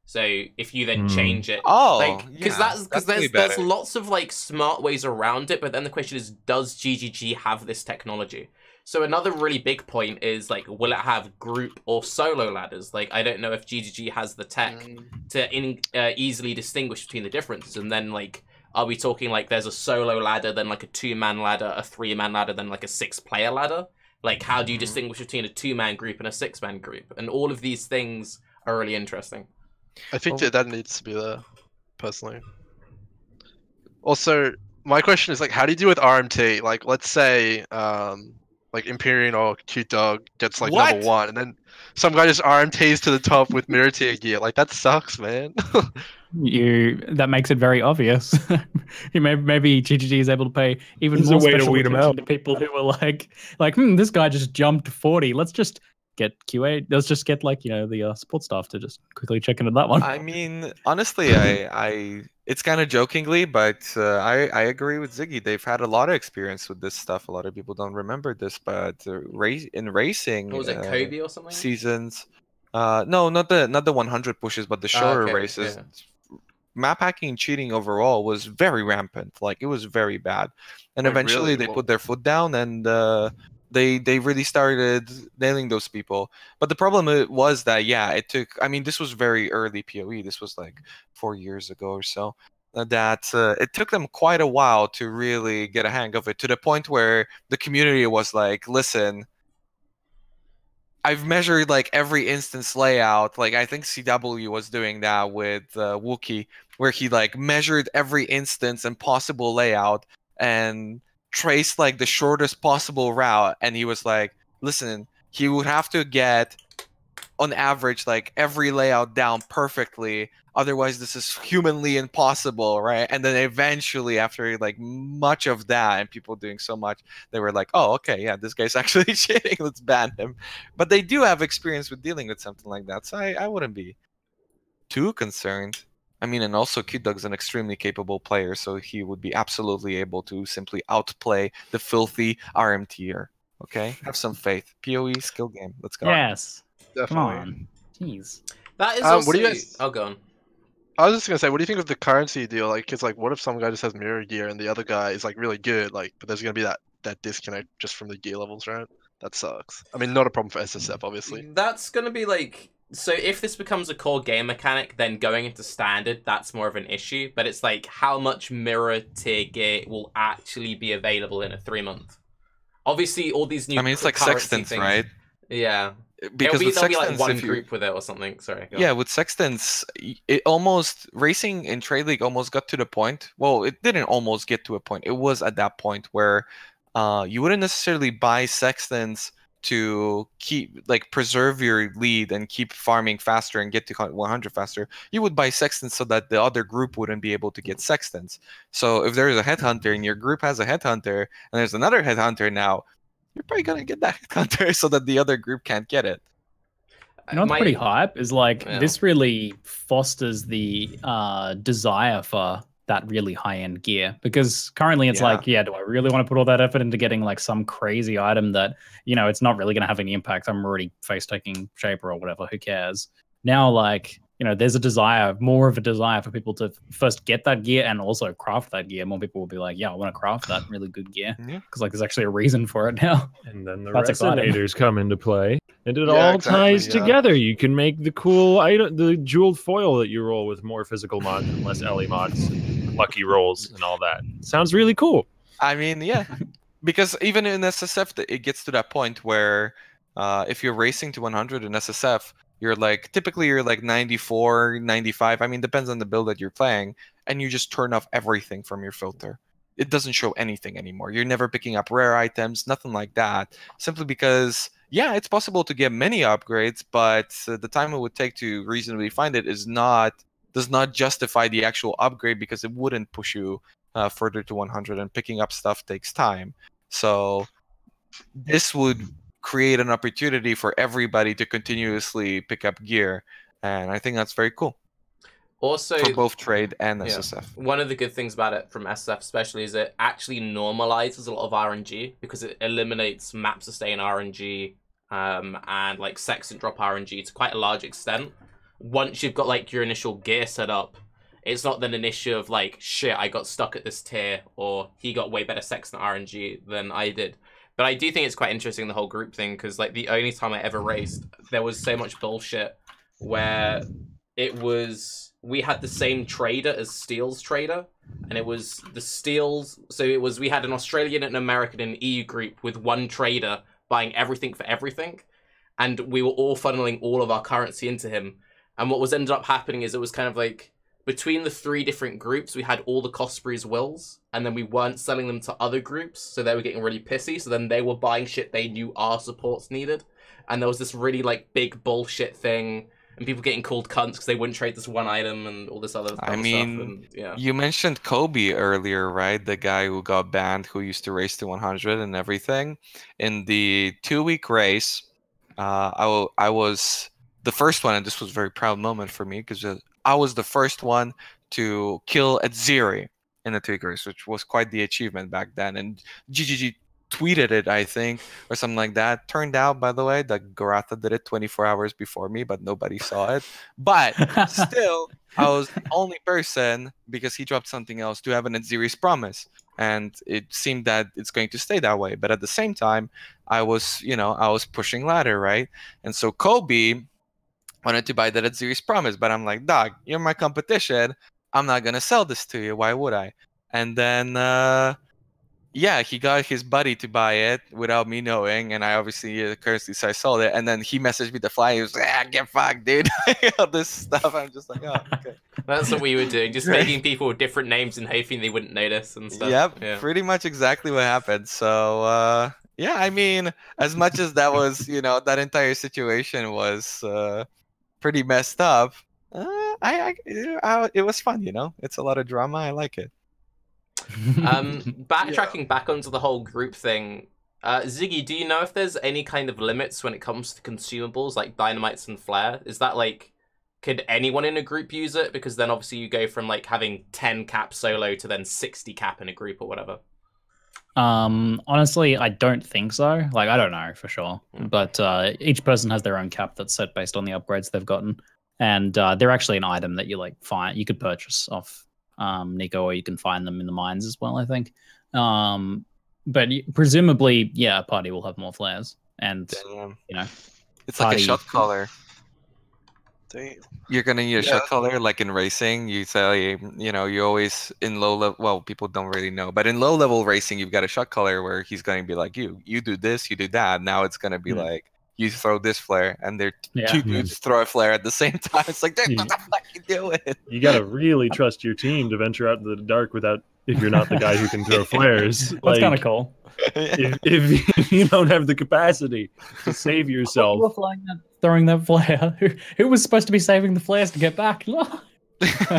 So if you then change it, Oh, like because yeah, because way there's better. lots of like smart ways around it, but then the question is, does GGG have this technology? So another really big point is like, will it have group or solo ladders? Like, I don't know if GGG has the tech to easily distinguish between the differences. And then like, are we talking like there's a solo ladder, then like a 2-man ladder, a 3-man ladder, then like a 6-player ladder? Like, how do you distinguish between a 2-man group and a 6-man group? And all of these things are really interesting. I think that needs to be there, personally. Also, my question is like, how do you deal with RMT? Like, let's say, like Empyrean or Cute Dog gets like What? number 1, and then some guy just RMTs to the top with mirror tier gear. Like, that sucks, man. That makes it very obvious. Maybe GGG is able to pay even There's a more way to special weed 'em attention out. to people who are like, this guy just jumped 40. Let's just get QA. Let's just get like the support staff to just quickly check into that one. I mean, honestly, I it's kind of jokingly, but I agree with Ziggy. They've had a lot of experience with this stuff. A lot of people don't remember this, but in racing, What was it, Kobe or something? seasons, no, not the 100 pushes, but the shorter okay, races. yeah. Map hacking and cheating overall was very rampant. Like, it was very bad, and Like, eventually really? they put their foot down, and they really started nailing those people. But the problem was that, yeah, it took. I mean, this was very early PoE. This was like 4 years ago or so. That it took them quite a while to really get a hang of it, to the point where the community was like, listen, I've measured like every instance layout. Like, I think CW was doing that with Wookie, where he like measured every instance and possible layout and traced like the shortest possible route. And he was like, listen, he would have to get on average like every layout down perfectly, otherwise this is humanly impossible, right? And then eventually, after like much of that and people doing so much, they were like, oh, okay, yeah, this guy's actually cheating, let's ban him. But they do have experience with dealing with something like that, so I wouldn't be too concerned. I mean, and also Cute Dog's an extremely capable player, so he would be absolutely able to simply outplay the filthy RMTer. Okay, have some faith. PoE skill game. Let's go. Yes. Come Definitely. on. Jeez. That is also... What do you guys... Oh, go on. I was just gonna say, what do you think of the currency deal? Like, it's like, what if some guy just has mirror gear and the other guy is like really good, like, but there's gonna be that disconnect just from the gear levels, right? That sucks. I mean, not a problem for SSF, obviously. That's gonna be like... So if this becomes a core game mechanic, then going into standard, that's more of an issue. But it's like, how much mirror tier gear will actually be available in a 3-month? Obviously, all these new... I mean, it's like currency Sextants, things... right? Yeah. Because with there'll be like Sextants, one if you... group with it or something. Sorry. Go Yeah, on. with Sextants, it almost... Racing in Trade League almost got to the point... Well, it didn't almost get to a point. It was at that point where you wouldn't necessarily buy Sextants to keep, like, preserve your lead and keep farming faster and get to 100 faster. You would buy Sextants so that the other group wouldn't be able to get Sextants. So if there's a Headhunter and your group has a Headhunter and there's another Headhunter now, you're probably going to get that Headhunter so that the other group can't get it. You know what's pretty hype is like Yeah. this really fosters the desire for that really high-end gear, because currently it's Yeah. like, do I really want to put all that effort into getting like some crazy item that, it's not really going to have any impact? I'm already face-taking Shaper or whatever, who cares? Now, like, there's more of a desire for people to first get that gear and also craft that gear. More people will be like, I want to craft that really good gear, Yeah. because like there's actually a reason for it now. And then the That's exciting. resonators come into play, and it Yeah, all exactly, ties yeah. together. You can make the cool item, the jeweled foil that you roll with more physical mods and less LE mods, and lucky rolls and all that. Sounds really cool. I mean, yeah. Because even in SSF, it gets to that point where if you're racing to 100 in SSF, typically you're like 94, 95. I mean, depends on the build that you're playing. And you just turn off everything from your filter. It doesn't show anything anymore. You're never picking up rare items, nothing like that. Simply because, yeah, it's possible to get many upgrades, but the time it would take to reasonably find it does not justify the actual upgrade, because it wouldn't push you further to 100, and picking up stuff takes time. So this would create an opportunity for everybody to continuously pick up gear, and I think that's very cool. Also, for both trade and yeah, SSF. one of the good things about it from SSF especially is it actually normalizes a lot of RNG because it eliminates map sustain RNG and like sextant drop RNG to quite a large extent. Once you've got like your initial gear set up, it's not then an issue of like, shit, I got stuck at this tier, or he got way better sextant RNG than I did. But I do think it's quite interesting, the whole group thing, because like the only time I ever raced, there was so much bullshit where it was, we had the same trader as Steel's trader, and it was the Steel's, so it was, we had an Australian and an American in an EU group with one trader buying everything for everything, and we were all funneling all of our currency into him. And what was ended up happening is it was kind of like, between the 3 different groups, we had all the Cosprey's wills, and then we weren't selling them to other groups, so they were getting really pissy, so then they were buying shit they knew our supports needed. And there was this really, like, big bullshit thing, and people getting called cunts because they wouldn't trade this one item and all this other stuff. I mean, and, yeah. You mentioned Kobe earlier, right? The guy who got banned, who used to race to 100 and everything. In the 2-week race, I was the first one, and this was a very proud moment for me, because I was the first one to kill at Ziri in the 2-week race, which was quite the achievement back then. And GGG tweeted it, I think, or something like that. Turned out, by the way, that Garatha did it 24 hours before me, but nobody saw it. But still, I was the only person, because he dropped something else, to have an at Ziri's promise. And it seemed that it's going to stay that way. But at the same time, I was pushing ladder, right? And so Kobe wanted to buy that at Ziri's promise, but I'm like, dog, you're my competition. I'm not gonna sell this to you. Why would I? And then, yeah, he got his buddy to buy it without me knowing, and I obviously currently so I sold it. And then he messaged me the fly. He was like, get fucked, dude. All this stuff. I'm just like, oh, okay. That's what we were doing, just making people with different names and hoping they wouldn't notice and stuff. Yep, yeah. Pretty much exactly what happened. So, yeah, I mean, as much as that was, that entire situation was pretty messed up, it was fun. It's a lot of drama. I like it. Backtracking back onto the whole group thing, Ziggy, do you know if there's any kind of limits when it comes to consumables like dynamites and flare? Is that like, could anyone in a group use it? Because then obviously you go from like having 10 cap solo to then 60 cap in a group or whatever. Honestly, I don't think so. Like, I don't know for sure, but each person has their own cap that's set based on the upgrades they've gotten, and they're actually an item that you you could purchase off Nico, or you can find them in the mines as well, I think. But presumably, yeah, a party will have more flares, and it's like a shot caller. Damn. You're gonna need a shot caller, like in racing. You say, you always in low level. Well, people don't really know, but in low level racing, you've got a shot caller where he's gonna be like, you do this, you do that. Now it's gonna be like, you throw this flare, and they're two dudes throw a flare at the same time. It's like, what the fuck you doing? You gotta really trust your team to venture out into the dark if you're not the guy who can throw flares. That's kind of cool. If you don't have the capacity to save yourself, throwing that flare, who was supposed to be saving the flares to get back?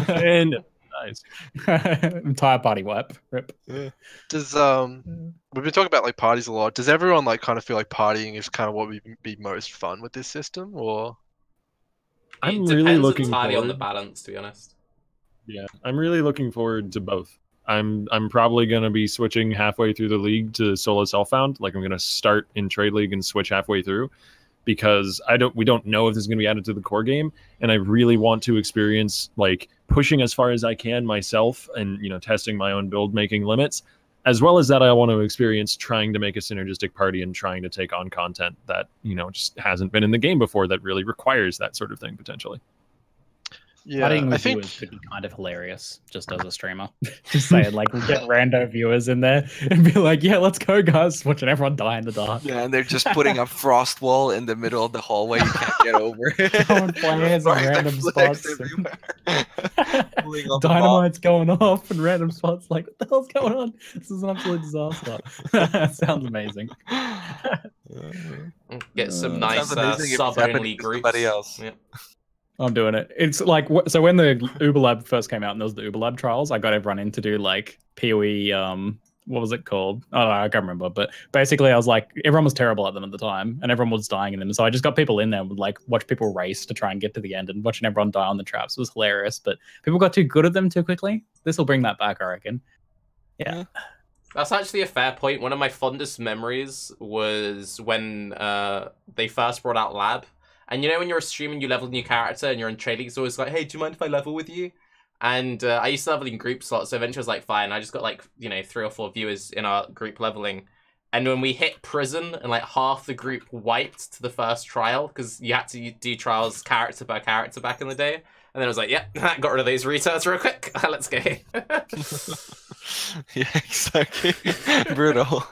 And nice. Entire party wipe. Rip. Does we've been talking about like parties a lot. Does everyone like kind of feel like partying is kind of what would be most fun with this system, or? I'm really looking entirely on the balance, to be honest. Yeah, I'm really looking forward to both. I'm probably gonna be switching halfway through the league to solo self-found. Like, I'm gonna start in trade league and switch halfway through, because we don't know if this is gonna be added to the core game, and I really want to experience like pushing as far as I can myself, and testing my own build making limits, as well as that I want to experience trying to make a synergistic party and trying to take on content that just hasn't been in the game before, that really requires that sort of thing potentially. Yeah, I think viewers could be kind of hilarious just as a streamer. Just saying, like, we get rando viewers in there and be like, yeah, let's go, guys, watching everyone die in the dark. Yeah, and they're just putting a frost wall in the middle of the hallway you can't get over. Throwing flares in random spots. Dynamite's going off in random spots. Like, what the hell's going on? This is an absolute disaster. Sounds amazing. Get some nice sub-only groups. Somebody else. Yeah. I'm doing it. It's like, so when the Uber Lab first came out and there was the Uber Lab trials, I got everyone in to do like PoE what was it called? Oh, I can't remember. But basically, I was like, everyone was terrible at them at the time, and everyone was dying in them. So I just got people in there and would like watch people race to try and get to the end, and watching everyone die on the traps was hilarious. But people got too good at them too quickly. This will bring that back, I reckon. Yeah. That's actually a fair point. One of my fondest memories was when they first brought out Lab. And you know when you're streaming, you level a new character and you're in trading, it's always like, hey, do you mind if I level with you? And I used to level in group slots, so eventually I was like, fine. I just got like, 3 or 4 viewers in our group leveling. And when we hit prison and like half the group wiped to the first trial, because you had to do trials character by character back in the day. And then I was like, yep, got rid of those retards real quick. Let's go. Yeah, exactly. Brutal.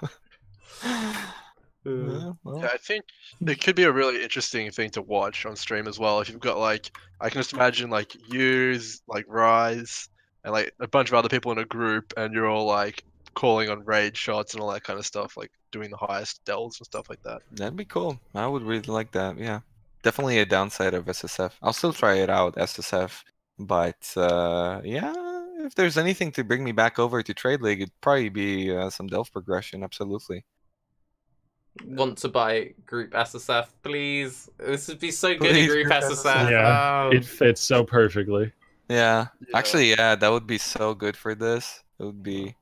Yeah, I think it could be a really interesting thing to watch on stream as well. If you've got like, I can just imagine like yous, like Rise, and like a bunch of other people in a group, and you're all like calling on raid shots and all that kind of stuff, like doing the highest delves and stuff like that. That'd be cool. I would really like that. Yeah, definitely a downside of SSF. I'll still try it out, SSF, but yeah, if there's anything to bring me back over to Trade League, it'd probably be some delve progression. Absolutely. Want to buy group SSF, please? This would be so good Please, in group group SSF. Yeah, Oh. it fits so perfectly. Yeah. Yeah. Actually, yeah, that would be so good for this. It would be,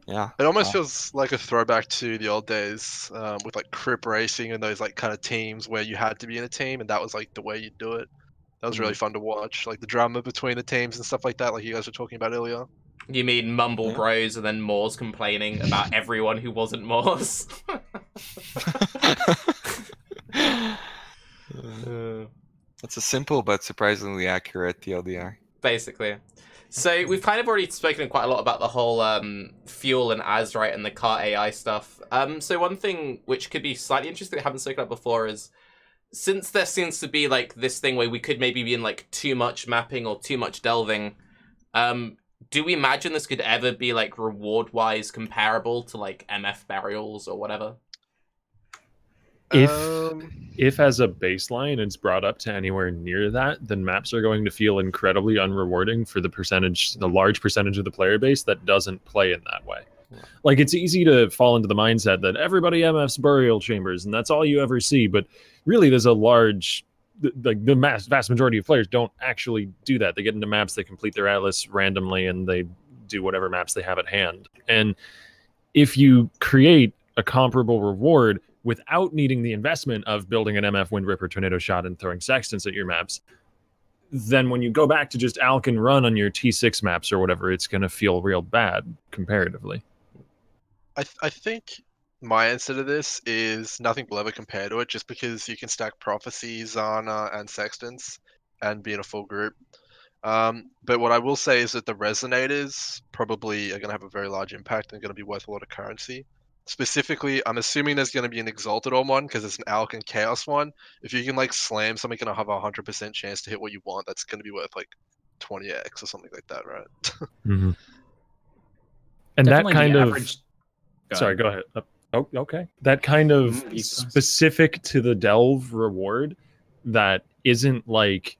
yeah. It almost Wow. feels like a throwback to the old days with like crip racing and those like kind of teams where you had to be in a team and that was like the way you do it. That was really fun to watch, like the drama between the teams and stuff like that, like you guys were talking about earlier. You mean Mumble Yeah. Bros and then Moors complaining about everyone who wasn't Moors? That's a simple but surprisingly accurate TLDR. Basically. So we've kind of already spoken quite a lot about the whole fuel and Azrite and the car AI stuff. So one thing which could be slightly interesting that I haven't spoken about before is, since there seems to be like this thing where we could maybe be in like too much mapping or too much delving, do we imagine this could ever be like reward-wise comparable to like MF burials or whatever? If as a baseline it's brought up to anywhere near that, then maps are going to feel incredibly unrewarding for the large percentage of the player base that doesn't play in that way. Like, it's easy to fall into the mindset that everybody MFs burial chambers and that's all you ever see, but really there's a large, like the vast majority of players don't actually do that. They get into maps, they complete their atlas randomly, and they do whatever maps they have at hand. And if you create a comparable reward without needing the investment of building an MF Wind Ripper Tornado Shot and throwing Sextants at your maps, then when you go back to just Alk and Run on your T6 maps or whatever, it's going to feel real bad comparatively. I think my answer to this is nothing will ever compare to it, just because you can stack Prophecies on and Sextants and be in a full group. But what I will say is that the Resonators probably are going to have a very large impact and going to be worth a lot of currency. Specifically, I'm assuming there's going to be an Exalted on one because it's an Alk and Chaos one. If you can like slam something, going to have a 100% chance to hit what you want. That's going to be worth like 20x or something like that, right? Mm-hmm. And Definitely that kind the of average... Sorry, go ahead. Oh, okay. That kind of specific to the delve reward that isn't like,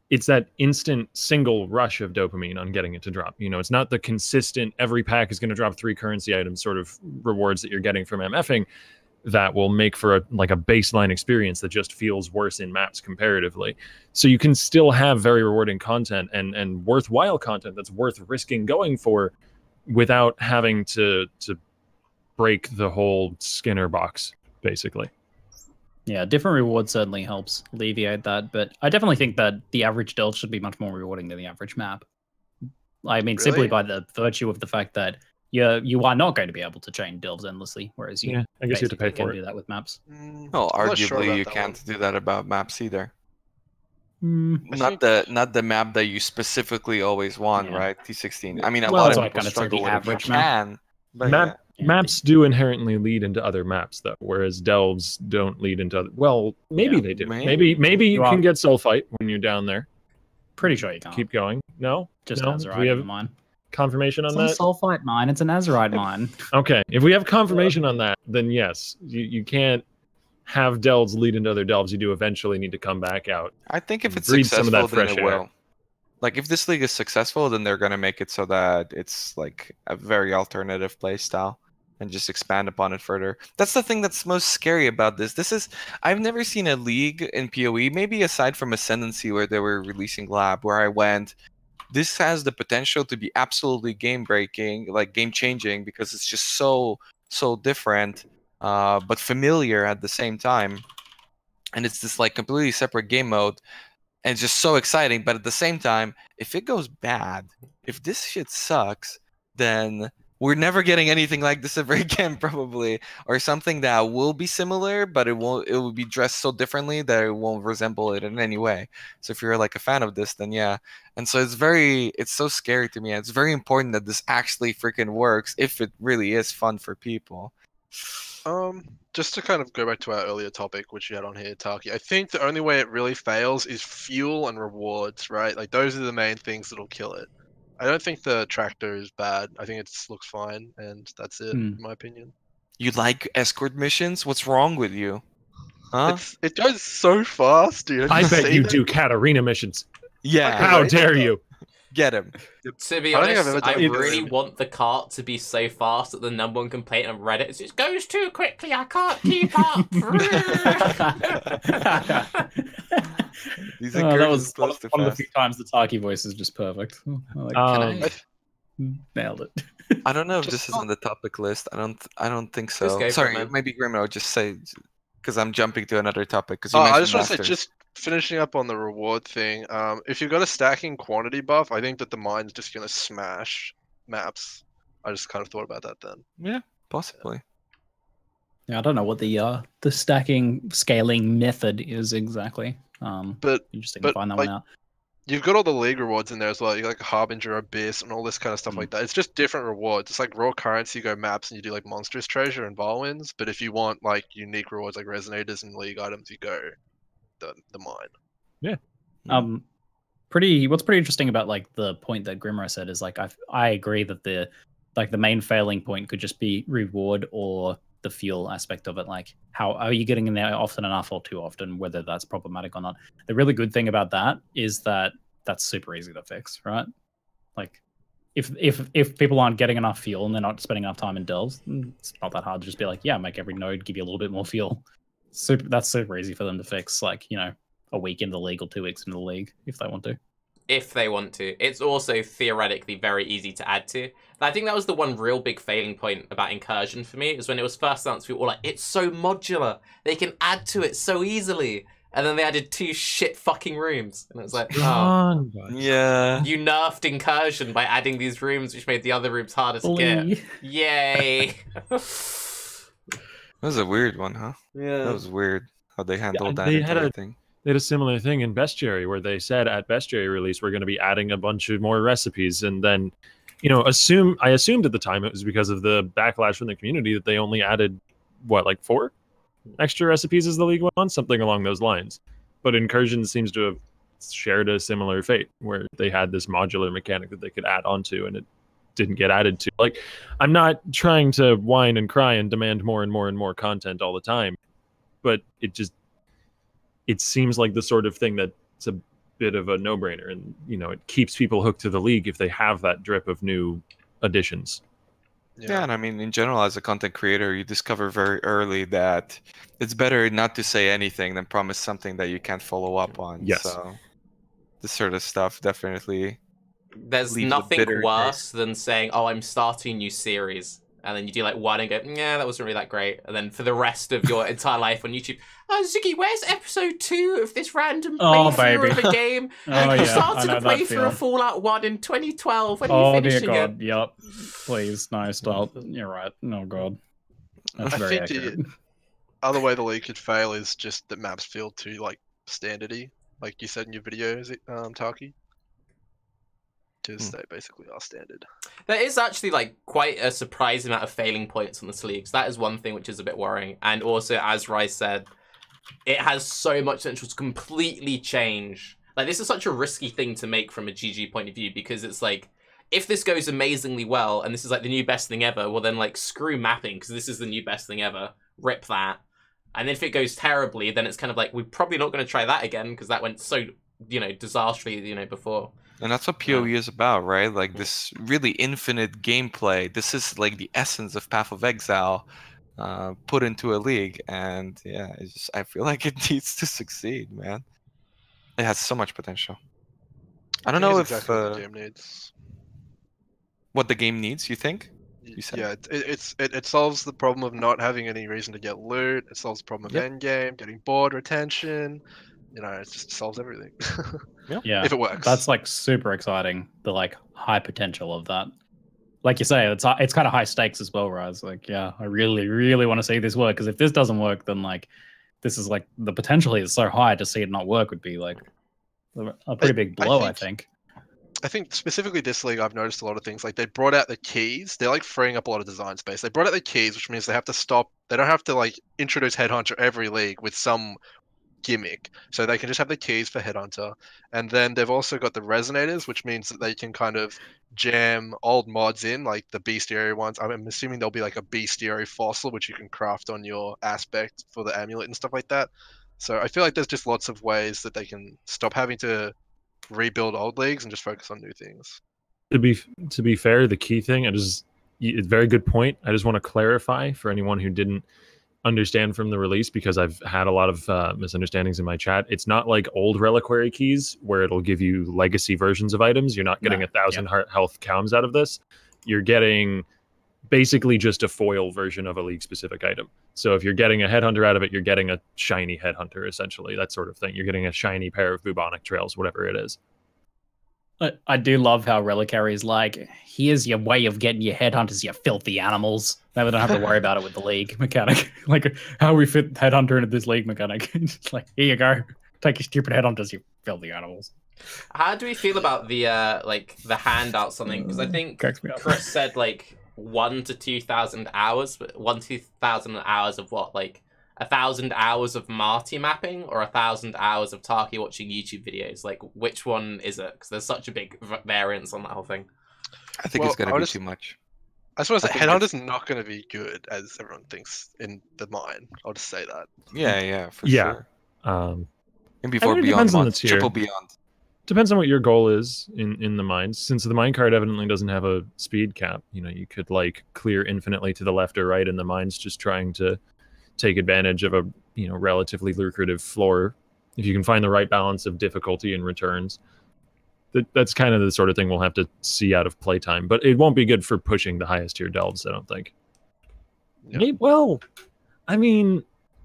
it's that instant single rush of dopamine on getting it to drop. You know, it's not the consistent, every pack is going to drop 3 currency items sort of rewards that you're getting from MFing that will make for a baseline experience that just feels worse in maps comparatively. So you can still have very rewarding content and worthwhile content that's worth risking going for without having to break the whole Skinner box, basically. Yeah, different reward certainly helps alleviate that, but I definitely think that the average delve should be much more rewarding than the average map. I mean, simply Really? by the virtue of the fact that you are not going to be able to chain delves endlessly, whereas you I guess you have to pay basically can for it. do that with maps. Well, I'm not sure arguably about you that can't do that about maps either. I Not the map that you specifically always want, Yeah. right? T16. I mean, a Well, lot that's of why I people kinda said struggle the with it. average You map. can, but Map- Yeah. Maps do inherently lead into other maps, though, whereas delves don't lead into other... Well, maybe Yeah, they do. maybe. Maybe you You can are- get Sulfite when you're down there. Pretty sure you can't. Keep going. No? Just no? Azurite We have in mine. confirmation on It's that? a sulfite mine. It's an Azurite mine. Okay, if we have confirmation on that, then yes, you can't have delves lead into other delves. You do eventually need to come back out. I think if it's Breathe some of successful, that then fresh it air. will. Like if this league is successful, then they're gonna make it so that it's like a very alternative play style and just expand upon it further. That's the thing that's most scary about this. I've never seen a league in PoE, maybe aside from Ascendancy where they were releasing Lab, where I went, this has the potential to be absolutely game breaking, like game changing, because it's just so different, but familiar at the same time. And it's this like completely separate game mode. And it's just so exciting, but at the same time, if it goes bad, if this shit sucks, then we're never getting anything like this ever again, probably, or something that will be similar, but it will be dressed so differently that it won't resemble it in any way. So if you're like a fan of this, then yeah. And so it's so scary to me. And it's very important that this actually freaking works if it really is fun for people. Just to kind of go back to our earlier topic, which you had on here, Tarke, I think the only way it really fails is fuel and rewards, right? Like those are the main things that'll kill it. I don't think the tractor is bad. I think it looks fine, and that's it, in my opinion. You like escort missions? What's wrong with you? Huh? It goes so fast, dude. I bet you do Katarina missions. Yeah. How dare you? Get him. To be I don't think I've honest, ever I done really this. want the cart to be so fast that the number one complaint on Reddit is it goes too quickly, I can't keep up. These that was one close to of the fast. few times the Tarke voice is just perfect. Like, nailed it. I don't know if this is on the topic list. I don't think Just so. go for it, Sorry, man. maybe Grimro just say, because I'm jumping to another topic. Because I just want to say, just finishing up on the reward thing. If you've got a stacking quantity buff, I think that the mine's just gonna smash maps. I just kind of thought about that then. Yeah, possibly. Yeah, I don't know what the stacking scaling method is exactly. But Interesting to find that like, one out. you've got all the league rewards in there as well. You got like Harbinger, Abyss, and all this kind of stuff like that. It's just different rewards. It's like raw currency. You go maps and you do like monstrous treasure and Balwins. But if you want like unique rewards like resonators and league items, you go the mine. What's pretty interesting about like the point that Grimro said is like I agree that the main failing point could just be reward or the fuel aspect of it. Like, how are you getting in there often enough or too often, whether that's problematic or not. The really good thing about that is that that's super easy to fix, right? Like, if people aren't getting enough fuel and they're not spending enough time in delves, it's not that hard to just be like, yeah, make every node give you a little bit more fuel. That's super easy for them to fix, like, you know, a week into the league or 2 weeks into the league if they want to. If they want to. It's also theoretically very easy to add to. And I think that was the one real big failing point about Incursion for me, is when it was first announced, people were like, it's so modular. They can add to it so easily. And then they added 2 shit fucking rooms. And it was like, oh. Yeah. You nerfed Incursion by adding these rooms, which made the other rooms harder to get. Yay. That was a weird one, huh? Yeah. That was weird how they handled that they entire thing. They had a similar thing in Bestiary where they said at Bestiary release we're going to be adding a bunch of more recipes, and then, you know, I assumed at the time it was because of the backlash from the community that they only added like 4 extra recipes as the league went on, something along those lines. But Incursion seems to have shared a similar fate where they had this modular mechanic that they could add onto, and it didn't get added to. Like, I'm not trying to whine and cry and demand more and more and more content all the time, but it seems like the sort of thing that's a bit of a no-brainer, and, you know, it keeps people hooked to the league if they have that drip of new additions. Yeah, and I mean, in general, as a content creator, you discover very early that it's better not to say anything than promise something that you can't follow up on. Yes. So this sort of stuff definitely There's leaves a nothing bitter worse than saying, oh, I'm starting a new series. And then you do like one and go, yeah, that wasn't really that great. And then for the rest of your entire life on YouTube, oh, Ziggy, where's episode 2 of this random playthrough of a game? You started a playthrough of Fallout 1 in 2012. When are you finishing dear it? God, yep. Please, no, stop. You're right. Oh, God. That's very I think accurate. the other way the league could fail is just that maps feel too like standardy, like you said in your video, Tarke. Because they basically are standard. There is actually like quite a surprising amount of failing points on this league. So that is one thing which is a bit worrying. And also, as Raiz said, it has so much potential to completely change. Like, this is such a risky thing to make from a GG point of view, because it's like, if this goes amazingly well and this is like the new best thing ever, well then like screw mapping, because this is the new best thing ever. Rip that. And if it goes terribly, then it's kind of like, we're probably not going to try that again because that went so disastrously, before. And that's what PoE is about, right? Like this really infinite gameplay. This is like the essence of Path of Exile put into a league. And yeah, I feel like it needs to succeed, man. It has so much potential. I don't know if exactly what the game needs. What the game needs, you think? You said? Yeah, it solves the problem of not having any reason to get loot. It solves the problem of endgame, getting board retention. It just solves everything. Yeah, if it works. That's like super exciting. The like high potential of that. Like you say, it's kind of high stakes as well, Rise. Like, yeah, I really, really want to see this work, because if this doesn't work, then like this is like the potential is so high to see it not work would be like a pretty big blow, I think. I think specifically this league, I've noticed a lot of things. Like they brought out the keys. They're like freeing up a lot of design space. They brought out the keys, which means they have to stop. They don't have to like introduce Headhunter every league with some gimmick. So they can just have the keys for Headhunter. And then they've also got the resonators, which means that they can kind of jam old mods in, like the bestiary ones. I'm assuming there'll be like a bestiary fossil, which you can craft on your aspect for the amulet and stuff like that. So I feel like there's just lots of ways that they can stop having to rebuild old leagues and just focus on new things. To be fair, the key thing, it's a very good point. I just want to clarify for anyone who didn't understand from the release, because I've had a lot of misunderstandings in my chat. It's not like old reliquary keys where it'll give you legacy versions of items. You're not getting 1,000 health cows out of this. You're getting basically just a foil version of a league specific item. So if you're getting a Headhunter out of it, you're getting a shiny Headhunter, essentially, that sort of thing. You're getting a shiny pair of bubonic trails, whatever it is. I do love how Reliquary is like, here's your way of getting your Headhunters, you filthy animals. Now we don't have to worry about it with the league mechanic. Like, how we fit Headhunter into this league mechanic. It's like, here you go. Take your stupid Headhunters, you filthy animals. How do we feel about the the handout something? Because I think Chris said like 1,000 to 2,000 hours, but 2,000 hours of what? Like 1,000 hours of Marty mapping or 1,000 hours of Tarke watching YouTube videos? Like, which one is it? Because there's such a big variance on that whole thing. I think it's going to be too much. I suppose that Headhunter's not going to be good as everyone thinks in the mine. I'll just say that. Yeah, for sure. And before Beyond mods, triple Beyond. Depends on what your goal is in the mines. Since the mine card evidently doesn't have a speed cap, you could like clear infinitely to the left or right in the mines, just trying to take advantage of a relatively lucrative floor. If you can find the right balance of difficulty and returns, that's kind of the sort of thing we'll have to see out of playtime. But it won't be good for pushing the highest tier delves, I don't think. Yep. Well, I mean,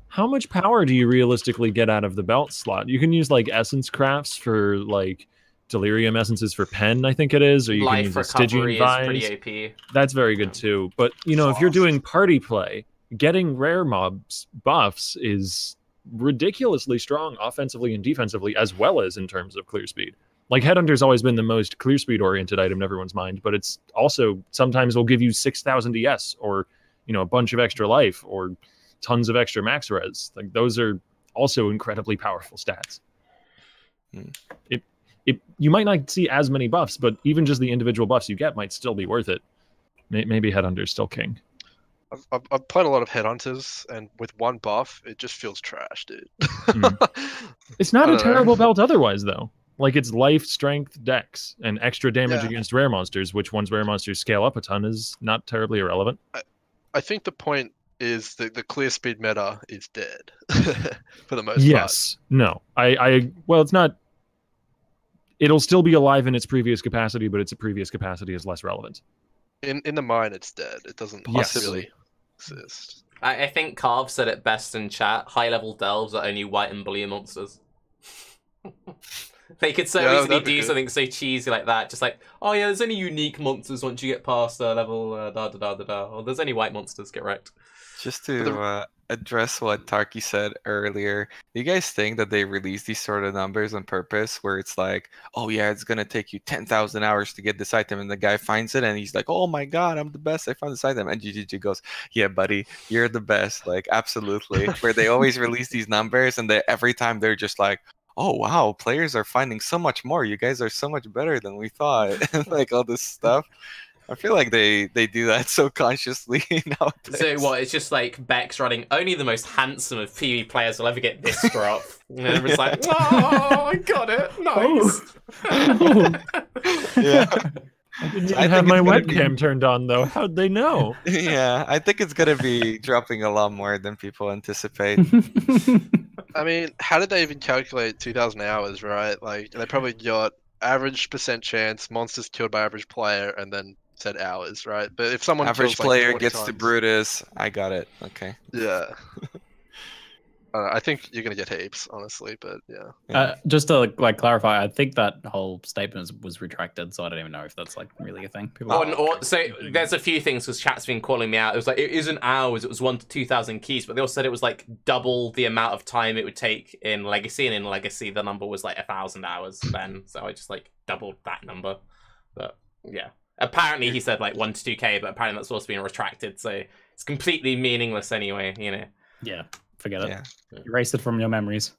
how much power do you realistically get out of the belt slot? You can use like essence crafts for like delirium essences for pen, I think it is, or you can use the Stygian vines. Pretty OP. That's very good too. But if you're doing party play, getting rare mobs buffs is ridiculously strong offensively and defensively, as well as in terms of clear speed. Like Headhunter's always been the most clear speed oriented item in everyone's mind, but it's also sometimes will give you 6,000 DS or a bunch of extra life or tons of extra max res. Like those are also incredibly powerful stats. You might not see as many buffs, but even just the individual buffs you get might still be worth it. Maybe Headhunter's still king. I've played a lot of Headhunters, and with one buff, it just feels trash, dude. It's not a terrible belt otherwise, though. Like, it's life, strength, dex, and extra damage against rare monsters, which once rare monsters scale up a ton is not terribly irrelevant. I think the point is that the clear speed meta is dead for the most part. Yes. No. Well, it's not. It'll still be alive in its previous capacity, but its previous capacity is less relevant. In the mine, it's dead. It doesn't possibly exist. I think Carv said it best in chat. High-level delves are only white and blue monsters. They could so easily do something so cheesy like that. Just like, oh yeah, there's only unique monsters once you get past level da-da-da-da-da. Or there's only white monsters, get wrecked. Just to address what Tarke said earlier, do you guys think that they release these sort of numbers on purpose where it's like, oh yeah, it's going to take you 10,000 hours to get this item, and the guy finds it and he's like, oh my god, I'm the best, I found this item, and GGG goes, yeah buddy, you're the best, like absolutely. Where they always release these numbers and every time they're just like, oh wow, players are finding so much more, you guys are so much better than we thought. Like all this stuff. I feel like they do that so consciously nowadays. So what? It's just like Bex running. Only the most handsome of PvE players will ever get this drop. And everyone's like, "Oh, I got it! Nice." Yeah. I didn't even I have think my it's gonna be- webcam turned on though. How'd they know? Yeah, I think it's gonna be dropping a lot more than people anticipate. I mean, how did they even calculate 2,000 hours, right? Like, they probably got average percent chance, monsters killed by average player, and then said hours, right? But if someone Average kills, like, player 40 gets to times, Brutus. I got it. Okay. yeah. I think you're gonna get heaps, honestly, but yeah. Yeah. Just to like clarify, I think that whole statement was retracted, so I don't even know if that's like really a thing. People So there's a few things because chat's been calling me out. It was like it isn't hours; it was 1 to 2,000 keys. But they also said it was like double the amount of time it would take in Legacy, and in Legacy the number was like 1,000 hours then. So I just like doubled that number. But yeah, apparently he said like 1 to 2K, but apparently that's also been retracted. So it's completely meaningless anyway. You know. Yeah, forget it. Yeah. Erase it from your memories.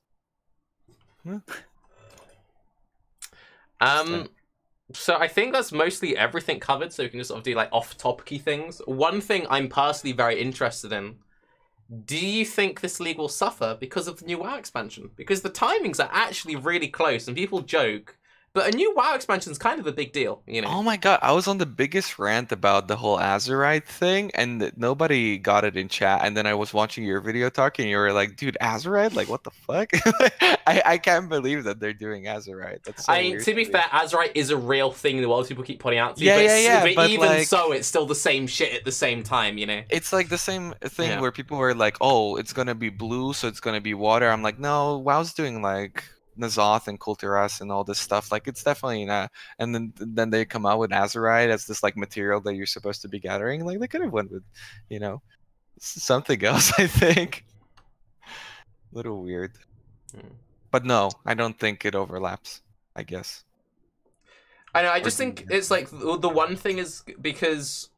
So I think that's mostly everything covered, so we can just sort of do like off-topicy things. One thing I'm personally very interested in, do you think this league will suffer because of the new WoW expansion? Because the timings are actually really close, and people joke, but a new WoW expansion is kind of a big deal, you know? Oh my god, I was on the biggest rant about the whole Azerite thing, and nobody got it in chat. And then I was watching your video talking, and you were like, "Dude, Azerite? Like, what the fuck?" I can't believe that they're doing Azerite. That's so weird to be me. fair, Azerite is a real thing the world people keep pointing out to. Yeah, but yeah, but but even like- so, it's still the same shit at the same time, you know? It's like the same thing Yeah. where people were like, "Oh, it's gonna be blue, so it's gonna be water." I'm like, "No, WoW's doing like Nazoth and Kulturas and all this stuff. Like, it's definitely not." And then they come out with Azerite as this like material that you're supposed to be gathering. Like, they could have went with, you know, something else. I think. Little weird. Hmm. But no, I don't think it overlaps. I guess. I know, I just think it's like the one thing is because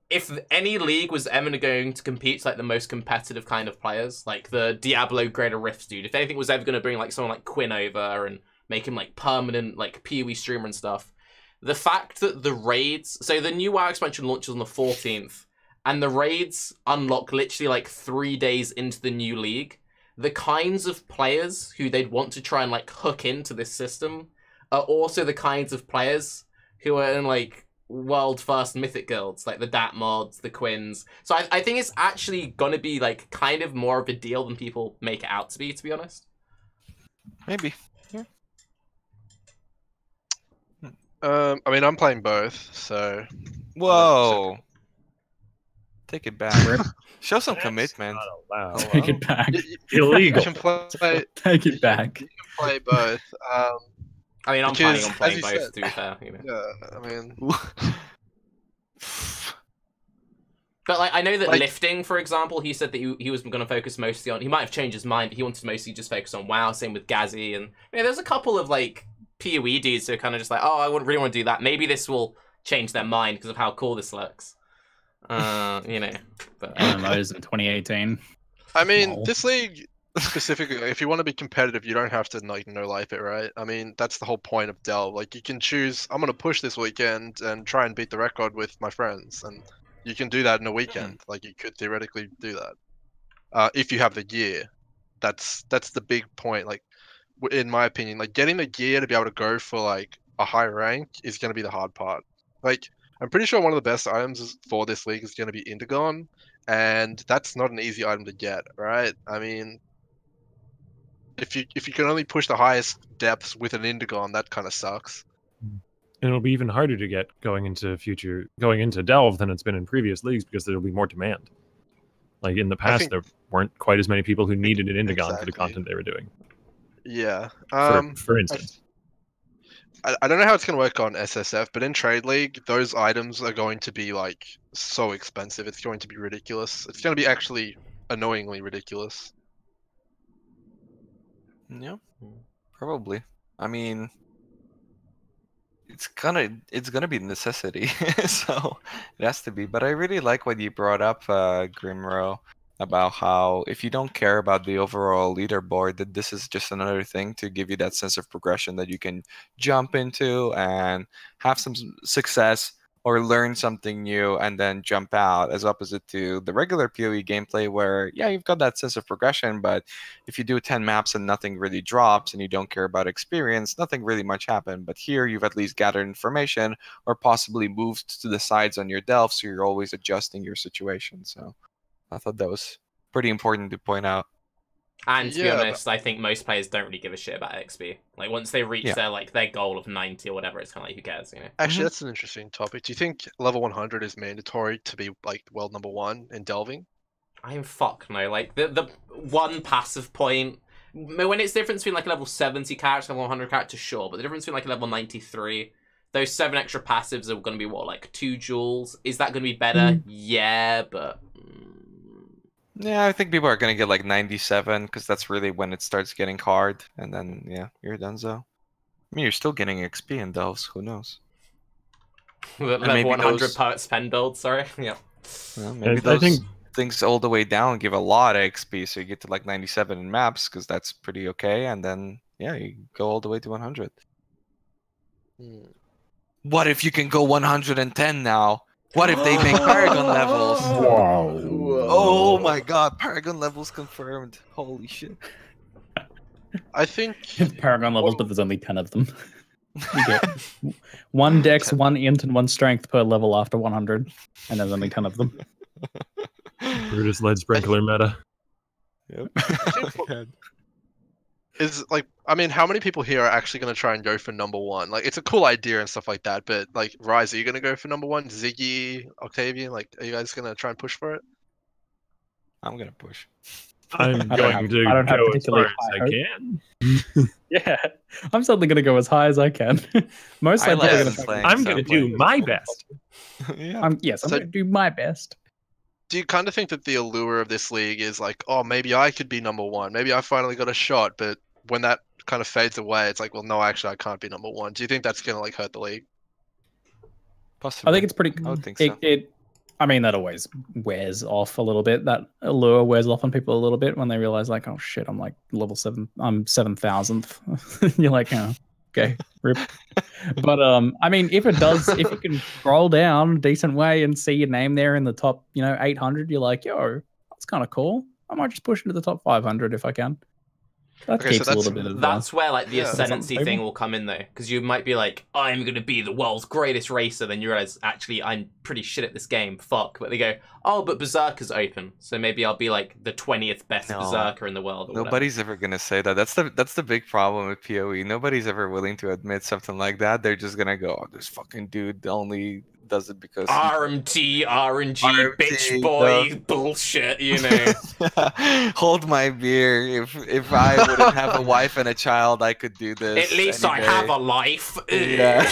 if any league was ever going to compete like the most competitive kind of players, like the Diablo Greater Rifts dude, if anything was ever going to bring like someone like Quinn over and make him like permanent like PoE streamer and stuff, the fact that the raids, so the new WoW expansion launches on the 14th, and the raids unlock literally like 3 days into the new league, the kinds of players who they'd want to try and like hook into this system are also the kinds of players who are in like world first mythic guilds, like the Dat mods, the Quins. So I think it's actually gonna be like kind of more of a deal than people make it out to be honest. Maybe. Yeah. I mean, I'm playing both, so Whoa. Take it back. Rip. Show some That's commitment. not allowed. Take it back. you Illegal. can play. Take it back. You can play both. I mean, I'm Because, planning on as playing you both, said- to be fair, you know. Yeah, I mean, But like, I know that Like- lifting, for example, he said that he was going to focus mostly on. He might have changed his mind, but he wanted to mostly just focus on WoW. Same with Gazzy, and you know, there's a couple of like PoE dudes who are kind of just like, oh, I wouldn't really want to do that. Maybe this will change their mind because of how cool this looks. You know, but MMOs in 2018. I mean, Lol. this league specifically, if you want to be competitive, you don't have to like no life it, right? I mean, that's the whole point of Delve. Like, you can choose, I'm gonna push this weekend and try and beat the record with my friends, and you can do that in a weekend. Like, you could theoretically do that if you have the gear. That's the big point. Like, in my opinion, like getting the gear to be able to go for like a high rank is gonna be the hard part. Like, I'm pretty sure one of the best items for this league is going to be Indigon, and that's not an easy item to get, right? I mean, if you can only push the highest depths with an Indigon, that kind of sucks. And it'll be even harder to get going into Delve than it's been in previous leagues because there'll be more demand. Like in the past, think- there weren't quite as many people who needed an Indigon for the Exactly. content they were doing. Yeah. For instance, I don't know how it's going to work on SSF, but in Trade League, those items are going to be like so expensive. It's going to be ridiculous. It's going to be actually annoyingly ridiculous. Yeah, probably. I mean, it's gonna be necessity, so it has to be. But I really like what you brought up, Grimro, about how if you don't care about the overall leaderboard, that this is just another thing to give you that sense of progression that you can jump into and have some success or learn something new and then jump out, as opposite to the regular PoE gameplay where, yeah, you've got that sense of progression, but if you do 10 maps and nothing really drops and you don't care about experience, nothing really much happened. But here you've at least gathered information or possibly moved to the sides on your delve, so you're always adjusting your situation. So I thought that was pretty important to point out. And to be Yeah, honest, I think most players don't really give a shit about XP. Like once they reach their goal of 90 or whatever, it's kind of like, who cares, you know? actually, that's an interesting topic. Do you think level 100 is mandatory to be like world #1 in delving? I'm fuck no. Like the one passive point when it's the difference between like a level 70 character and level 100 character, sure, but the difference between like a level 93, those 7 extra passives are going to be what, like 2 joules? Is that going to be better? Yeah, but. Yeah, I think people are going to get like 97 because that's really when it starts getting hard. And then, yeah, you're done, so. I mean, you're still getting XP in delves. Who knows? Level 100 per spend build, sorry. Yeah. Well, maybe those things all the way down give a lot of XP, so you get to like 97 in maps because that's pretty okay. And then, yeah, you go all the way to 100. What if you can go 110 now? What if they make Paragon levels? Wow. Oh my god, Paragon levels confirmed. Holy shit. I think Paragon levels, but there's only 10 of them. You get 1 dex, 1 int, and 1 strength per level after 100, and there's only 10 of them. Brutus led sprinkler meta. Yep. is like, I mean, how many people here are actually going to try and go for #1? Like, it's a cool idea and stuff like that, but like, Raiz, are you going to go for #1? Ziggy, Octavian, like, are you guys going to try and push for it? I'm going to push. I'm going to go as far as I can. Yeah, I'm certainly going to go as high as I can. Most likely, I'm going to do my best. Yeah. I'm going to do my best. Do you kind of think that the allure of this league is like, oh, maybe I could be #1. Maybe I finally got a shot, but when that kind of fades away, it's like, well, no, actually, I can't be #1. Do you think that's going to like hurt the league? Possibly. I think it's pretty. I would think so. I mean, that always wears off a little bit. That allure wears off on people a little bit when they realize, like, oh shit, I'm like level 7. I'm 7,000th. You're like, oh, okay, rip. But I mean, if it does, if you can scroll down a decent way and see your name there in the top, 800, you're like, yo, that's kind of cool. I might just push into the top 500 if I can. That keeps a little bit of that's where like the ascendancy thing will come in though, because you might be like, I'm gonna be the world's greatest racer, then you realize actually I'm pretty shit at this game. Fuck. But they go, oh, but Berserker's open, so maybe I'll be like the 20th best Berserker in the world. Nobody's ever gonna say that. That's the big problem with PoE. Nobody's ever willing to admit something like that. They're just gonna go, oh, this fucking dude only does it because RMT, RNG, bitch boy bullshit, Hold my beer. If I wouldn't have a wife and a child, I could do this. At least I have a life. Yeah.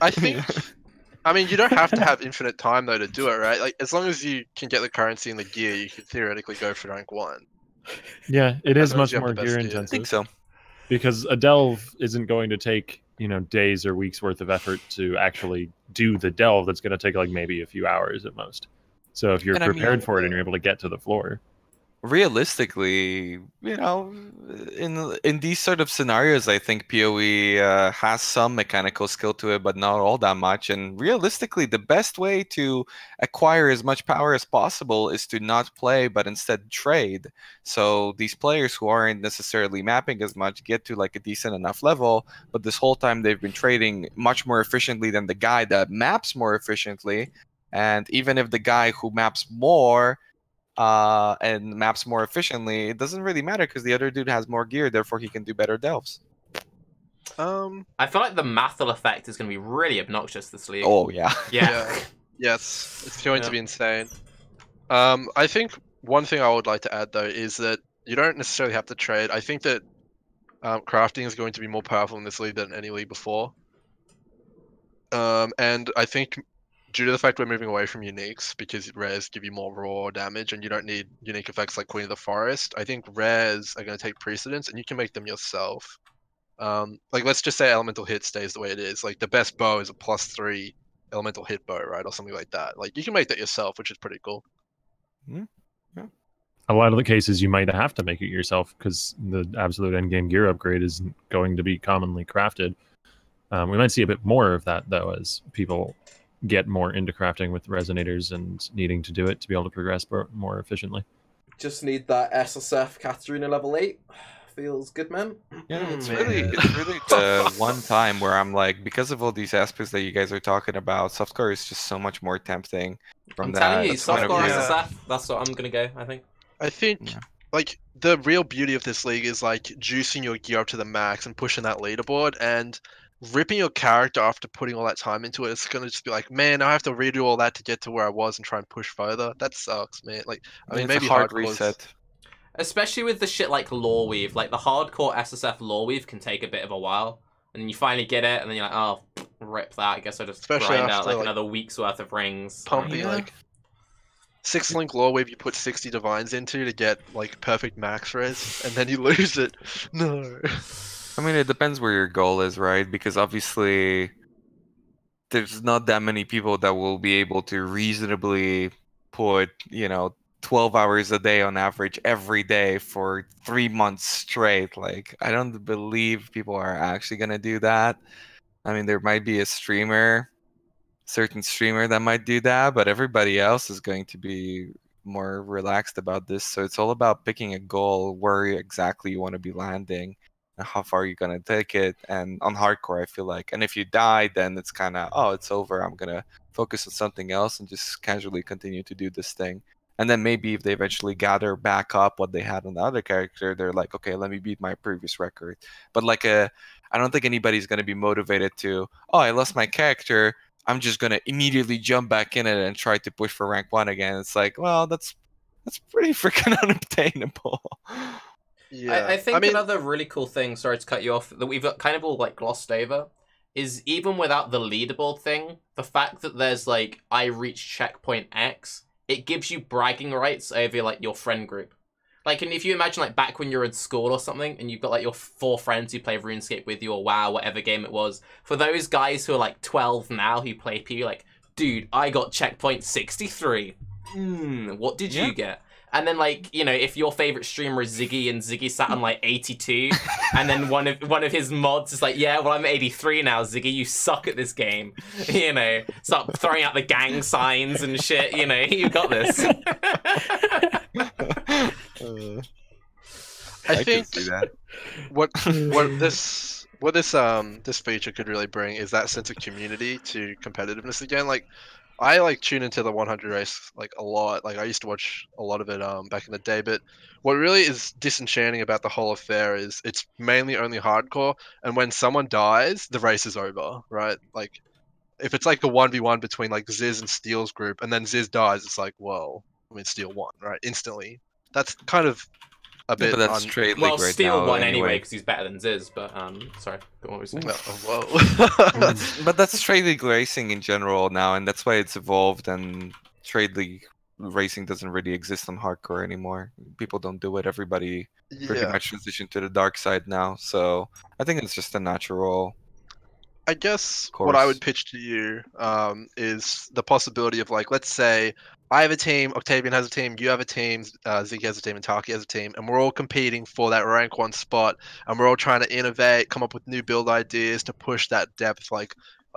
I mean, you don't have to have infinite time though to do it, right? Like, as long as you can get the currency and the gear, you could theoretically go for rank 1. Yeah, it is much more gear intensive. I think so. Because a delve isn't going to take, days or weeks worth of effort to actually do the delve. That's going to take like maybe a few hours at most. So if you're prepared for it and you're able to get to the floor. Realistically, in these sort of scenarios, I think PoE has some mechanical skill to it, but not all that much. And realistically, the best way to acquire as much power as possible is to not play, but instead trade. So these players who aren't necessarily mapping as much get to like a decent enough level, but this whole time they've been trading much more efficiently than the guy that maps more efficiently. And even if the guy who maps more and maps more efficiently, it doesn't really matter because the other dude has more gear, therefore he can do better delves. I feel like the Mathel effect is going to be really obnoxious this league. Oh, yeah. Yeah. Yes, it's going to be insane. I think one thing I would like to add, though, is that you don't necessarily have to trade. I think that crafting is going to be more powerful in this league than any league before. And I think due to the fact we're moving away from uniques, because rares give you more raw damage and you don't need unique effects like Queen of the Forest, I think rares are going to take precedence and you can make them yourself. Like, let's just say elemental hit stays the way it is. Like, the best bow is a +3 elemental hit bow, right? Or something like that. Like, you can make that yourself, which is pretty cool. Yeah. A lot of the cases you might have to make it yourself because the absolute endgame gear upgrade isn't going to be commonly crafted. We might see a bit more of that though, as people get more into crafting with resonators and needing to do it to be able to progress more efficiently. Just need that SSF Katarina level 8. Feels good, man. Yeah, it's Man. really the one time where I'm like, because of all these aspects that you guys are talking about, softcore is just so much more tempting. From I'm that telling you, point of softcore view. SSF. That's what I'm gonna go. I think. I think Yeah. like the real beauty of this league is like juicing your gear up to the max and pushing that leaderboard and ripping your character after putting all that time into it. It's gonna just be like, man, I have to redo all that to get to where I was and try and push further. That sucks, man. Like, I mean, It's maybe a hard hardcore's- reset. Especially with the shit like lore weave, like the hardcore SSF lore weave can take a bit of a while, and then you finally get it, and then you're like, oh, rip that. I guess I just Especially grind out after, like like, another week's worth of rings. pumping Yeah. like 6-link lore wave you put 60 divines into to get like perfect max res, and then you lose it. No. I mean, it depends where your goal is, right? Because obviously, there's not that many people that will be able to reasonably put, 12 hours a day on average every day for 3 months straight. Like, I don't believe people are actually gonna do that. I mean, there might be a certain streamer that might do that, but everybody else is going to be more relaxed about this. So it's all about picking a goal where exactly you want to be landing and how far you're going to take it. And on hardcore, I feel like, and if you die, then it's kind of, oh, it's over. I'm going to focus on something else and just casually continue to do this thing. And then maybe if they eventually gather back up what they had on the other character, they're like, okay, let me beat my previous record. But I don't think anybody's going to be motivated to, oh, I lost my character, I'm just going to immediately jump back in it and try to push for rank 1 again. It's like, well, that's pretty freaking unobtainable. Yeah. I think mean, another really cool thing, sorry to cut you off, that we've kind of all like glossed over, is even without the leaderboard thing, the fact that there's like, I reached checkpoint X, it gives you bragging rights over like your friend group. Like, and if you imagine like back when you're in school or something, and you've got like your 4 friends who play RuneScape with you, or WoW, whatever game it was, for those guys who are like 12 now who play PvE, like, dude, I got checkpoint 63. What did you get? And then like, if your favorite streamer is Ziggy and Ziggy sat on like 82, and then one of his mods is like, yeah, well, I'm 83 now, Ziggy, you suck at this game. Start throwing out the gang signs and shit, you got this. I think can see that. what this feature could really bring is that sense of community to competitiveness again. Like, I like tune into the 100 race like a lot. Like, I used to watch a lot of it back in the day. But what really is disenchanting about the whole affair is it's mainly only hardcore, and when someone dies, the race is over, right? Like, if it's like a 1v1 between like Ziz and Steel's group, and then Ziz dies, it's like, well, I mean, Steel won, right? Instantly. That's kind of a Yeah, bit. but that's trade league Well, right Steel now won anyway because he's better than Ziz, but sorry, what were we saying? Whoa. But that's trade league racing in general now, and that's why it's evolved. And trade league racing doesn't really exist on hardcore anymore. People don't do it. Everybody pretty Yeah. much transitioned to the dark side now. So I think it's just a natural. I guess what I course. would pitch to you is the possibility of, like, let's say I have a team, Octavian has a team, you have a team, Ziggy has a team, and Tarke has a team, and we're all competing for that rank 1 spot, and we're all trying to innovate, come up with new build ideas to push that depth like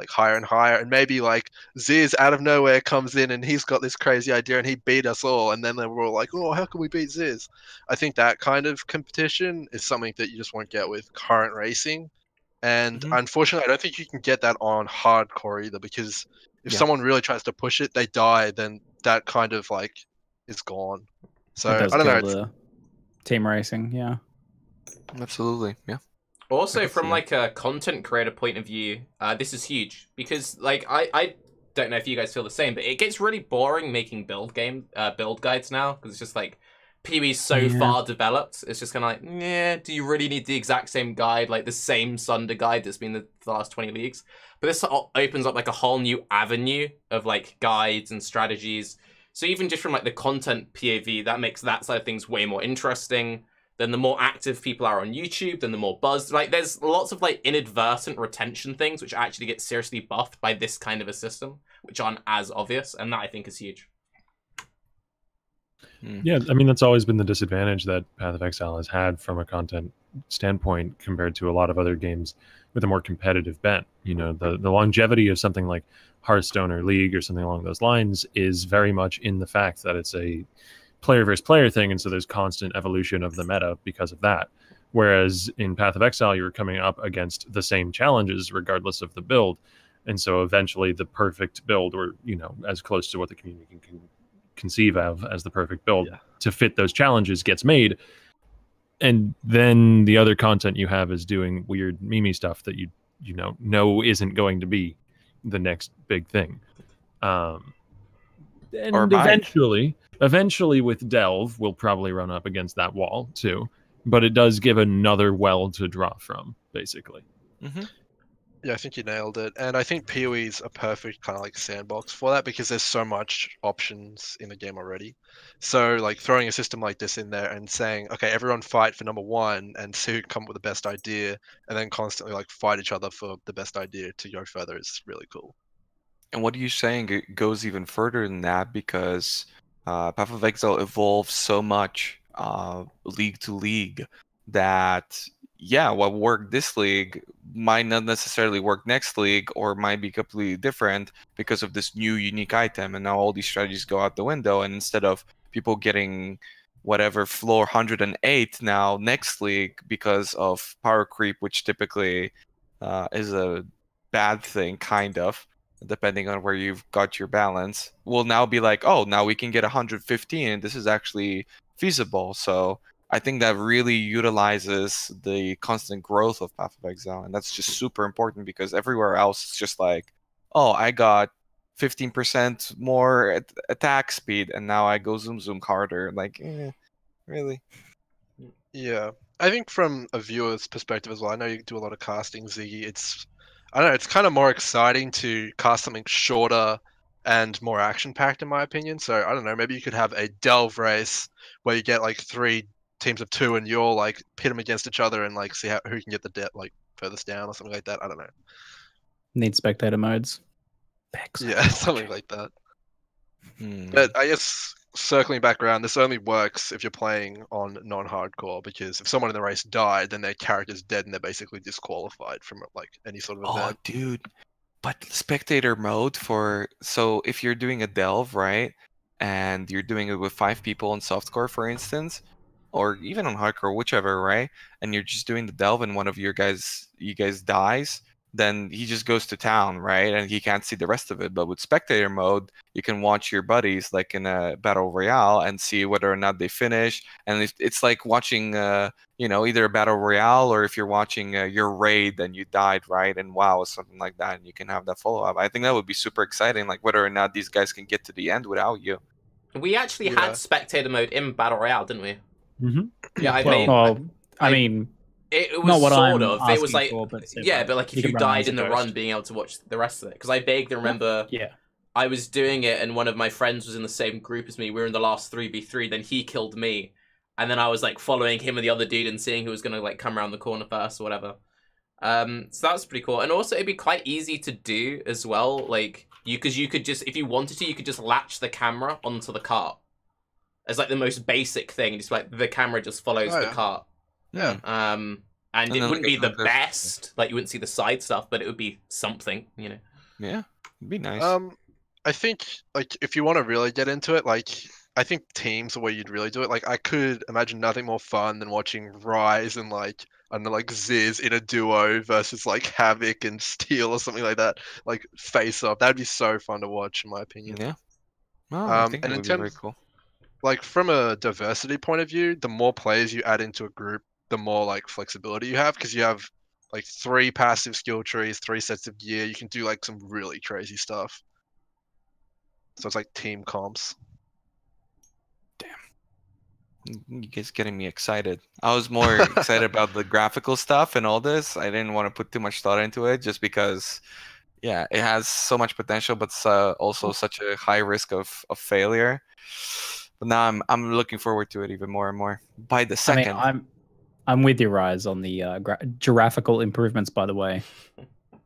higher and higher, and maybe like Ziz out of nowhere comes in and he's got this crazy idea and he beat us all, and then we're all like, oh, how can we beat Ziz? I think that kind of competition is something that you just won't get with current racing. And unfortunately, I don't think you can get that on hardcore either, because if someone really tries to push it, they die, then that kind of like is gone. So It does I don't know. kill the team racing, yeah. Absolutely, yeah. Also, can from see like a content creator point of view, this is huge because like I don't know if you guys feel the same, but it gets really boring making build guides now because it's just like PvE's so far developed. It's just kind of like, yeah, do you really need the exact same guide, like the same Sunder guide that's been the last 20 leagues? But this opens up like a whole new avenue of like guides and strategies. So even just from like the content POV, that makes that side of things way more interesting. Then the more active people are on YouTube, then the more buzz. Like there's lots of like inadvertent retention things which actually get seriously buffed by this kind of a system, which aren't as obvious, and that I think is huge. Yeah, I mean, that's always been the disadvantage that Path of Exile has had from a content standpoint compared to a lot of other games with a more competitive bent. You know, the longevity of something like Hearthstone or League or something along those lines is very much in the fact that it's a player versus player thing, and so there's constant evolution of the meta because of that. Whereas in Path of Exile, you were coming up against the same challenges regardless of the build, and so eventually the perfect build, or you know, as close to what the community can conceive of as the perfect build to fit those challenges, gets made. And then the other content you have is doing weird meme stuff that you know isn't going to be the next big thing. And eventually with Delve, we'll probably run up against that wall too. But it does give another well to draw from, basically. Mm-hmm. Yeah, I think you nailed it. And I think PoE's a perfect kind of like sandbox for that because there's so much options in the game already. So like throwing a system like this in there and saying, okay, everyone fight for number one and see who can come up with the best idea, and then constantly like fight each other for the best idea to go further is really cool. And what are you saying? It goes even further than that because Path of Exile evolves so much league to league that, yeah, what worked this league might not necessarily work next league, or might be completely different because of this new unique item. And now all these strategies go out the window. And instead of people getting whatever floor 108 now next league because of power creep, which typically is a bad thing, kind of, depending on where you've got your balance, will now be like, oh, now we can get 115, and this is actually feasible. So I think that really utilizes the constant growth of Path of Exile, and that's just super important because everywhere else it's just like, oh, I got 15% more attack speed, and now I go zoom harder. Like, really? Yeah, I think from a viewer's perspective as well, I know you do a lot of casting, Ziggy. I don't know, it's kind of more exciting to cast something shorter and more action-packed, in my opinion. So I don't know, maybe you could have a delve race where you get like 3 teams of 2 and you'll like pit them against each other and like see who can get the debt like furthest down or something like that. I don't know. Need spectator modes. Yeah, something like that. But I guess circling back around, this only works if you're playing on non-hardcore, because if someone in the race died, then their character's dead and they're basically disqualified from like any sort of event. Oh, dude. But spectator mode so if you're doing a delve, right, and you're doing it with 5 people on softcore, for instance, or even on hardcore, whichever, right, and you're just doing the delve and one of you guys dies, then he just goes to town, right, and he can't see the rest of it. But with spectator mode, you can watch your buddies like in a battle royale and see whether or not they finish. And it's like watching either a battle royale, or if you're watching your raid and you died, right, and WoW or something like that, and you can have that follow-up. I think that would be super exciting, like whether or not these guys can get to the end without you. We actually had spectator mode in battle royale, didn't we? Mm-hmm. Yeah, I mean, it was not what sort I'm of. It was like, for, but but like if you died in the run, being able to watch the rest of it. Because I vaguely remember, I was doing it, and one of my friends was in the same group as me. We were in the last 3v3. Then he killed me, and then I was like following him and the other dude and seeing who was gonna like come around the corner first or whatever. So that was pretty cool, and also it'd be quite easy to do as well. Like because you could just, if you wanted to, you could just latch the camera onto the cart. As like the most basic thing, just like the camera just follows the cart. Yeah. And it wouldn't be the best, like you wouldn't see the side stuff, but it would be something, you know. Yeah, it'd be nice. I think like if you want to really get into it, like I think teams are where you'd really do it. Like I could imagine nothing more fun than watching Rise and like I don't know, like Ziz in a duo versus like Havoc and Steel or something like that. Like face off. That'd be so fun to watch, in my opinion. Yeah. Well, I think and that in would be terms, very cool. like from a diversity point of view, the more players you add into a group, the more like flexibility you have, because you have like 3 passive skill trees, 3 sets of gear. You can do like some really crazy stuff. So it's like team comps. You guys getting me excited. I was more excited about the graphical stuff and all this. I didn't want to put too much thought into it just because, yeah, it has so much potential, but also such a high risk of failure. But now I'm looking forward to it even more and more by the second. I mean, I'm with you, Rise, on the graphical improvements. By the way,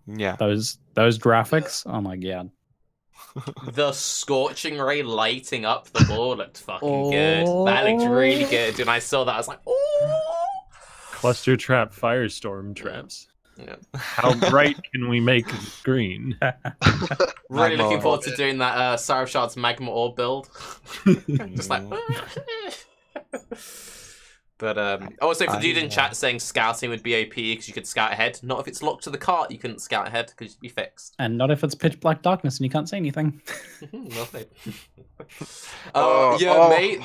yeah, those graphics. Oh my god. The scorching ray lighting up the ball looked fucking good. That looked really good. And I saw that, I was like, oh, Cluster trap firestorm traps. Yeah. How bright can we make green? Really looking Magma forward to doing that Sarah Shard's Magma Orb build. Just like. But also for dude in chat saying scouting would be OP because you could scout ahead. Not if it's locked to the cart, you couldn't scout ahead because you'd be fixed. And not if it's pitch black darkness and you can't see anything. Well played. Oh, mate.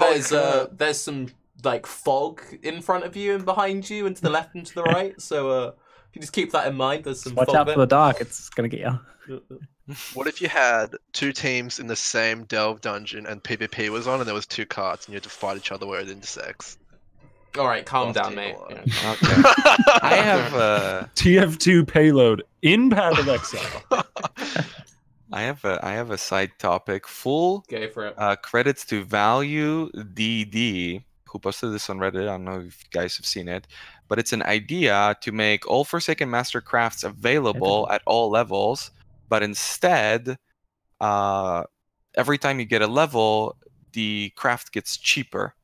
There's some like fog in front of you and behind you, and to the left and to the right. So if you just keep that in mind, there's some. Watch fog out there. for the dark; it's gonna get you. What if you had two teams in the same delve dungeon and PvP was on, and there was two carts, and you had to fight each other where it intersects? All right, calm down, Team mate. Alliance. Yeah. Okay. I have TF2 payload in Path of Exile. I have a side topic. Full Go for it. credits to Value DD, who posted this on Reddit. I don't know if you guys have seen it, but it's an idea to make all Forsaken Master crafts available at all levels, but instead, every time you get a level, the craft gets cheaper.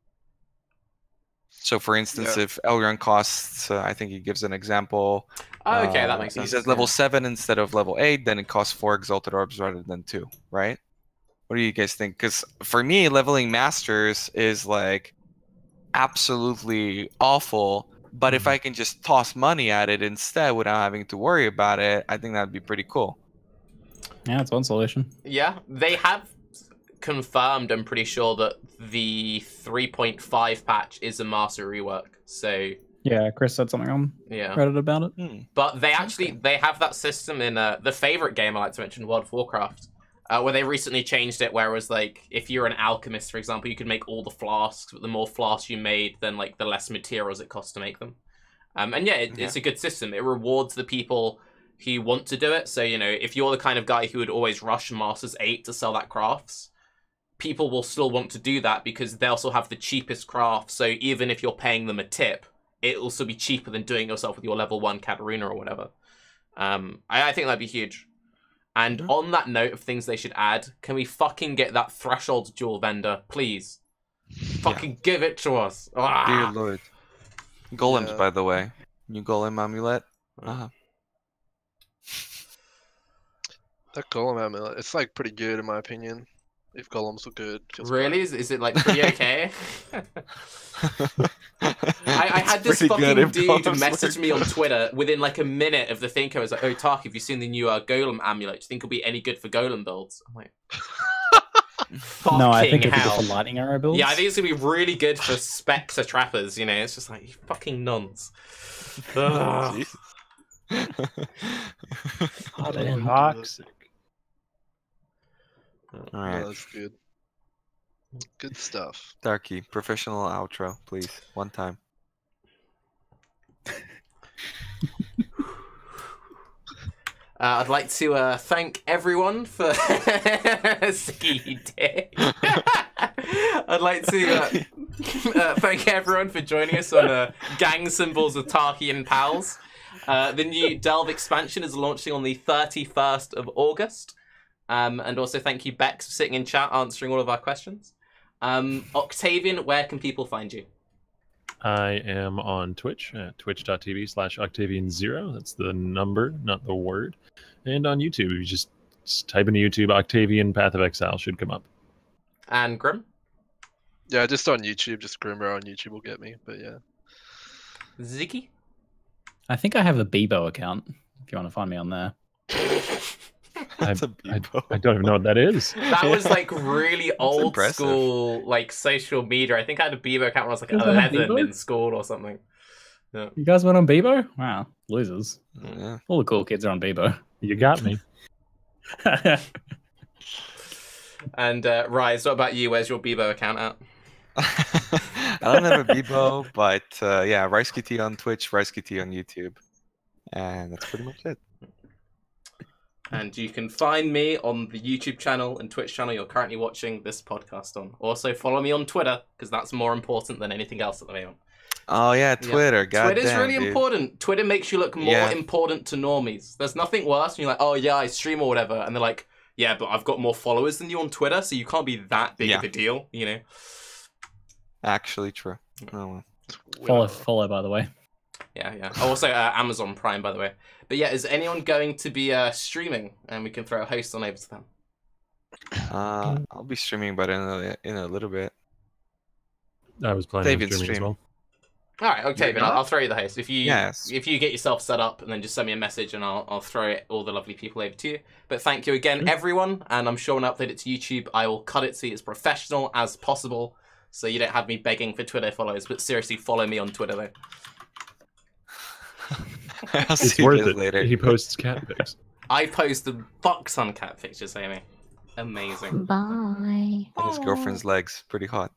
So, for instance, if Elrond costs, I think he gives an example. Oh, okay, that makes sense. He says level 7 instead of level 8, then it costs 4 Exalted Orbs rather than 2, right? What do you guys think? Because for me, leveling Masters is like absolutely awful. But if I can just toss money at it instead without having to worry about it, I think that'd be pretty cool. Yeah, it's one solution. Yeah, they have confirmed, I'm pretty sure, that the 3.5 patch is a master rework. So Yeah, Chris said something on Reddit about it. but they actually they have that system in the favorite game I like to mention, World of Warcraft, where they recently changed it, where it was like if you're an alchemist, for example, you could make all the flasks, but the more flasks you made, then like the less materials it costs to make them. And yeah, it's a good system. It rewards the people who want to do it. So, you know, if you're the kind of guy who would always rush Masters 8 to sell that crafts, people will still want to do that because they also have the cheapest craft. So even if you're paying them a tip, it'll also be cheaper than doing it yourself with your level 1 Katarina or whatever. I think that'd be huge. And on that note of things they should add, can we fucking get that threshold jewel vendor, please? Fucking give it to us. Dear Lord. Golems, by the way. New Golem amulet. That golem amulet, it's like pretty good in my opinion. If golems were good. Really? Is it like pretty okay? I had this pretty fucking good if dude golems message were me on Twitter within like a minute of the thing. I was like, "Oh, Tarke, have you seen the new golem amulet? Do you think it'll be any good for golem builds?" I'm like, No, I think fucking it's hell. good for lightning arrow builds. Yeah, I think it's gonna be really good for Spectre trappers. You know, it's just like you fucking nuns. Ugh. Toxic. All right. That's good. Good stuff. Darky, professional outro, please. One time. I'd like to thank everyone for ZiggyD. I'd like to thank everyone for joining us on Gang Symbols of Tarke and Pals. The new Delve expansion is launching on the 31st of August. And also thank you, Bex, for sitting in chat answering all of our questions. Octavian, where can people find you? I am on Twitch at twitch.tv/Octavian0. That's the number, not the word. And on YouTube, you just type into YouTube, Octavian Path of Exile should come up. And Grim? Yeah, just on YouTube, just Grimro on YouTube will get me, but yeah. Ziggy? I think I have a Bebo account, if you want to find me on there. That's I a Bebo. I don't even know what that is. That was like really old impressive. school, like social media. I think I had a Bebo account when I was like You don't have 11 Bebo? in school or something. Yeah. You guys went on Bebo? Wow, losers. Yeah. All the cool kids are on Bebo. You got me. And Raiz, what about you? Where's your Bebo account at? I don't have a Bebo, but yeah, RaizQT on Twitch, RaizQT on YouTube. And that's pretty much it. And you can find me on the YouTube channel and Twitch channel you're currently watching this podcast on. Also, follow me on Twitter, because that's more important than anything else at the moment. Oh yeah, Twitter. Yeah. God Twitter's damn, really dude. important. Twitter makes you look more important to normies. There's nothing worse when you're like, oh yeah, I stream or whatever, and they're like, yeah, but I've got more followers than you on Twitter, so you can't be that big of a deal, you know? Actually true. Oh, well. Follow, by the way. Yeah. Also, Amazon Prime, by the way. But yeah, is anyone going to be streaming? And we can throw a host on over to them. I'll be streaming, but in a little bit. I was planning on David's streaming as well. All right, Octavian, You're not? I'll throw you the host. If you Yes. if you get yourself set up, and then just send me a message, and I'll throw all the lovely people over to you. But thank you again, everyone. And I'm sure when I upload it to YouTube, I will cut it so it's professional as possible, so you don't have me begging for Twitter follows. But seriously, follow me on Twitter though. I'll It's see you worth guys it. later. He posts cat pics. I post the box on cat pictures, Amy. Amazing. Bye. And his girlfriend's legs, pretty hot.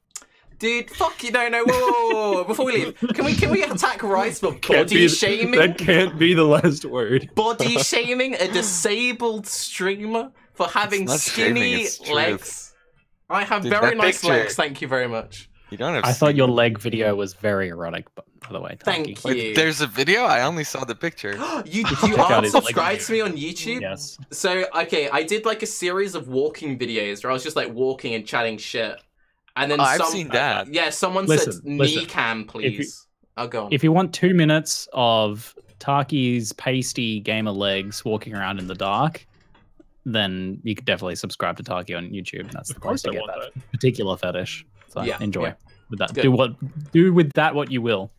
Dude, fuck you! No, whoa. Before we leave, can we attack Rice for Can't body be- shaming? That can't be the last word. Body shaming a disabled streamer for having It's not shaming, skinny it's truth. legs. I have Dude, very that nice picture- legs. Thank you very much. You don't have. I thought your leg video was very erotic, by the way. Thank Tarke. you. Wait, there's a video. I only saw the picture. you check are out his leg subscribed to me video. on YouTube? Yes. So, okay, I did like a series of walking videos where I was just like walking and chatting shit. And then I've seen that. Yeah, someone Listen, said knee cam, please. I'll go on. If you want 2 minutes of Tarke's pasty gamer legs walking around in the dark, then you could definitely subscribe to Tarke on YouTube. That's the Of place course to I get want that particular fetish. So Yeah, enjoy yeah. with that. Good. Do with that what you will.